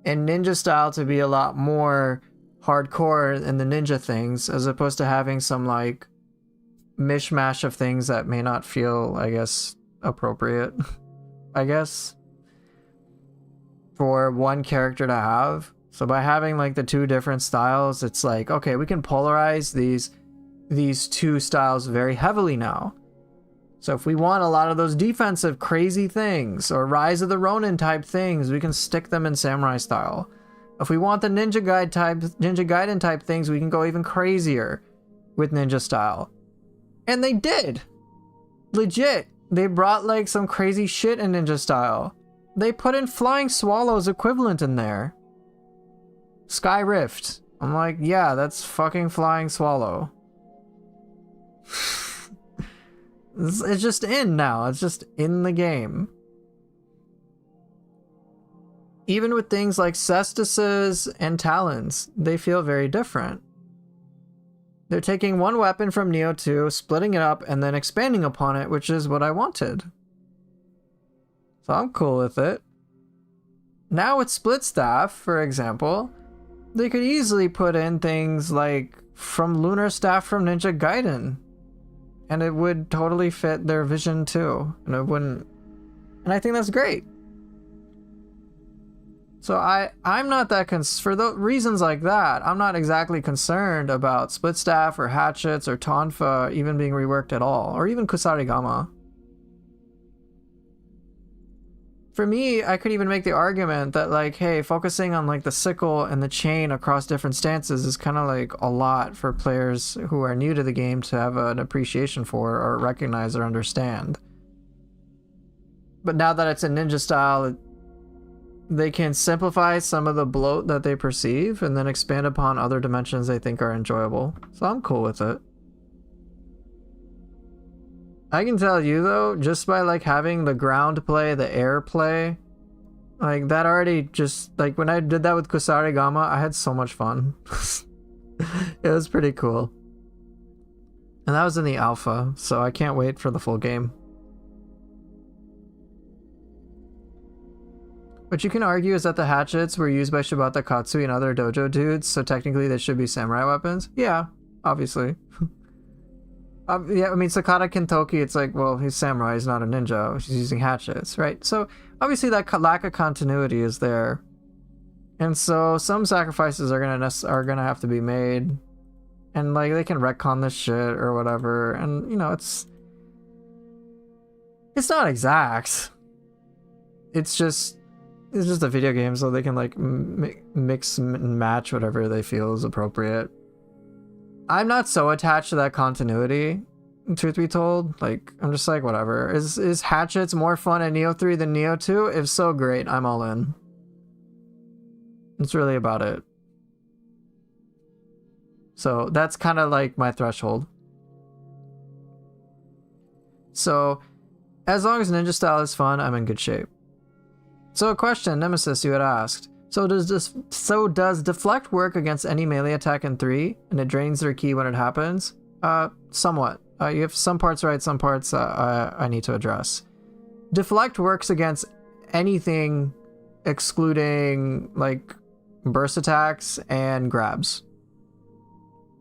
and ninja style to be a lot more hardcore in the ninja things, as opposed to having some like mishmash of things that may not feel, I guess, appropriate. I guess. for one character to have. So by having like the two different styles, it's like, okay, we can polarize these two styles very heavily now. So if we want a lot of those defensive crazy things or Rise of the Ronin type things, we can stick them in samurai style. If we want the Ninja Gaiden type things, we can go even crazier with ninja style. And they did. Legit. They brought like some crazy shit in ninja style. They put in Flying Swallow's equivalent in there. Sky Rift. I'm like, yeah, that's fucking Flying Swallow. It's just in now. It's just in the game. Even with things like cestises and talons, they feel very different. They're taking one weapon from Nioh 2, splitting it up, and then expanding upon it, which is what I wanted. So I'm cool with it. Now with Split Staff, for example, they could easily put in things like from Lunar Staff from Ninja Gaiden. And it would totally fit their vision too. And it wouldn't... And I think that's great. So I'm not that for the reasons like that, I'm not exactly concerned about Split Staff or Hatchets or Tonfa even being reworked at all, or even Kusarigama. For me, I could even make the argument that like, hey, focusing on like the sickle and the chain across different stances is kind of like a lot for players who are new to the game to have an appreciation for or recognize or understand. But now that it's in ninja style, they can simplify some of the bloat that they perceive and then expand upon other dimensions they think are enjoyable. So I'm cool with it. I can tell you though, just by like having the ground play, the air play, like that already just like when I did that with Kusarigama, I had so much fun. It was pretty cool. And that was in the alpha, so I can't wait for the full game. What you can argue is that the hatchets were used by Shibata Katsui and other dojo dudes, so technically they should be samurai weapons. Yeah, obviously. Yeah, I mean, Sakata Kintoki, it's like, well, he's samurai, he's not a ninja, he's using hatchets, right? So obviously that lack of continuity is there. And so some sacrifices are gonna have to be made. And like they can retcon this shit or whatever, and you know, it's not exact. It's just a video game, so they can like mix and match whatever they feel is appropriate. I'm not so attached to that continuity, truth be told. Like, I'm just like, whatever. Is Hatchets more fun in Nioh 3 than Nioh 2? If so, great. I'm all in. It's really about it. So that's kind of like my threshold. So as long as ninja style is fun, I'm in good shape. So a question, Nemesis, you had asked. So does deflect work against any melee attack in 3, and it drains their ki when it happens? Somewhat. You have some parts right, some parts I need to address. Deflect works against anything excluding like burst attacks and grabs.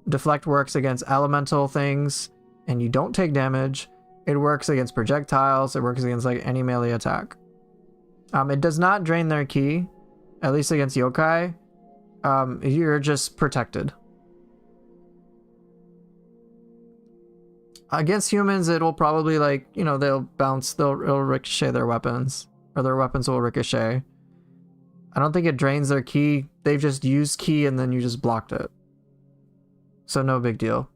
Deflect works against elemental things, and you don't take damage. It works against projectiles. It works against like any melee attack. It does not drain their ki. At least against yokai, you're just protected. Against humans, it'll probably like, you know, it'll ricochet their weapons, or their weapons will ricochet. I don't think it drains their ki. They've just used ki and then you just blocked it. So no big deal.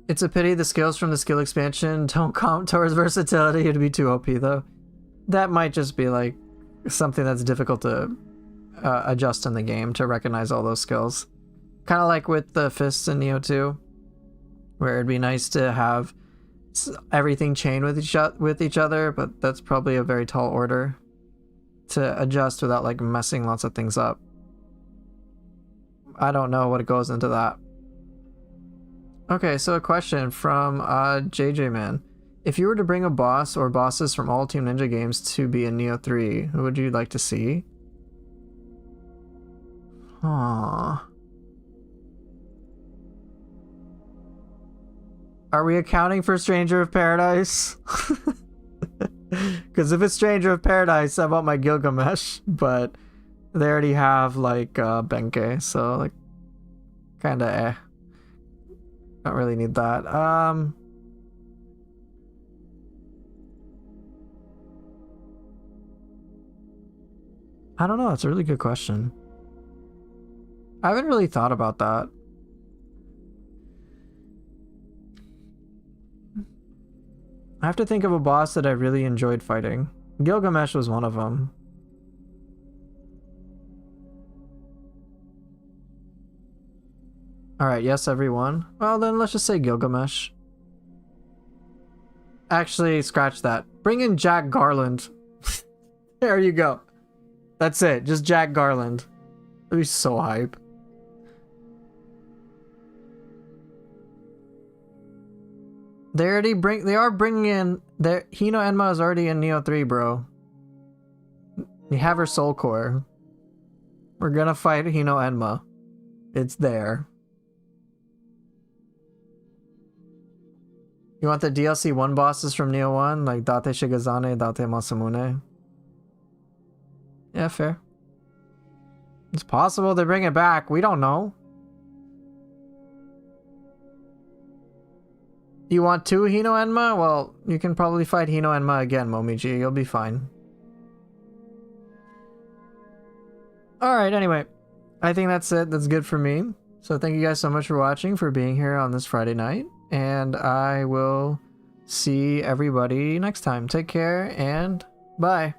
It's a pity the skills from the skill expansion don't count towards versatility. It'd be too OP though. That might just be like something that's difficult to adjust in the game to recognize all those skills. Kind of like with the fists in Nioh 2, where it'd be nice to have everything chain with each other, but that's probably a very tall order to adjust without like messing lots of things up. I don't know what goes into that. Okay, so a question from JJ Man. If you were to bring a boss or bosses from all Team Ninja games to be in Nioh 3, who would you like to see? Aww. Are we accounting for Stranger of Paradise? Because if it's Stranger of Paradise, I want my Gilgamesh, but they already have like Benkei, so like kinda eh. Don't really need that. I don't know, that's a really good question. I haven't really thought about that. I have to think of a boss that I really enjoyed fighting. Gilgamesh was one of them. Alright, yes everyone. Well then let's just say Gilgamesh. Actually, scratch that. Bring in Jack Garland. There you go. That's it, just Jack Garland. That'd be so hype. They are bringing in their Hino Enma is already in Nioh 3, bro. You have her soul core. We're gonna fight Hino Enma. It's there. You want the DLC 1 bosses from Nioh 1? Like Date Shigazane, Date Masamune? Yeah, fair. It's possible they bring it back. We don't know. You want 2 Hino Enma? Well, you can probably fight Hino Enma again, Momiji. You'll be fine. Alright, anyway. I think that's it. That's good for me. So thank you guys so much for watching, for being here on this Friday night. And I will see everybody next time. Take care and bye.